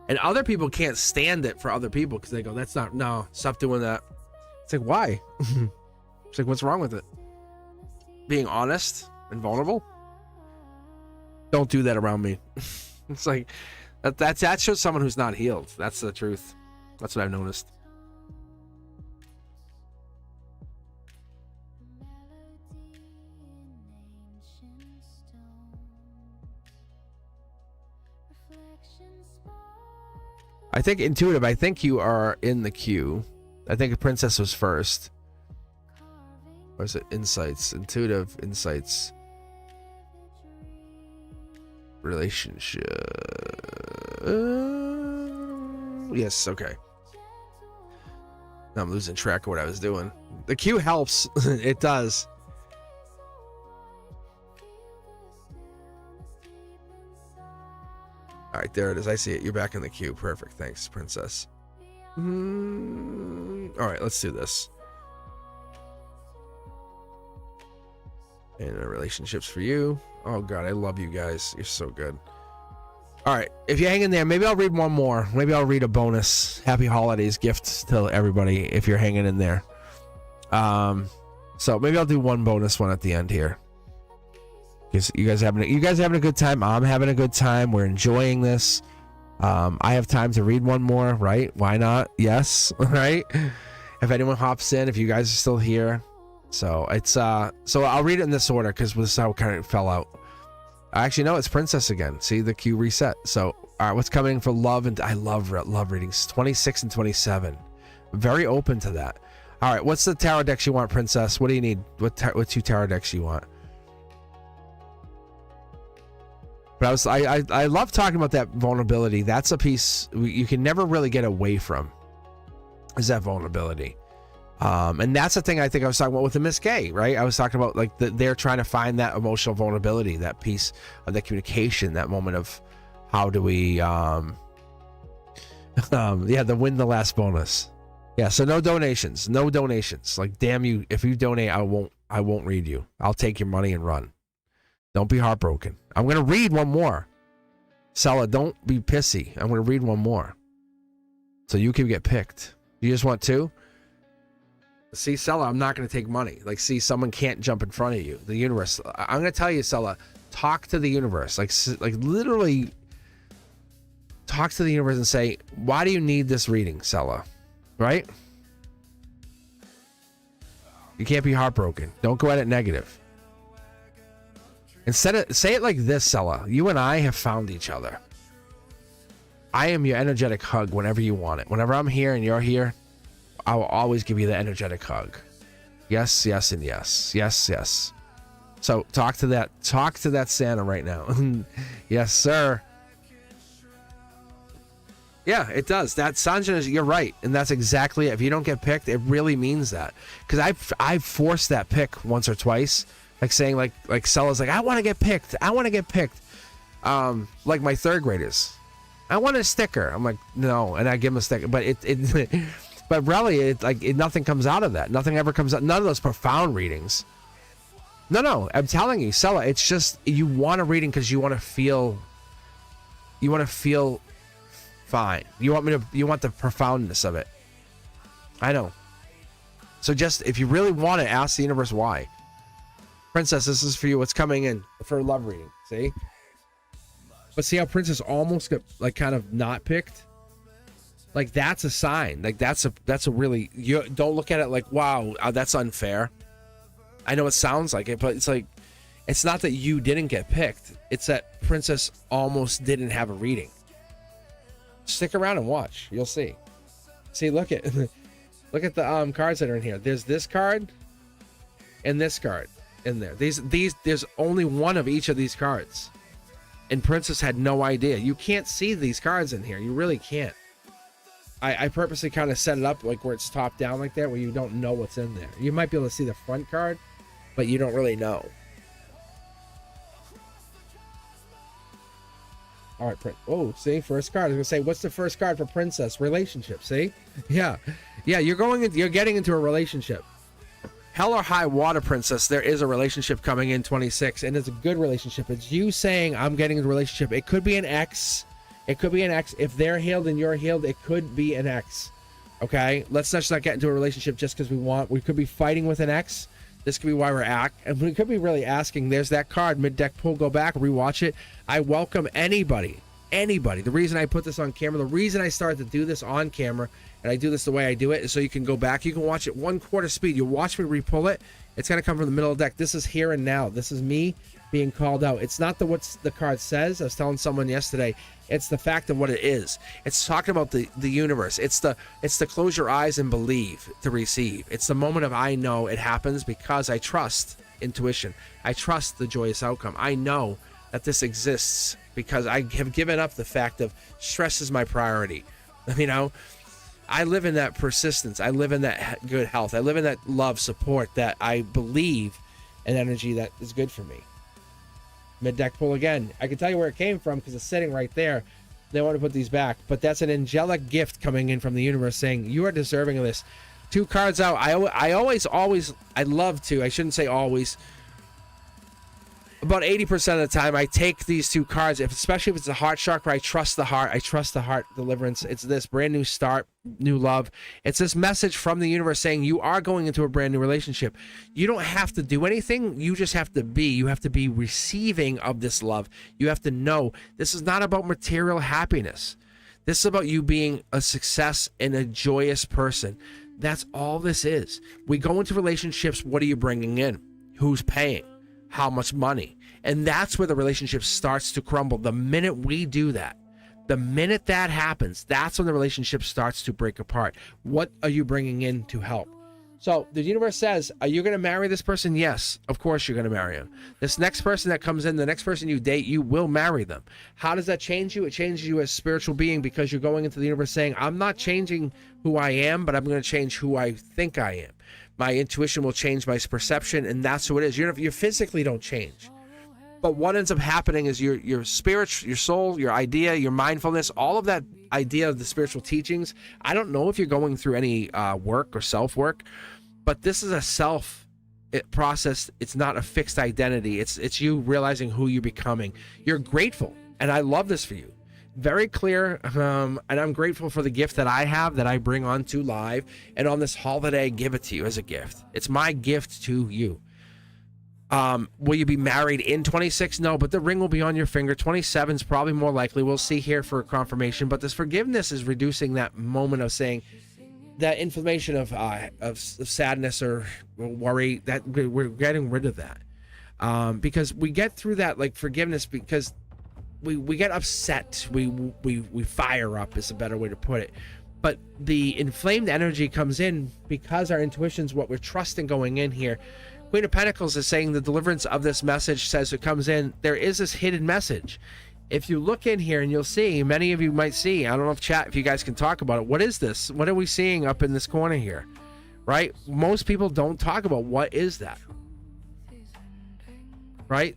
And other people can't stand it for other people because they go, that's not, no, stop doing that. It's like, why? It's like, what's wrong with it? Being honest and vulnerable? Don't do that around me. It's like, that shows someone who's not healed. That's the truth. That's what I've noticed. I think intuitive, I think you are in the queue. I think Princess was first. Or is it insights? Intuitive, insights. Relationship. Yes, okay. Now I'm losing track of what I was doing. The queue helps. It does. All right, there it is. I see it. You're back in the queue. Perfect. Thanks, Princess. All right, let's do this. And relationships for you. Oh, God, I love you guys. You're so good. All right, if you hang in there, maybe I'll read one more. Maybe I'll read a bonus Happy Holidays gift to everybody if you're hanging in there. So maybe I'll do one bonus one at the end here. You guys having a good time. I'm having a good time. We're enjoying this. I have time to read one more, right? Why not? Yes, right? If anyone hops in, if you guys are still here. So it's so I'll read it in this order because this is how it kind of fell out. Actually, no, it's Princess again. See, the queue reset. So all right, what's coming for love? And I love readings 26 and 27. Very open to that. All right, what's the tarot decks you want, Princess? What do you need? What two tarot decks you want? But I love talking about that vulnerability. That's a piece you can never really get away from, is that vulnerability. And that's the thing I think I was talking about with the Miss Gay, right? I was talking about like they're trying to find that emotional vulnerability, that piece of the communication, that moment of how do we, the win the last bonus. Yeah. So no donations. Like, damn you. If you donate, I won't read you. I'll take your money and run. Don't be heartbroken. I'm going to read one more. Sella, don't be pissy. I'm going to read one more. So you can get picked. You just want two? See, Sella, I'm not going to take money. Like, see, someone can't jump in front of you. The universe. I'm going to tell you, Sella, talk to the universe. Like literally talk to the universe and say, why do you need this reading, Sella? Right? You can't be heartbroken. Don't go at it negative. Instead of, say it like this, Sella. You and I have found each other. I am your energetic hug whenever you want it. Whenever I'm here and you're here, I will always give you the energetic hug. Yes, yes, and yes. Yes, yes. So talk to that Santa right now. Yes, sir. Yeah, it does. That Sanjana, you're right. And that's exactly it. If you don't get picked, it really means that. Because I've forced that pick once or twice. Like saying like Sella's like, I want to get picked. Like my third graders. I want a sticker. I'm like, no. And I give them a sticker. But but really, nothing comes out of that. Nothing ever comes out. None of those profound readings. No. I'm telling you, Sella, it's just you want a reading because you want to feel fine. You want the profoundness of it. I know. So just if you really want it, ask the universe why. Princess, this is for you. What's coming in for a love reading? See? But see how Princess almost got like kind of not picked? Like that's a sign. Like that's a really, you don't look at it like, wow, that's unfair. I know it sounds like it, but it's like, it's not that you didn't get picked. It's that Princess almost didn't have a reading. Stick around and watch. You'll see. See, look at the cards that are in here. There's this card and this card in there. There's only one of each of these cards. And Princess had no idea. You can't see these cards in here. You really can't. I purposely kind of set it up like where it's top down like that, where you don't know what's in there. You might be able to see the front card, but you don't really know. All right, oh, see, first card. I was gonna say, what's the first card for Princess? Relationship. See, yeah, you're getting into a relationship. hell or high water, princess, there is a relationship coming in 26, and it's a good relationship. It's you saying, I'm getting a relationship. It could be an ex. It could be an ex. If they're healed and you're healed, it could be an ex. Okay? Let's just not get into a relationship just because we want. We could be fighting with an ex. This could be why we're and we could be really asking. There's that card, mid-deck pull, go back, rewatch it. I welcome anybody. The reason I put this on camera, the reason I started to do this on camera, and I do this the way I do it, is so you can go back. You can watch it 1/4 speed. You watch me re-pull it. It's going to come from the middle of the deck. This is here and now. This is me being called out. It's not what the card says. I was telling someone yesterday. It's the fact of what it is. It's talking about the universe. It's the close your eyes and believe to receive. It's the moment of I know it happens because I trust intuition. I trust the joyous outcome. I know that this exists because I have given up the fact of stress is my priority. You know, I live in that persistence. I live in that good health. I live in that love, support, that I believe an energy that is good for me. Mid-deck pull again. I can tell you where it came from because it's sitting right there. They want to put these back, but that's an angelic gift coming in from the universe saying you are deserving of this. 2 cards out. I always, I love to. I shouldn't say always. About 80% of the time, I take these 2 cards, especially if it's a heart chakra. I trust the heart. I trust the heart deliverance. It's this brand new start, new love. It's this message from the universe saying you are going into a brand new relationship. You don't have to do anything. You just have to be. You have to be receiving of this love. You have to know this is not about material happiness. This is about you being a success and a joyous person. That's all this is. We go into relationships. What are you bringing in? Who's paying? How much money? And that's where the relationship starts to crumble. The minute we do that, the minute that happens, that's when the relationship starts to break apart. What are you bringing in to help? So the universe says, are you going to marry this person? Yes, of course you're going to marry him. This next person that comes in, the next person you date, you will marry them. How does that change you? It changes you as a spiritual being because you're going into the universe saying, I'm not changing who I am, but I'm going to change who I think I am. My intuition will change my perception, and that's who it is. You physically don't change. But what ends up happening is your spirit, your soul, your idea, your mindfulness, all of that idea of the spiritual teachings. I don't know if you're going through any work or self-work, but this is a self process. It's not a fixed identity. It's you realizing who you're becoming. You're grateful, and I love this for you. Very clear, and I'm grateful for the gift that I have that I bring onto live, and on this holiday, give it to you as a gift. It's my gift to you. Will you be married in 26? No, but the ring will be on your finger. 27 is probably more likely. We'll see here for confirmation, but this forgiveness is reducing that moment of saying that inflammation of sadness or worry, that we're getting rid of that, because we get through that, like forgiveness, because we get upset, we fire up is a better way to put it, but the inflamed energy comes in because our intuition's what we're trusting going in here. Queen of Pentacles is saying the deliverance of this message says it comes in. There is this hidden message. If you look in here and you'll see, many of you might see, I don't know if you guys can talk about it. What is this? What are we seeing up in this corner here? Right? Most people don't talk about what is that. Right?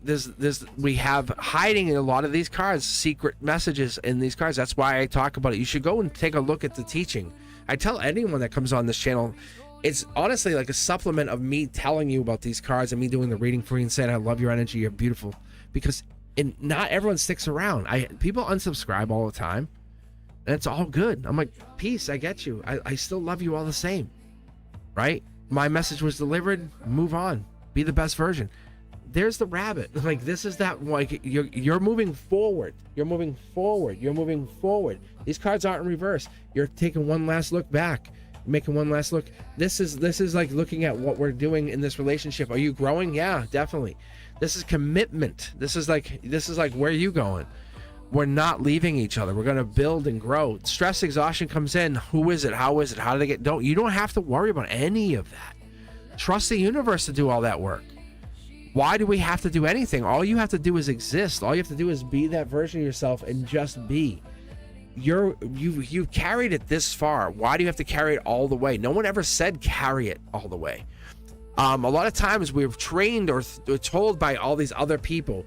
We have hiding in a lot of these cards, secret messages in these cards. That's why I talk about it. You should go and take a look at the teaching. I tell anyone that comes on this channel, it's honestly like a supplement of me telling you about these cards and me doing the reading for you and saying, I love your energy, you're beautiful. Because not everyone sticks around. People unsubscribe all the time, and it's all good. I'm like, peace, I get you. I still love you all the same. Right? My message was delivered, move on. Be the best version. There's the rabbit. Like, this is that, like, you're moving forward. You're moving forward. You're moving forward. These cards aren't in reverse. You're taking one last look back. Making one last look. This is like looking at what we're doing in this relationship. Are you growing? Yeah, definitely. This is commitment. This is like where are you going? We're not leaving each other. We're going to build and grow. Stress, exhaustion comes in. Who is it? How is it? How did they get? You don't have to worry about any of that. Trust the universe to do all that work. Why do we have to do anything? All you have to do is exist. All you have to do is be that version of yourself and just be. You've carried it this far. Why do you have to carry it all the way? No one ever said carry it all the way. A lot of times we're trained or told by all these other people,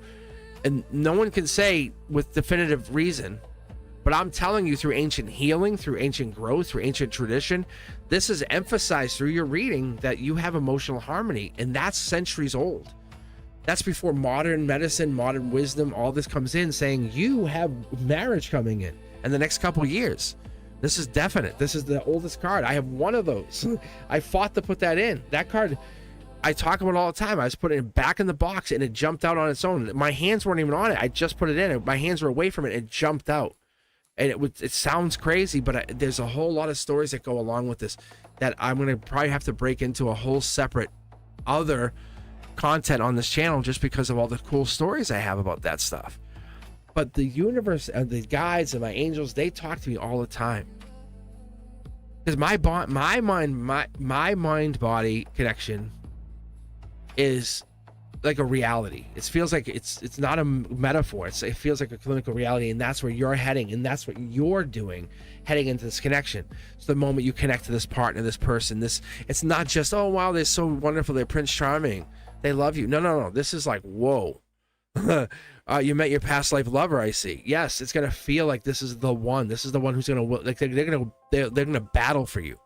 and no one can say with definitive reason, But I'm telling you, through ancient healing, through ancient growth, through ancient tradition, this is emphasized through your reading that you have emotional harmony, and that's centuries old. That's before modern medicine, modern wisdom, all this comes in, saying you have marriage coming in the next couple years. This is definite. This is the oldest card. I have one of those. I fought to put that in. That card, I talk about it all the time. I just put it back in the box and it jumped out on its own. My hands weren't even on it. I just put it in. My hands were away from it. It jumped out. And it sounds crazy, but there's a whole lot of stories that go along with this that I'm going to probably have to break into a whole separate other content on this channel just because of all the cool stories I have about that stuff. But the universe and the guides and my angels, they talk to me all the time. Because my mind body connection is like a reality. It feels like it's not a metaphor. It feels like a clinical reality, and that's where you're heading, and that's what you're doing, heading into this connection. So the moment you connect to this partner, this person, it's not just, oh wow, they're so wonderful, they're Prince Charming, they love you. No. This is like, whoa. You met your past life lover, I see. Yes, it's gonna feel like this is the one. This is the one who's gonna, like, they're gonna battle for you.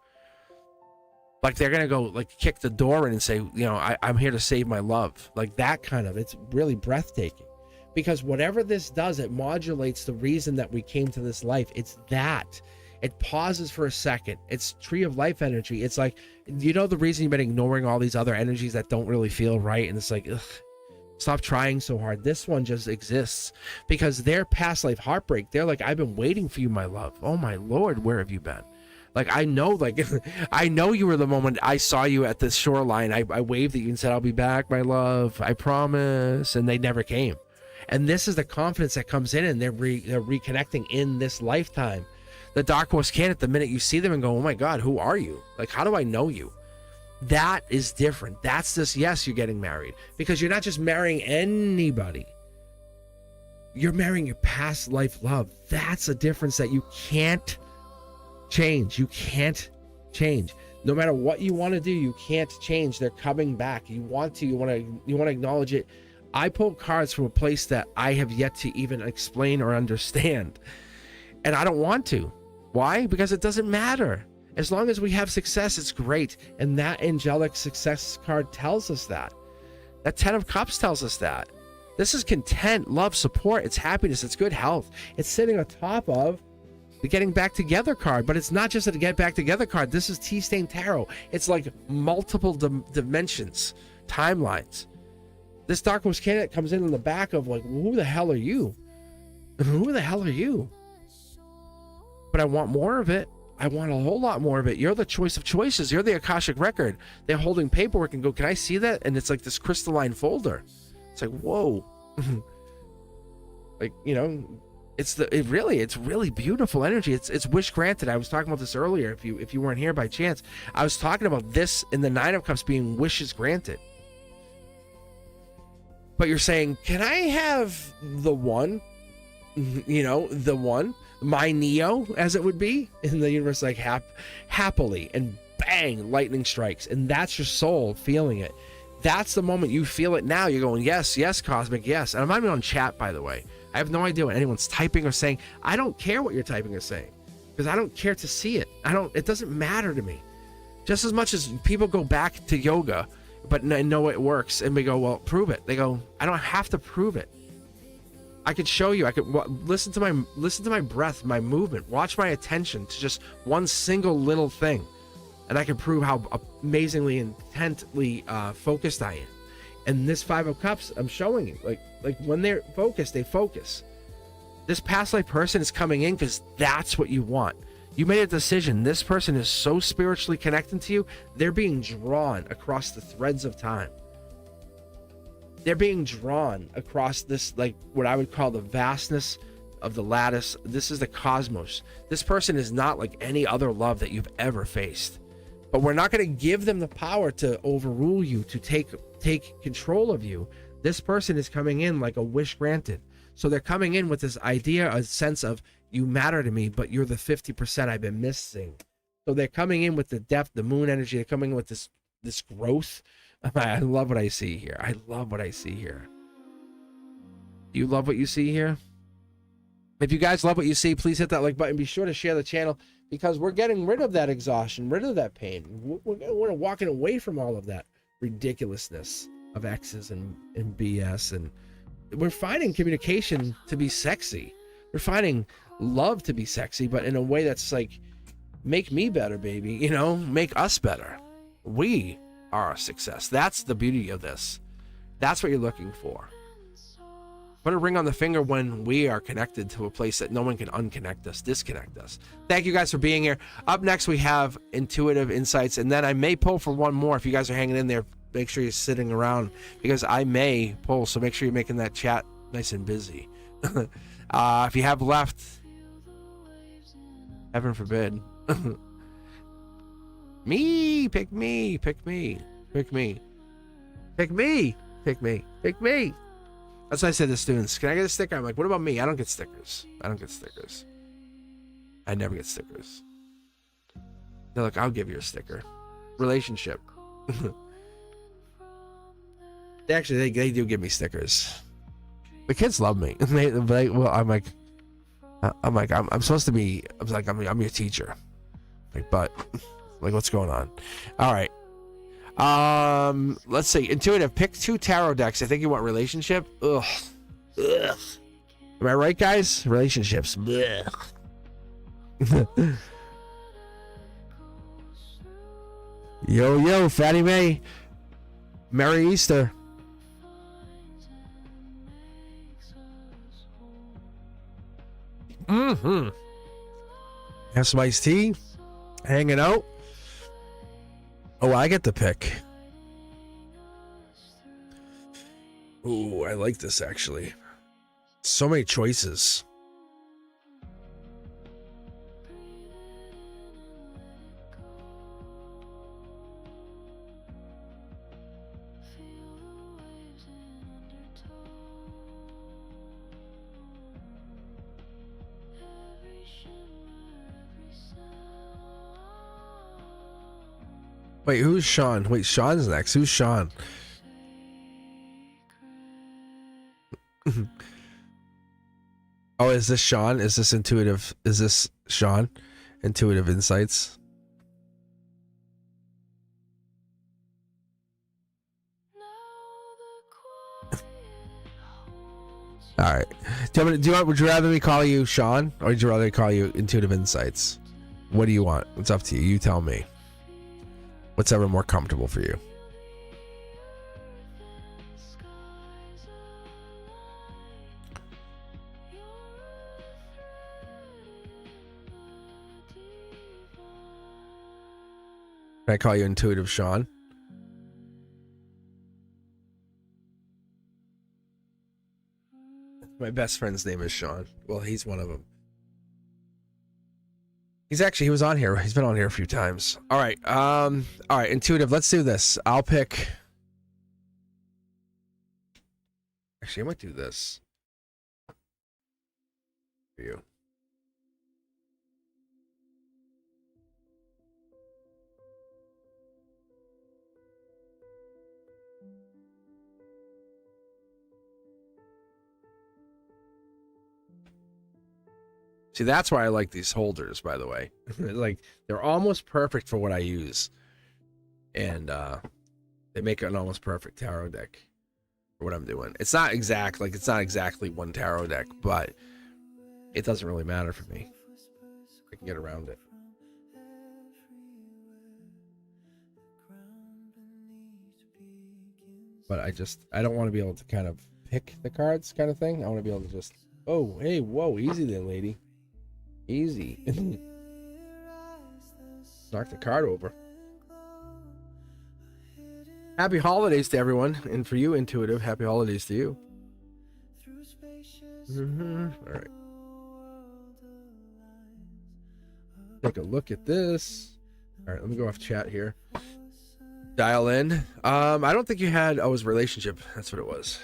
Like they're gonna go like kick the door in and say, you know, I'm here to save my love. Like that kind of, it's really breathtaking. Because whatever this does, it modulates the reason that we came to this life. It's that. It pauses for a second. It's tree of life energy. It's like, you know, the reason you've been ignoring all these other energies that don't really feel right. And it's like, ugh, stop trying so hard. This one just exists because their past life heartbreak. They're like, I've been waiting for you, my love. Oh my Lord, where have you been? Like, I know you were the moment I saw you at the shoreline. I waved at you and said, I'll be back, my love. I promise. And they never came. And this is the confidence that comes in, and they're reconnecting in this lifetime. The Dark Horse Candidate, the minute you see them and go, oh my God, who are you? Like, how do I know you? That is different. That's this, yes, you're getting married. Because you're not just marrying anybody. You're marrying your past life love. That's a difference that you can't change. You can't change. No matter what you want to do, you can't change. They're coming back. You want to acknowledge it. I pull cards from a place that I have yet to even explain or understand. And I don't want to. Why? Because it doesn't matter. As long as we have success, it's great. And that angelic success card tells us that. That 10 of Cups tells us that. This is content, love, support. It's happiness. It's good health. It's sitting on top of the getting back together card. But it's not just a get back together card. This is Tea-Stain Tarot. It's like multiple dimensions, timelines. This Dark Horse Candidate comes in the back of like, who the hell are you? Who the hell are you? But I want more of it. I want a whole lot more of it. You're the choice of choices. You're the Akashic record. They're holding paperwork and go, can I see that? And it's like this crystalline folder. It's like, whoa. Like, you know, it's really beautiful energy. It's wish granted. I was talking about this earlier. If you weren't here by chance, I was talking about this in the 9 of Cups being wishes granted. But you're saying, can I have the one? You know, the one, my Neo, as it would be in the universe, like happily, and bang, lightning strikes, and that's your soul feeling it. That's the moment you feel it. Now you're going, yes, Cosmic, yes. And I'm not even on chat, by the way. I have no idea what anyone's typing or saying. I don't care what you're typing or saying because I don't care to see it. It doesn't matter to me. Just as much as people go back to yoga, but know it works, and we go, well, prove it. They go, I don't have to prove it. I could show you. I could listen to my breath, my movement, watch my attention to just one single little thing, and I can prove how amazingly intently focused I am. And this 5 of Cups, I'm showing you, like when they're focused, they focus. This past life person is coming in because that's what you want. You made a decision. This person is so spiritually connected to you, they're being drawn across the threads of time. They're being drawn across this, like what I would call the vastness of the lattice. This is the cosmos. This person is not like any other love that you've ever faced. But we're not going to give them the power to overrule you, to take control of you. This person is coming in like a wish granted. So they're coming in with this idea, a sense of, you matter to me, but you're the 50% I've been missing. So they're coming in with the depth, the moon energy. They're coming in with this growth. I love what I see here. I love what I see here. Do you love what you see here? If you guys love what you see, please hit that like button. Be sure to share the channel because we're getting rid of that exhaustion, rid of that pain. We're walking away from all of that ridiculousness of X's and BS. And we're finding communication to be sexy. We're finding love to be sexy, but in a way that's like, make me better, baby. You know, make us better. We are a success. That's the beauty of this. That's what you're looking for. Put a ring on the finger when we are connected to a place that no one can unconnect us, disconnect us. Thank you guys for being here. Up next, we have Intuitive Insights, and then I may pull for one more. If you guys are hanging in there, make sure you're sitting around because I may pull, so make sure you're making that chat nice and busy. If you have left, heaven forbid. Me, pick me, pick me, pick me, pick me, pick me, pick me. That's what I said to students. Can I get a sticker? I'm like, what about me? I don't get stickers. I don't get stickers. I never get stickers. They're like, I'll give you a sticker. Relationship. Actually, they do give me stickers. The kids love me. Well, I'm supposed to be. I'm your teacher. Like, but like, what's going on? All right. Let's see. Intuitive, pick 2 tarot decks. I think you want relationship. Ugh. Am I right, guys? Relationships. Yo, Fatty May. Merry Easter. Have some iced tea. Hanging out. Oh, I get the pick. Ooh, I like this actually. So many choices. Wait, who's Sean? Wait, Sean's next. Who's Sean? Oh, is this Sean? Is this Intuitive? Is this Sean? Intuitive Insights. All right. Would you rather me call you Sean, or would you rather call you Intuitive Insights? What do you want? It's up to you. You tell me. What's ever more comfortable for you? Can I call you Intuitive Sean? My best friend's name is Sean. Well, he's one of them. He was on here. He's been on here a few times. All right. All right, Intuitive, let's do this. I'll pick. Actually, I might do this for you. See, that's why I like these holders, by the way. Like, they're almost perfect for what I use. And they make an almost perfect tarot deck for what I'm doing. It's not exactly one tarot deck, but it doesn't really matter for me. I can get around it. But I don't want to be able to kind of pick the cards kind of thing. I want to be able to just, oh, hey, whoa, easy there, lady. Easy. Knock the card over. Happy holidays to everyone. And for you, Intuitive, happy holidays to you. All right. Take a look at this. All right, let me go off chat here. Dial in. I don't think you had, it was relationship. That's what it was.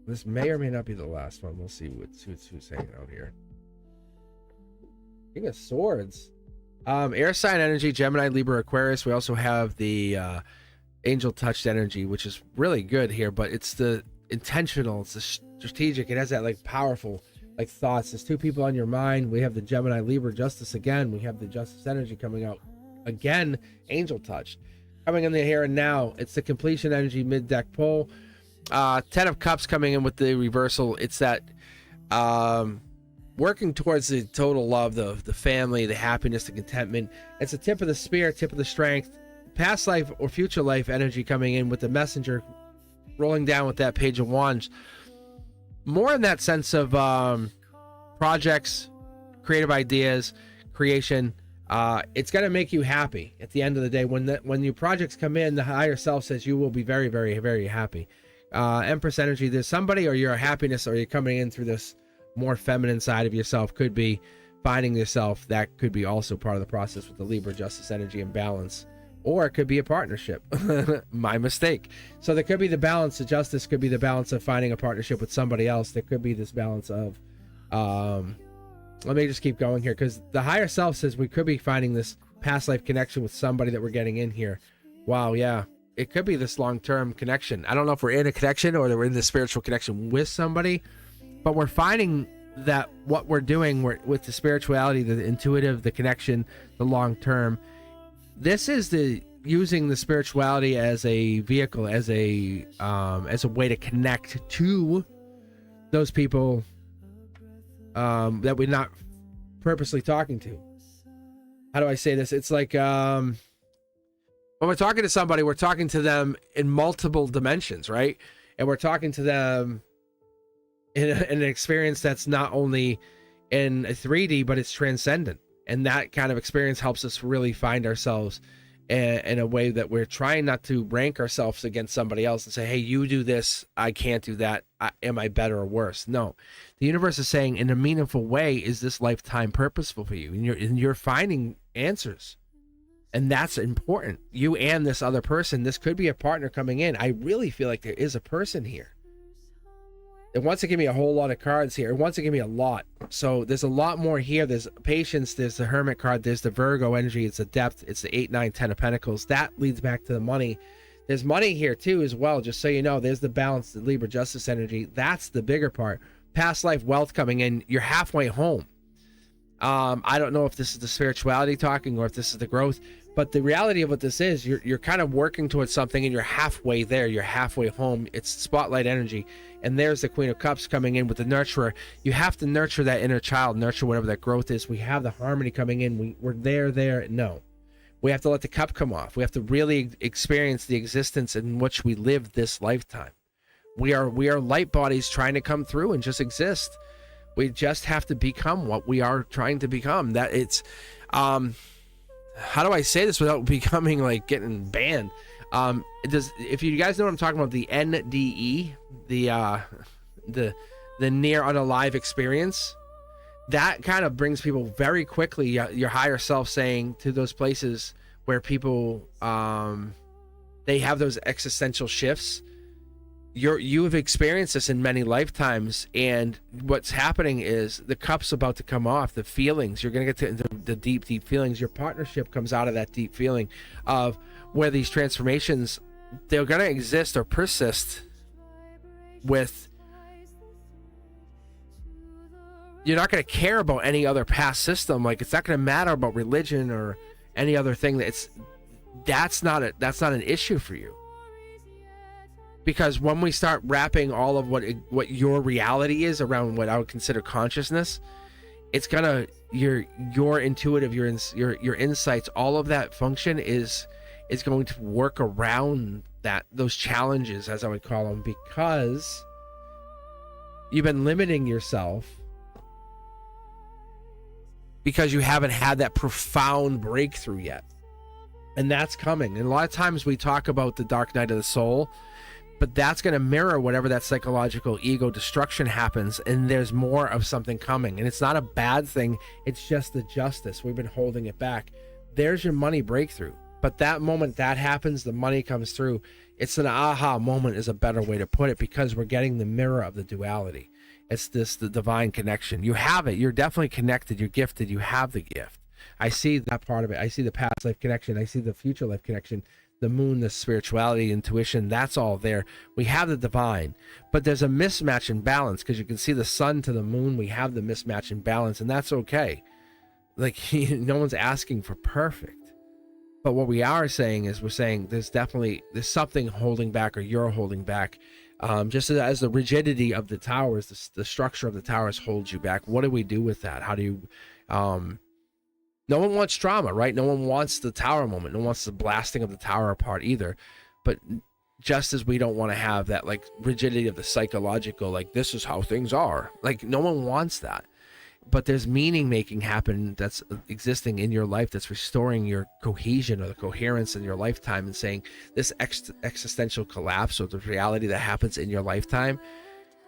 This may or may not be the last one. We'll see who's hanging out here. King of Swords. Air sign energy, Gemini, Libra, Aquarius. We also have the angel touched energy, which is really good here, but it's intentional, it's strategic, it has that like powerful like thoughts. There's two people on your mind. We have the Gemini Libra Justice again. We have the Justice energy coming out again. Angel touch coming in the here and now. It's the completion energy mid deck pull. 10 of Cups coming in with the reversal. It's that working towards the total love, the family, the happiness, the contentment. It's a tip of the spear, tip of the strength, past life or future life energy coming in with the Messenger rolling down with that Page of Wands. More in that sense of projects, creative ideas, creation. It's going to make you happy at the end of the day. When your projects come in, the higher self says you will be very, very, very happy. Empress energy, there's somebody, or your happiness, or you're coming in through this more feminine side of yourself, could be finding yourself. That could be also part of the process with the Libra Justice energy and balance. Or it could be a partnership. My mistake. So there could be the balance of justice, could be the balance of finding a partnership with somebody else. There could be this balance of, let me just keep going here, because the higher self says we could be finding this past life connection with somebody that we're getting in here. Wow, yeah. It could be this long-term connection. I don't know if we're in a connection or that we're in the spiritual connection with somebody, but we're finding that what we're doing with the spirituality, the intuitive, the connection, the long-term, this is the using the spirituality as a vehicle, as a way to connect to those people that we're not purposely talking to. How do I say this? It's like when we're talking to somebody, we're talking to them in multiple dimensions, right? And we're talking to them in an experience that's not only in a 3D, but it's transcendent. And that kind of experience helps us really find ourselves in a way that we're trying not to rank ourselves against somebody else and say, hey, you do this, I can't do that. Am I better or worse? No. The universe is saying, in a meaningful way, is this lifetime purposeful for you? And you're finding answers. And that's important. You and this other person, this could be a partner coming in. I really feel like there is a person here. It wants to give me a whole lot of cards here. It wants to give me a lot. So there's a lot more here. There's patience. There's the Hermit card. There's the Virgo energy. It's the depth. It's the 8, 9, 10 of Pentacles. That leads back to the money. There's money here too as well. Just so you know, there's the balance, the Libra Justice energy. That's the bigger part. Past life wealth coming in. You're halfway home. I don't know if this is the spirituality talking or if this is the growth. But the reality of what this is, you're kind of working towards something and you're halfway there. You're halfway home. It's spotlight energy. And there's the Queen of Cups coming in with the nurturer. You have to nurture that inner child, nurture whatever that growth is. We have the harmony coming in. We're there. No. We have to let the cup come off. We have to really experience the existence in which we live this lifetime. We are light bodies trying to come through and just exist. We just have to become what we are trying to become. That it's... how do I say this without becoming like getting banned? If you guys know what I'm talking about, the NDE, the near unalive experience, that kind of brings people very quickly, your higher self saying to those places where people they have those existential shifts. You have experienced this in many lifetimes, and what's happening is the cup's about to come off. The feelings, you're going to get to the deep feelings. Your partnership comes out of that deep feeling of where these transformations, they're going to exist or persist with. You're not going to care about any other past system. Like, it's not going to matter about religion or any other thing. That's not an issue for you. Because when we start wrapping all of what your reality is around what I would consider consciousness, it's gonna your intuitive, your insights, all of that function is going to work around those challenges, as I would call them, because you've been limiting yourself because you haven't had that profound breakthrough yet, and that's coming. And a lot of times we talk about the dark night of the soul, but that's going to mirror whatever that psychological ego destruction happens, and there's more of something coming. And it's not a bad thing. It's just the justice. We've been holding it back. There's your money breakthrough. But that moment that happens, the money comes through. It's an aha moment is a better way to put it, because we're getting the mirror of the duality. It's the divine connection. You have it. You're definitely connected. You're gifted. You have the gift. I see that part of it. I see the past life connection. I see the future life connection. the moon, the spirituality, intuition, that's all there. We have the divine, but there's a mismatch in balance, because you can see the sun to the moon. We have the mismatch in balance, and that's okay. Like, no one's asking for perfect, but what we are saying is, we're saying there's something holding back, or you're holding back. Just as the rigidity of the towers, the structure of the towers holds you back. What do we do with that? How do you no one wants drama, right? No one wants the tower moment. No one wants the blasting of the tower apart either. But just as we don't want to have that, like, rigidity of the psychological, like, this is how things are. Like, no one wants that. But there's meaning making happen that's existing in your life, that's restoring your cohesion or the coherence in your lifetime, and saying this existential collapse, or the reality that happens in your lifetime,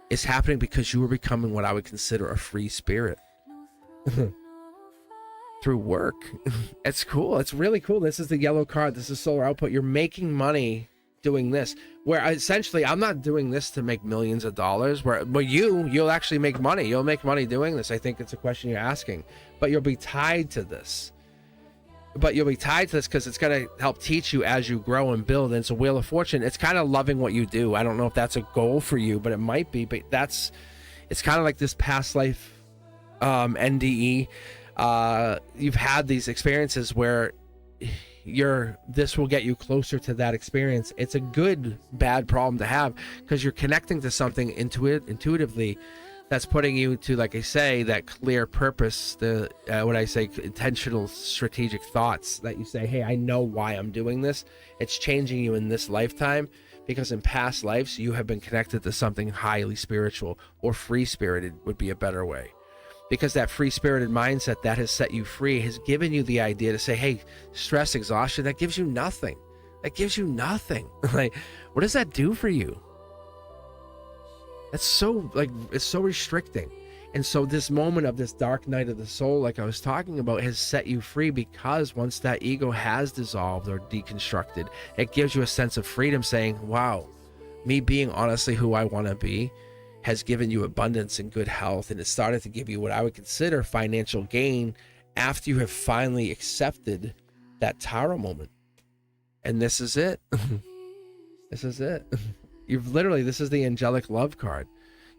is happening because you are becoming what I would consider a free spirit. Through work. It's cool. It's really cool. This is the yellow card. This is solar output. You're making money doing this, where essentially I'm not doing this to make millions of dollars, but you'll actually make money. You'll make money doing this. I think it's a question you're asking, but you'll be tied to this. Because it's going to help teach you as you grow and build. And it's a wheel of fortune. It's kind of loving what you do. I don't know if that's a goal for you, but it might be. But it's kind of like this past life NDE. You've had these experiences where this will get you closer to that experience. It's a good bad problem to have, because you're connecting to something intuitively that's putting you to, like I say, that clear purpose, the what I say, intentional strategic thoughts, that you say, hey, I know why I'm doing this. It's changing you in this lifetime, because in past lives you have been connected to something highly spiritual, or free spirited would be a better way. Because that free-spirited mindset that has set you free has given you the idea to say, hey, stress, exhaustion, that gives you nothing. Like, what does that do for you? That's so, it's so restricting. And so this moment of this dark night of the soul, like I was talking about, has set you free, because once that ego has dissolved or deconstructed, it gives you a sense of freedom, saying, wow, me being honestly who I want to be has given you abundance and good health, and it started to give you what I would consider financial gain after you have finally accepted that Tara moment. And this is it. This is it. This is the angelic love card.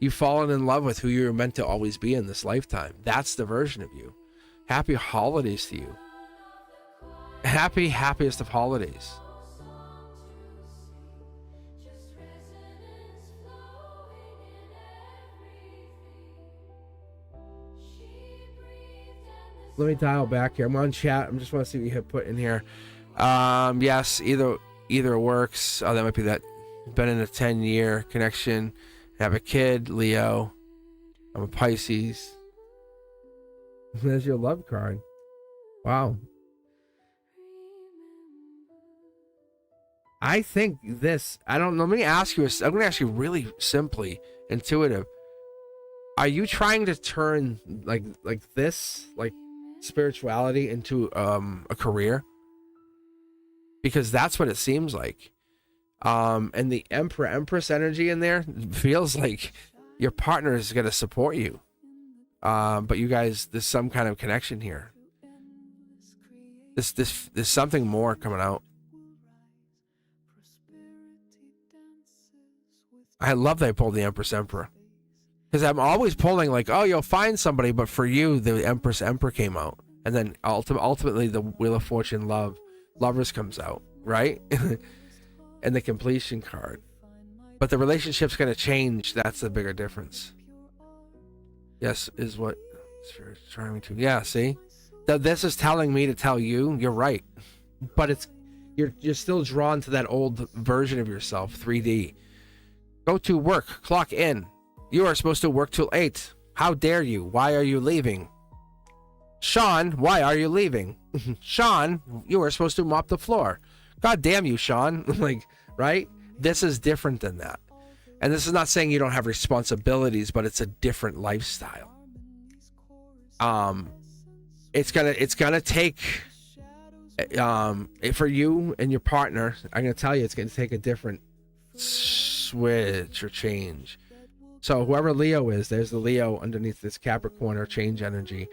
You've fallen in love with who you were meant to always be in this lifetime. That's the version of you. Happy holidays to you. Happiest of holidays. Let me dial back here. I'm on chat. I just want to see what you have put in here. Yes, either works. Oh, that might be that. Been in a 10-year connection. Have a kid, Leo. I'm a Pisces. There's your love card. Wow. I think this, I don't know. Let me ask you, I'm going to ask you really simply, intuitive. Are you trying to turn like this, like spirituality, into a career? Because that's what it seems like. And the Empress energy in there feels like your partner is going to support you. But you guys, there's some kind of connection here. There's something more coming out. I love that I pulled the Emperor. Because I'm always pulling like, oh, you'll find somebody, but for you, the Emperor came out. And then ultimately the Wheel of Fortune Lovers comes out, right? And the completion card. But the relationship's going to change. That's the bigger difference. Yes, is what Spirit's trying to. Yeah, see? This is telling me to tell you, you're right. But you're still drawn to that old version of yourself, 3D. Go to work, clock in. You are supposed to work till 8. How dare you? Why are you leaving? Sean, why are you leaving? Sean, you are supposed to mop the floor. God damn you, Sean. Right? This is different than that. And this is not saying you don't have responsibilities, but it's a different lifestyle. It's gonna take for you and your partner, I'm gonna tell you, it's gonna take a different switch or change. So whoever Leo is, there's the Leo underneath this Capricorn or change energy.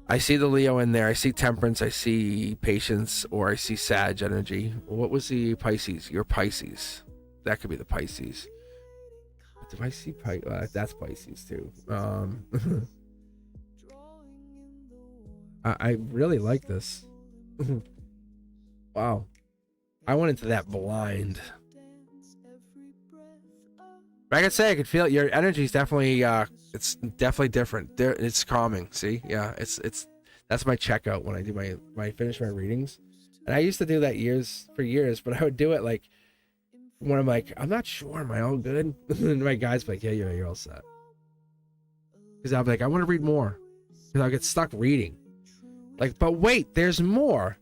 I see the Leo in there. I see Temperance. I see Patience, or I see Sag energy. What was the Pisces? Your Pisces. That could be the Pisces. Do I see Pisces? That's Pisces too. I really like this. Wow. I went into that blind. But I can say I could feel it. Your energy is definitely it's definitely different. There, it's calming. See, yeah, it's that's my checkout when I do when I finish my readings. And I used to do that for years, but I would do it like when I'm like, I'm not sure, am I all good? And my guys be like, yeah, you're all set. Because I'll be like, I want to read more, because I'll get stuck reading. Like, but wait, there's more.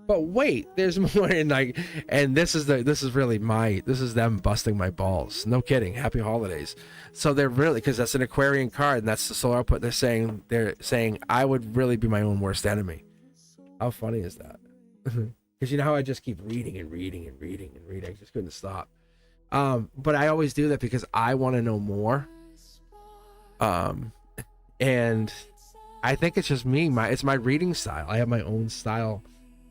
But wait, there's more. And like, and this is them busting my balls. No kidding. Happy holidays. So they're really, because that's an Aquarian card, and that's the solar output. They're saying I would really be my own worst enemy. How funny is that? Because you know how I just keep reading and reading and reading and reading. I just couldn't stop. But I always do that because I want to know more. And I think it's just me. It's my reading style. I have my own style.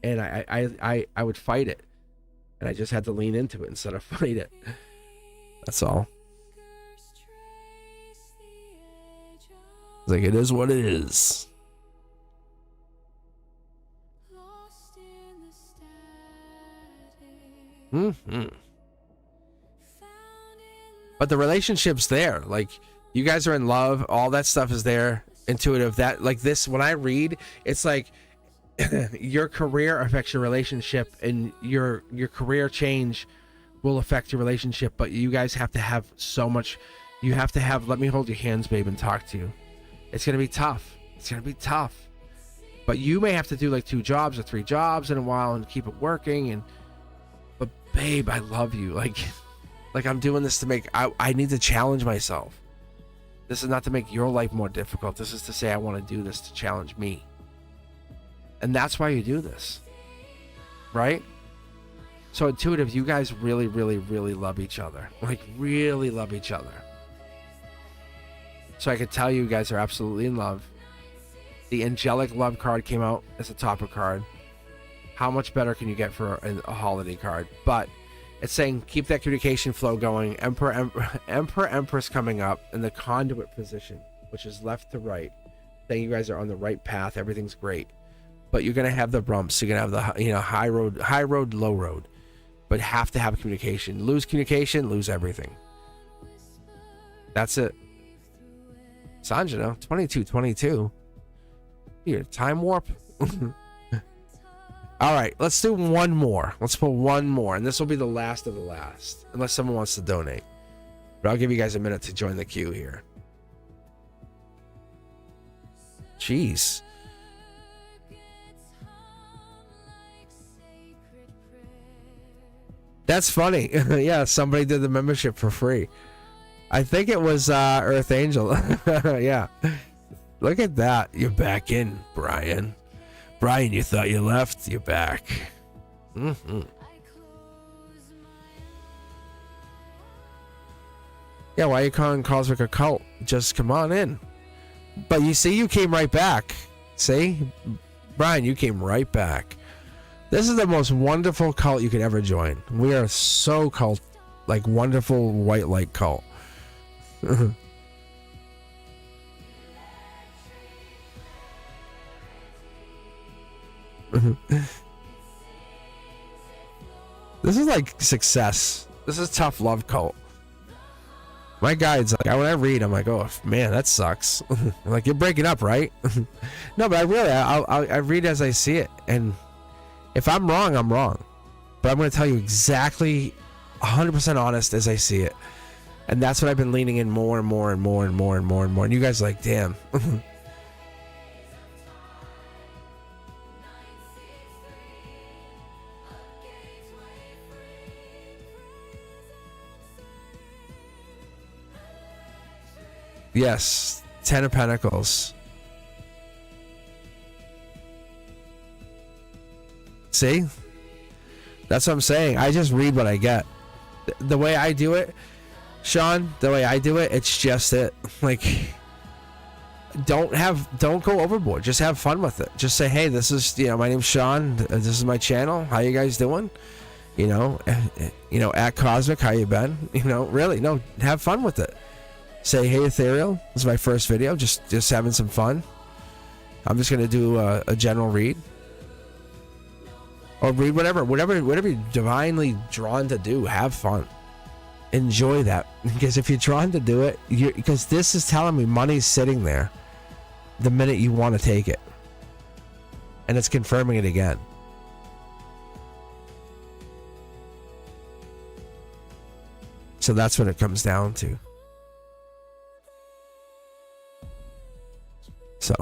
And I would fight it, and I just had to lean into it instead of fight it. That's all. It's like, it is what it is. But the relationship's there. Like, you guys are in love. All that stuff is there. Intuitive. That, like, this, when I read, it's like, your career affects your relationship, and your career change will affect your relationship. But you guys have to have so much. You have to have, let me hold your hands, babe, and talk to you. It's gonna be tough. It's gonna be tough. But you may have to do like 2 jobs or 3 jobs in a while and keep it working. But babe, I love you. Like I'm doing this to make. I need to challenge myself. This is not to make your life more difficult. This is to say I want to do this to challenge me. And that's why you do this, right? So intuitive, you guys really, really, really love each other. Like, really love each other. So I could tell you guys are absolutely in love. The angelic love card came out as a topper card. How much better can you get for a holiday card? But it's saying keep that communication flow going. Empress coming up in the conduit position, which is left to right. Saying you guys are on the right path. Everything's great. But you're going to have the bumps. You're going to have the high road, low road. But have to have communication. Lose communication, lose everything. That's it. Sanjana, 2222. Here, time warp. All right, let's do one more. Let's pull one more. And this will be the last of the last. Unless someone wants to donate. But I'll give you guys a minute to join the queue here. Jeez. That's funny. Yeah, somebody did the membership for free. I think it was Earth Angel. Yeah. Look at that. You're back in, Brian. Brian, you thought you left. You're back. Yeah, why are you calling Cosmic a cult? Just come on in. But you see, you came right back. See? Brian, you came right back. This is the most wonderful cult you could ever join. We are so cult, like wonderful white light cult. This is like success. This is tough love cult. My guide's like, when I read, I'm like, oh man, that sucks. I'm like, you're breaking up, right? No, but I read as I see it, and if I'm wrong, I'm wrong. But I'm going to tell you exactly 100% honest as I see it. And that's what I've been leaning in more and more and more and more and more and more. And you guys are like, damn. Yes, 10 of Pentacles. See? That's what I'm saying. I just read what I get. The way I do it, Sean, the way I do it, it's just it. Like, don't go overboard. Just have fun with it. Just say, hey, this is, my name's Sean. This is my channel. How you guys doing? At Cosmic, how you been? Really, no, have fun with it. Say, hey, Ethereal, this is my first video. Just having some fun. I'm just gonna do a general read, or read whatever you're divinely drawn to do. Have fun, enjoy that, because if you're drawn to do it, because this is telling me money's sitting there the minute you want to take it, and it's confirming it again. So that's what it comes down to. So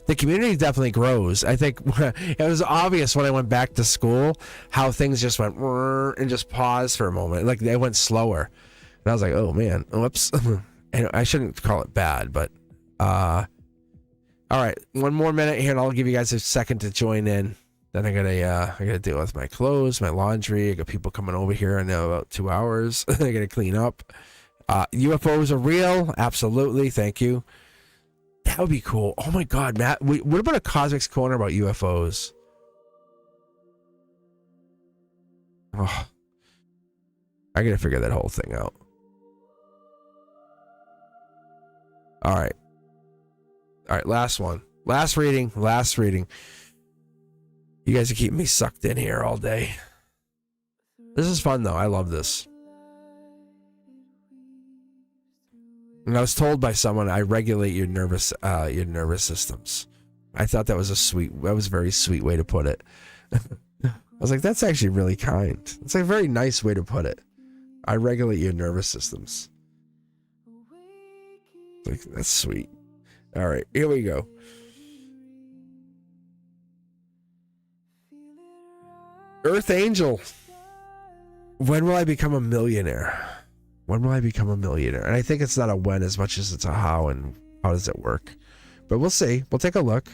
the community definitely grows. I think it was obvious when I went back to school how things just went and just paused for a moment. Like they went slower. And I was like, oh man, whoops. And I shouldn't call it bad, but all right, one more minute here and I'll give you guys a second to join in. Then I gotta deal with my clothes, my laundry. I got people coming over here in about 2 hours. I gotta clean up. UFOs are real, absolutely. Thank you. That would be cool. Oh my God, Matt. What about a Cosmic's Corner about UFOs? Oh, I gotta figure that whole thing out. All right, last one. Last reading. You guys are keeping me sucked in here all day. This is fun though. I love this. And I was told by someone, I regulate your nervous systems. I thought that was a very sweet way to put it. I was like, that's actually really kind. It's a very nice way to put it. I regulate your nervous systems. Like, that's sweet. All right, here we go. Earth Angel. When will I become a millionaire? When will I become a millionaire? And I think it's not a when as much as it's a how, and how does it work? But we'll see. We'll take a look.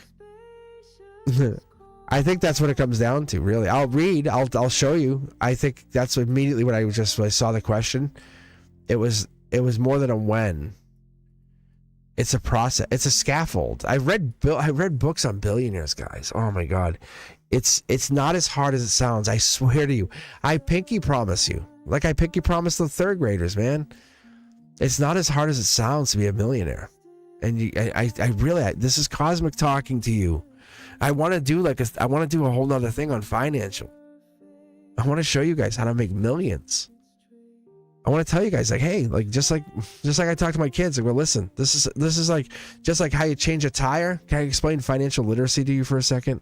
I think that's what it comes down to, really. I'll read. I'll show you. I think that's immediately when I saw the question. It was more than a when. It's a process. It's a scaffold. I read books on billionaires, guys. Oh my God. It's not as hard as it sounds. I swear to you. I pinky promise you. Like I pinky promise the third graders, man. It's not as hard as it sounds to be a millionaire. And I really, this is Cosmic talking to you. I want to do a whole nother thing on financial. I want to show you guys how to make millions. I want to tell you guys, like, hey, like just like I talk to my kids, like, well, listen, this is like just like how you change a tire. Can I explain financial literacy to you for a second?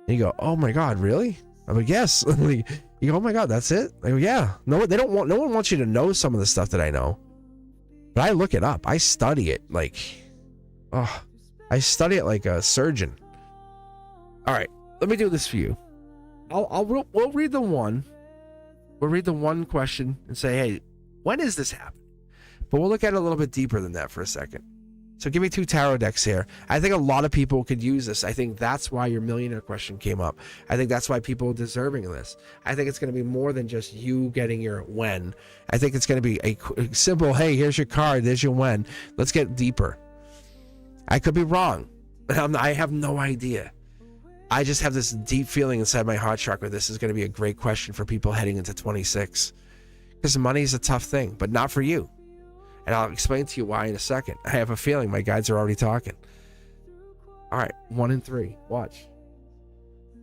And you go, oh my God, really? I'm like, yes. You go, oh my God, that's it? I go, yeah. No one wants you to know some of the stuff that I know. But I look it up. I study it like a surgeon. All right, let me do this for you. We'll read the one. We'll read the one question and say, hey, when is this happening? But we'll look at it a little bit deeper than that for a second. So give me 2 tarot decks here. I think a lot of people could use this. I think that's why your millionaire question came up. I think that's why people are deserving of this. I think it's going to be more than just you getting your when. I think it's going to be a simple, hey, here's your card, there's your when. Let's get deeper. I could be wrong. I have no idea. I just have this deep feeling inside my heart chakra. This is going to be a great question for people heading into 26. Because money is a tough thing, but not for you. And I'll explain to you why in a second. I have a feeling my guides are already talking. All right, 1 and 3. Watch.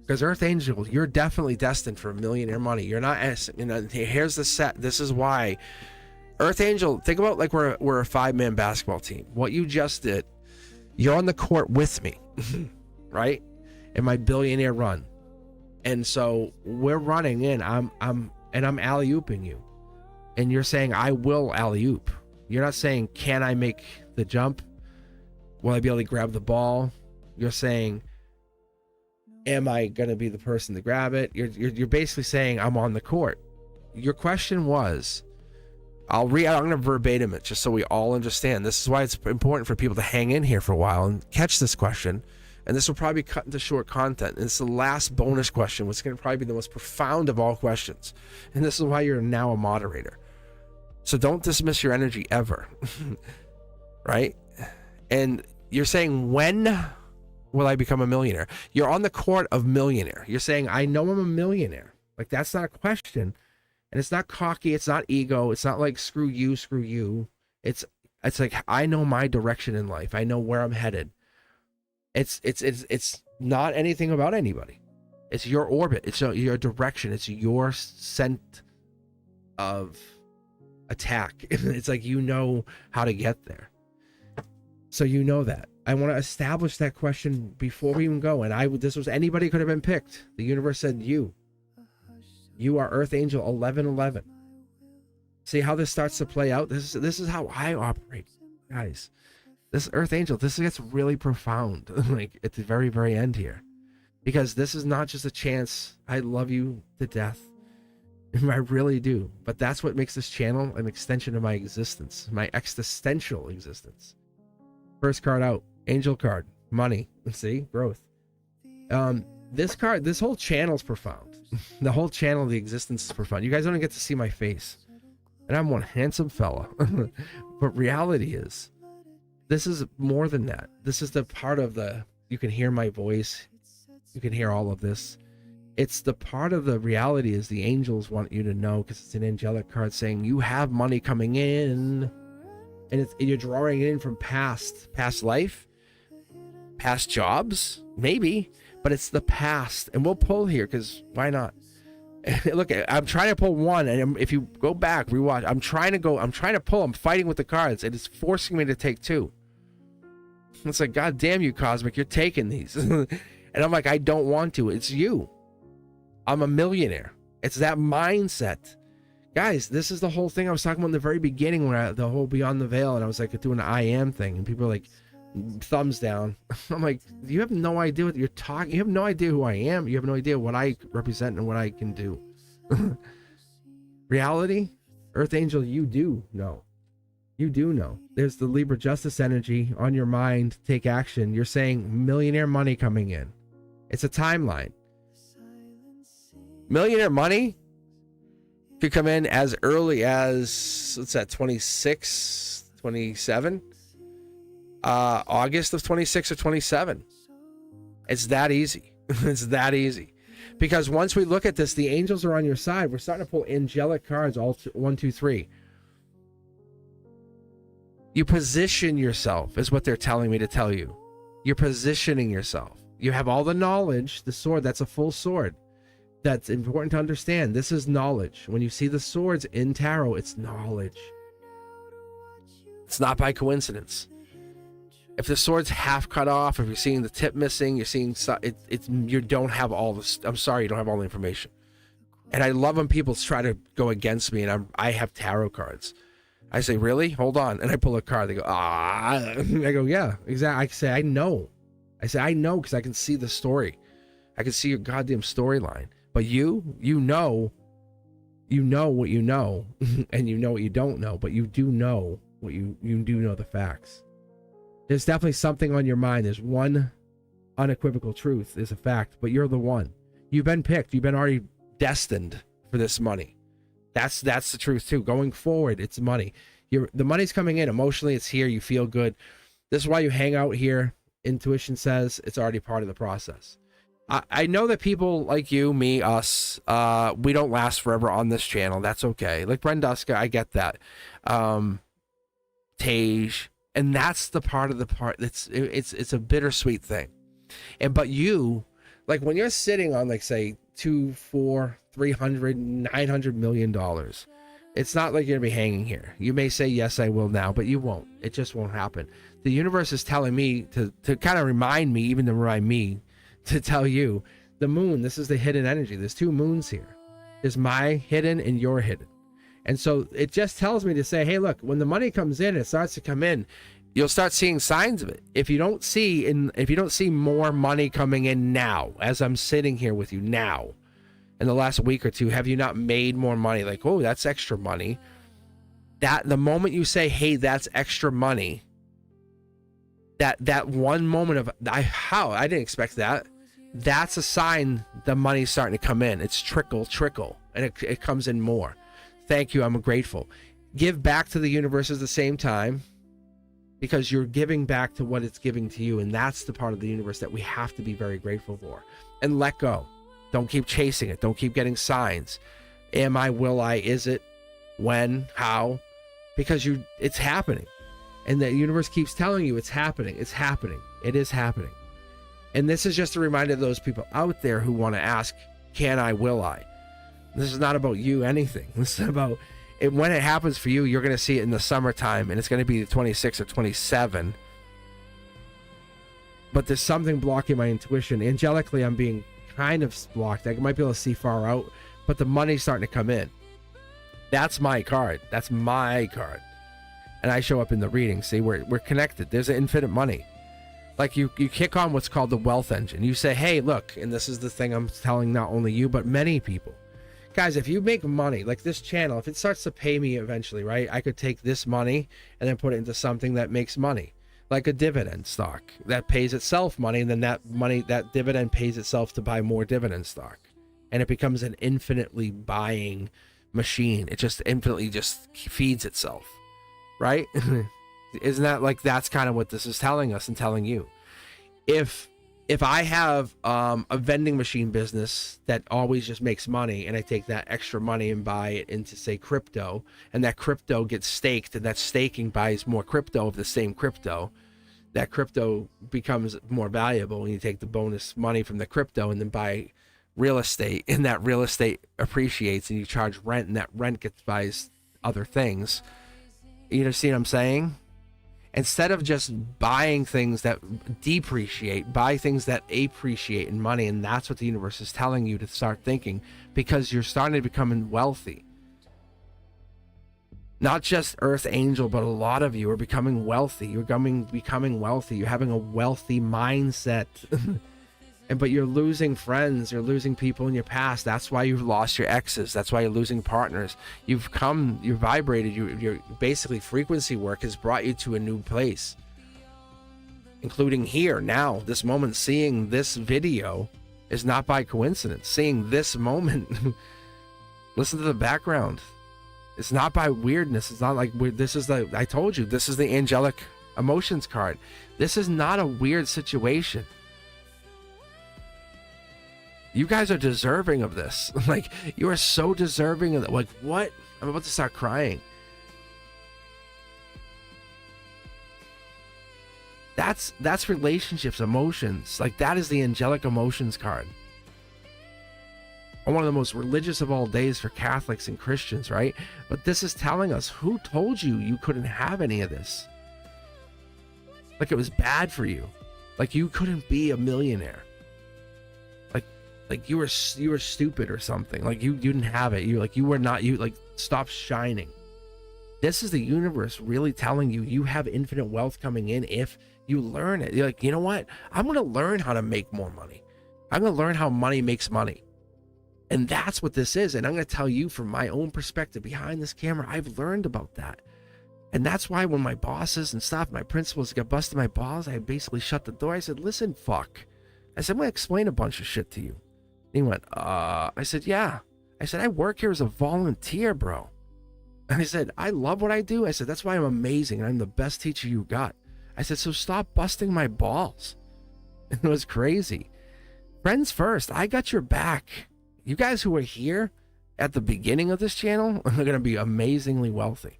Because Earth Angel, you're definitely destined for millionaire money. You're not, here's the set. This is why. Earth Angel, think about like we're a 5-man basketball team. What you just did, you're on the court with me, right? In my billionaire run. And so we're running in. I'm alley-ooping you. And you're saying, I will alley-oop. You're not saying, can I make the jump? Will I be able to grab the ball? You're saying, am I going to be the person to grab it? You're basically saying, I'm on the court. Your question was, I'm going to verbatim it just so we all understand. This is why it's important for people to hang in here for a while and catch this question. And this will probably cut into short content. And it's the last bonus question, which is going to probably be the most profound of all questions. And this is why you're now a moderator. So don't dismiss your energy ever, right? And you're saying, when will I become a millionaire? You're on the court of millionaire. You're saying, I know I'm a millionaire. Like, that's not a question. And it's not cocky. It's not ego. It's not like, screw you, screw you. It's like, I know my direction in life. I know where I'm headed. It's not anything about anybody. It's your orbit. It's your direction. It's your scent of attack. It's like, you know how to get there. So you know that. I want to establish that question before we even go. And this was anybody could have been picked. The universe said you. You are Earth Angel 1111. See how this starts to play out? This is how I operate, guys. This Earth Angel, this gets really profound, like at the very, very end here. Because this is not just a chance. I love you to death. I really do. But that's what makes this channel an extension of my existence, my existential existence. First card out, angel card, money. See, growth. This card, this whole channel is profound. The whole channel of the existence is profound. You guys don't get to see my face. And I'm one handsome fella. But reality is, this is more than that. This is the part of you can hear my voice. You can hear all of this. It's the part of the reality is the angels want you to know, because it's an angelic card saying you have money coming in. And you're drawing it in from past life, past jobs, maybe, but it's the past. And we'll pull here, because why not? Look, I'm trying to pull one, and if you go back, rewatch, I'm trying to pull, I'm fighting with the cards, and it's forcing me to take two. It's like, God damn you, Cosmic, you're taking these. And I'm like, I don't want to. It's you. I'm a millionaire. It's that mindset. Guys, this is the whole thing I was talking about in the very beginning, when the whole Beyond the Veil, and I was like doing an I am thing, and people are like, thumbs down. I'm like, you have no idea what you're talking. You have no idea who I am. You have no idea what I represent and what I can do. Reality, Earth Angel, you do know. You do know. There's the Libra Justice energy on your mind. Take action. You're saying millionaire money coming in. It's a timeline. Millionaire money could come in as early as, what's that, 26, 27? August of 26 or 27. It's that easy. It's that easy. Because once we look at this, the angels are on your side. We're starting to pull angelic cards, all 1, 2, 3. You position yourself, is what they're telling me to tell you. You're positioning yourself. You have all the knowledge, the sword, that's a full sword. That's important to understand. This is knowledge. When you see the swords in tarot, it's knowledge. It's not by coincidence. If the sword's half cut off, if you're seeing the tip missing, you're seeing you don't have all this. I'm sorry, you don't have all the information. And I love when people try to go against me, and I have tarot cards. I say, really? Hold on. And I pull a card. They go, ah. I go, yeah, exactly. I say, I know. I say, I know, because I can see the story. I can see your goddamn storyline. But you know what you know, and you know what you don't know, but you do know what you do know the facts. There's definitely something on your mind. There's one unequivocal truth is a fact, but you're the one. You've been picked. You've been already destined for this money. That's the truth too. Going forward, it's money. The money's coming in emotionally. It's here. You feel good. This is why you hang out here. Intuition says it's already part of the process. I know that people like you, me, us, we don't last forever on this channel. That's okay. Like Brenduska, I get that. Tage, and that's the part it's a bittersweet thing. But you, like when you're sitting on like say $200, $400, $300, $900 million, it's not like you're gonna be hanging here. You may say yes, I will now, but you won't. It just won't happen. The universe is telling me to kind of remind me, even to remind me, to tell you, the moon, this is the hidden energy. There's two moons here. There's my hidden and your hidden. And so it just tells me to say, hey, look, when the money comes in, it starts to come in, you'll start seeing signs of it. If you don't see more money coming in now, as I'm sitting here with you now, in the last week or two, have you not made more money? Like, oh, that's extra money. That the moment you say, hey, that's extra money, that one moment of I didn't expect that. That's a sign the money's starting to come in. It's trickle, and it comes in more. Thank you. I'm grateful. Give back to the universe at the same time. because you're giving back to what it's giving to you. And that's the part of the universe that we have to be very grateful for and let go. Don't keep chasing it. Don't keep getting signs. Am I, will I, is it, when, how? Because it's happening. And the universe keeps telling you it's happening. It's happening. It is happening. And this is just a reminder to those people out there who want to ask, can I, will I? This is not about you, anything. This is about it. When it happens for you, you're going to see it in the summertime, and it's going to be the 26 or 27. But there's something blocking my intuition. Angelically, I'm being kind of blocked. I might be able to see far out, but the money's starting to come in. That's my card. That's my card. And I show up in the reading. See, we're connected. There's an infinite money. Like you kick on what's called the wealth engine. You say, hey, look, and this is the thing I'm telling not only you, but many people. Guys, if you make money, like this channel, if it starts to pay me eventually, right, I could take this money and then put it into something that makes money, like a dividend stock that pays itself money, and then that dividend pays itself to buy more dividend stock. And it becomes an infinitely buying machine. It just infinitely just feeds itself, right? Isn't that like, that's kind of what this is telling us and telling you? If I have a vending machine business that always just makes money, and I take that extra money and buy it into, say, crypto, and that crypto gets staked, and that staking buys more crypto of the same crypto, that crypto becomes more valuable, and you take the bonus money from the crypto and then buy real estate, and that real estate appreciates, and you charge rent, and that rent buys other things. You see what I'm saying? Instead of just buying things that depreciate, buy things that appreciate in money. And that's what the universe is telling you to start thinking, because you're starting to become wealthy. Not just Earth Angel, but a lot of you are becoming wealthy. You're becoming wealthy. You're having a wealthy mindset. But you're losing friends. You're losing people in your past. That's why you've lost your exes. That's why you're losing partners. You're vibrated. Your basically frequency work has brought you to a new place, including here now, this moment. Seeing this video is not by coincidence. Seeing this moment, listen to the background. It's not by weirdness. It's not like this is I told you, this is the angelic emotions card. This is not a weird situation. You guys are deserving of this. Like, you are so deserving of it. Like, what? I'm about to start crying. That's relationships, emotions. Like, that is the angelic emotions card. On one of the most religious of all days for Catholics and Christians, right? But this is telling us, who told you couldn't have any of this? Like, it was bad for you. Like, you couldn't be a millionaire. Like you were stupid or something. Like you didn't have it. Stop shining. This is the universe really telling you you have infinite wealth coming in if you learn it. You're like, you know what? I'm going to learn how to make more money. I'm going to learn how money makes money. And that's what this is. And I'm going to tell you from my own perspective behind this camera, I've learned about that. And that's why when my bosses and stuff, my principals got busted my balls, I basically shut the door. I said, listen, fuck. I said, I'm going to explain a bunch of shit to you. And he went, I said, yeah. I said, I work here as a volunteer, bro. And I said, I love what I do. I said, that's why I'm amazing. And I'm the best teacher you got. I said, so stop busting my balls. And it was crazy. Friends first. I got your back. You guys who are here at the beginning of this channel are going to be amazingly wealthy.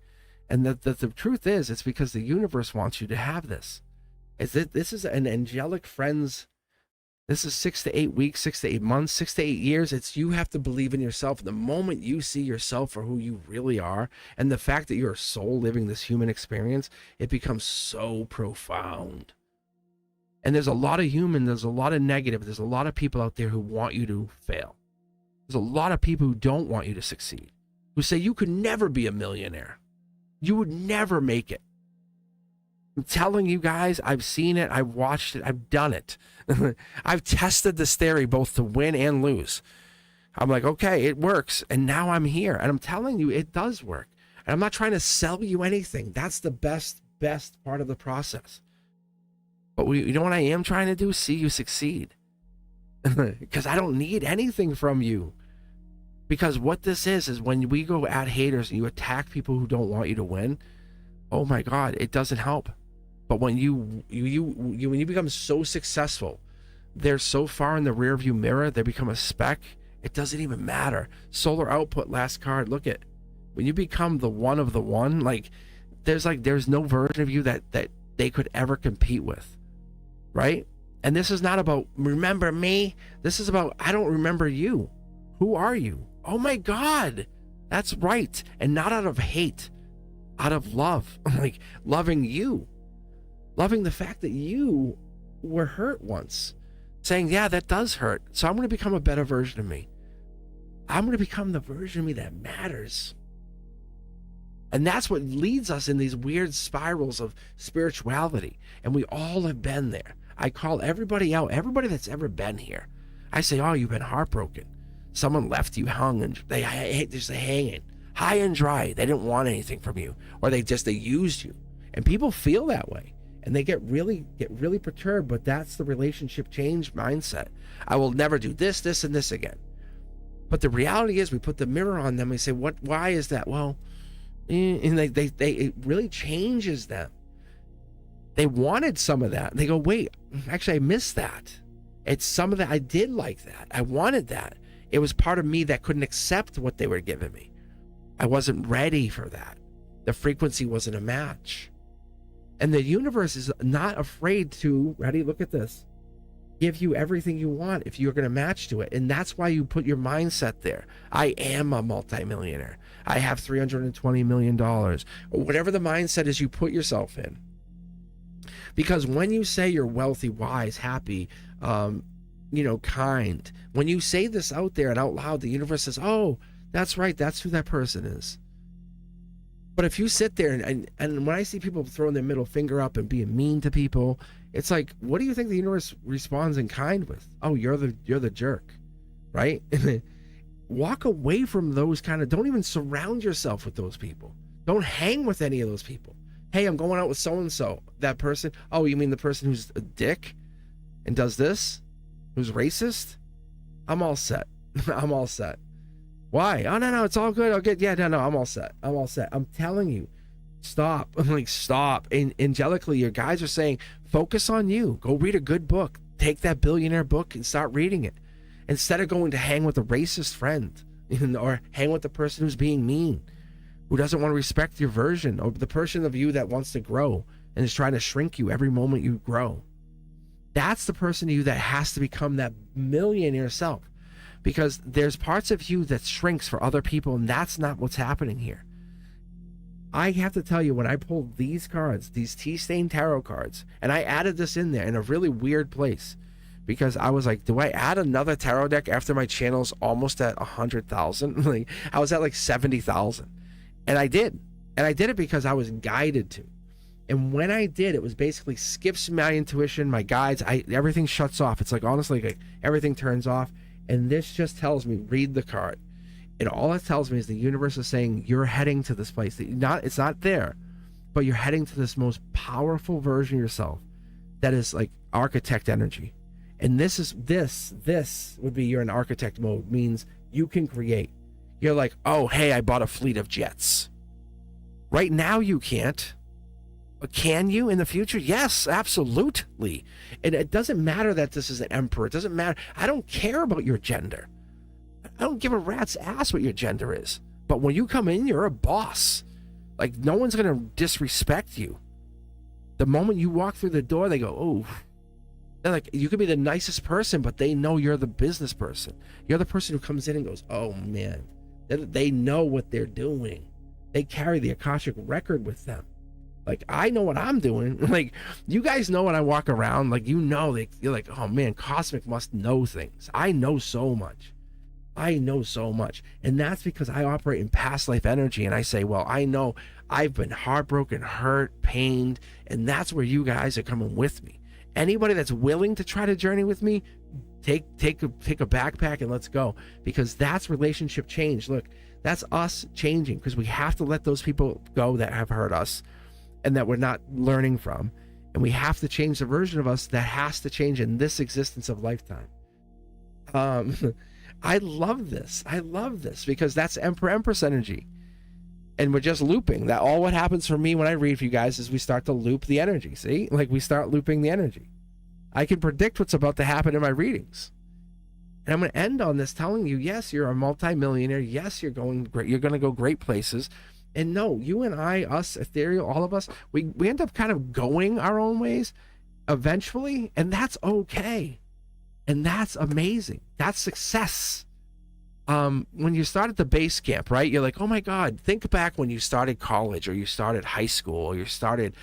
And the truth is, it's because the universe wants you to have this. This is an angelic friends. This is 6 to 8 weeks, 6 to 8 months, 6 to 8 years. It's you have to believe in yourself. The moment you see yourself for who you really are, and the fact that you're a soul living this human experience, it becomes so profound. And there's a lot of there's a lot of negative. There's a lot of people out there who want you to fail. There's a lot of people who don't want you to succeed, who say you could never be a millionaire. You would never make it. I'm telling you guys, I've seen it, I've watched it, I've done it. I've tested this theory both to win and lose. I'm like, okay, it works. And now I'm here. And I'm telling you, it does work. And I'm not trying to sell you anything. That's the best part of the process. But you know what I am trying to do? See you succeed. Because I don't need anything from you. Because what this is when we go at haters and you attack people who don't want you to win, oh my God, it doesn't help. But when you when you become so successful, they're so far in the rear view mirror, they become a speck. It doesn't even matter. Solar output, last card. Look at when you become the one of the one. There's no version of you that they could ever compete with, right? And this is not about remember me. This is about I don't remember you. Who are you? Oh my God, that's right. And not out of hate, out of love. Like loving you, loving the fact that you were hurt once, saying, yeah, that does hurt. So I'm going to become a better version of me. I'm going to become the version of me that matters. And that's what leads us in these weird spirals of spirituality. And we all have been there. I call everybody out, everybody that's ever been here. I say, oh, you've been heartbroken. Someone left you hung and they just hanging high and dry. They didn't want anything from you, or they used you. And people feel that way, and they get really perturbed. But that's the relationship change mindset. I will never do this, and this again. But the reality is, we put the mirror on them. And we say, what? Why is that? Well, and it really changes them. They wanted some of that. They go, wait, actually, I missed that. It's some of that. I did like that. I wanted that. It was part of me that couldn't accept what they were giving me. I wasn't ready for that. The frequency wasn't a match. And the universe is not afraid to, ready, look at this, give you everything you want if you're going to match to it. And that's why you put your mindset there. I am a multimillionaire. I have $320 million. Or whatever the mindset is you put yourself in. Because when you say you're wealthy, wise, happy, kind, when you say this out there and out loud, the universe says, oh, that's right, that's who that person is. But if you sit there and when I see people throwing their middle finger up and being mean to people, it's like, what do you think the universe responds in kind with? Oh, you're the jerk, right? Walk away from those don't even surround yourself with those people. Don't hang with any of those people. Hey, I'm going out with so-and-so, that person. Oh, you mean the person who's a dick and does this? Who's racist? I'm all set. I'm all set. Why? Oh, no, it's all good. I'll get, yeah, no, I'm all set. I'm telling you, stop. I'm like, stop. And angelically, your guys are saying, focus on you. Go read a good book. Take that billionaire book and start reading it. Instead of going to hang with a racist friend or hang with the person who's being mean, who doesn't want to respect your version, or the person of you that wants to grow and is trying to shrink you every moment you grow. That's the person of you that has to become that millionaire self, because there's parts of you that shrinks for other people, and that's not what's happening here. I have to tell you, when I pulled these cards, these tea-stained tarot cards, and I added this in there in a really weird place, because I was like, do I add another tarot deck after my channel's almost at 100,000? Like, I was at like 70,000. And I did. And I did it because I was guided to. And when I did, it was basically skips my intuition, my guides. Everything shuts off. It's like, honestly, like everything turns off. And this just tells me, read the card. And all it tells me is the universe is saying, you're heading to this place. It's not there, but you're heading to this most powerful version of yourself that is like architect energy. And this would be, you're in architect mode, means you can create. You're like, oh, hey, I bought a fleet of jets. Right now you can't. But can you in the future? Yes, absolutely. And it doesn't matter that this is an emperor. It doesn't matter. I don't care about your gender. I don't give a rat's ass what your gender is. But when you come in, you're a boss. Like, no one's going to disrespect you. The moment you walk through the door, they go, oh. They're like, you could be the nicest person, but they know you're the business person. You're the person who comes in and goes, oh, man. They know what they're doing. They carry the Akashic record with them. Like, I know what I'm doing. Like, you guys know when I walk around, like, you're like, oh man, Cosmic must know things. I know so much. And that's because I operate in past life energy. And I say, well, I know I've been heartbroken, hurt, pained. And that's where you guys are coming with me. Anybody that's willing to try to journey with me, take a backpack and let's go, because that's relationship change. Look, that's us changing, because we have to let those people go that have hurt us and that we're not learning from, and we have to change the version of us that has to change in this existence of lifetime. I love this because that's Emperor Empress energy. And we're just looping that. All what happens for me when I read for you guys is we start to loop the energy. See, like we start looping the energy. I can predict what's about to happen in my readings. And I'm going to end on this telling you, yes, you're a multimillionaire. Yes, you're going great. You're going to go great places. And no, you and I, us, ethereal, all of us, we end up kind of going our own ways eventually. And that's okay. And that's amazing. That's success. When you start at the base camp, right? You're like, oh my God, think back when you started college or you started high school or you started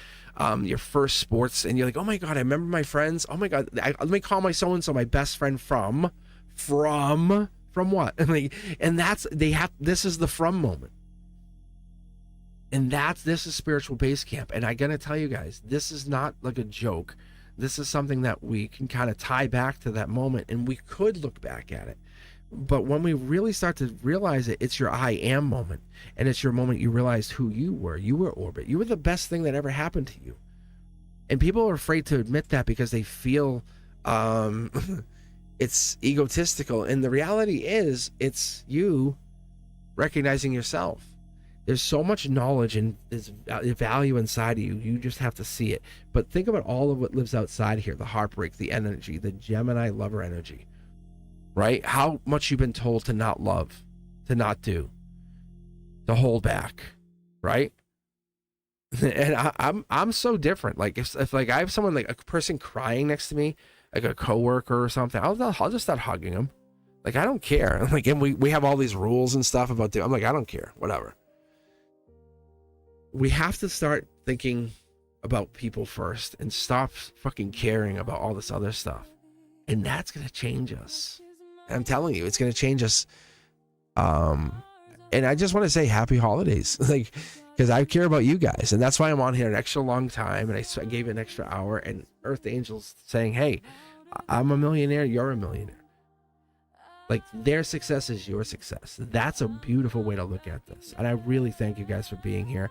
your first sports, and you're like, oh my God, I remember my friends. Oh my God, let me call my so-and-so my best friend from what? And that's, this is the from moment. And this is spiritual base camp. And I gotta tell you guys, this is not like a joke. This is something that we can kind of tie back to that moment, and we could look back at it. But when we really start to realize it, it's your I am moment. And it's your moment you realized who you were. You were orbit. You were the best thing that ever happened to you. And people are afraid to admit that because they feel it's egotistical. And the reality is, it's you recognizing yourself. There's so much knowledge and there's value inside of you. You just have to see it. But think about all of what lives outside here. The heartbreak, the energy, the Gemini lover energy. Right? How much you've been told to not love, to not do, to hold back, right? And I'm so different. Like if like I have someone, like a person crying next to me, like a coworker or something, I'll just start hugging them. Like I don't care. Like, and we have all these rules and stuff about I'm like, I don't care, whatever. We have to start thinking about people first and stop fucking caring about all this other stuff, and that's gonna change us. I'm telling you, it's going to change us. And I just want to say happy holidays, like, because I care about you guys. And that's why I'm on here an extra long time. And I gave it an extra hour, and Earth Angels saying, hey, I'm a millionaire. You're a millionaire. Like, their success is your success. That's a beautiful way to look at this. And I really thank you guys for being here.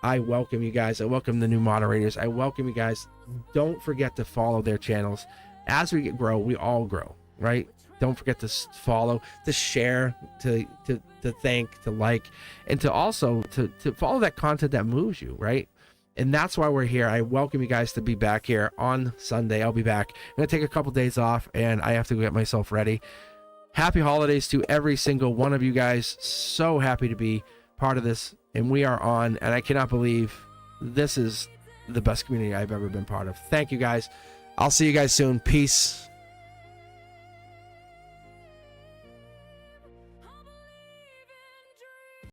I welcome you guys. I welcome the new moderators. I welcome you guys. Don't forget to follow their channels. As we grow, we all grow, right? Don't forget to follow, to share, to thank, to like, and to also to follow that content that moves you, right? And that's why we're here. I welcome you guys to be back here on Sunday. I'll be back. I'm going to take a couple days off, and I have to get myself ready. Happy holidays to every single one of you guys. So happy to be part of this. And we are on, and I cannot believe this is the best community I've ever been part of. Thank you guys. I'll see you guys soon. Peace.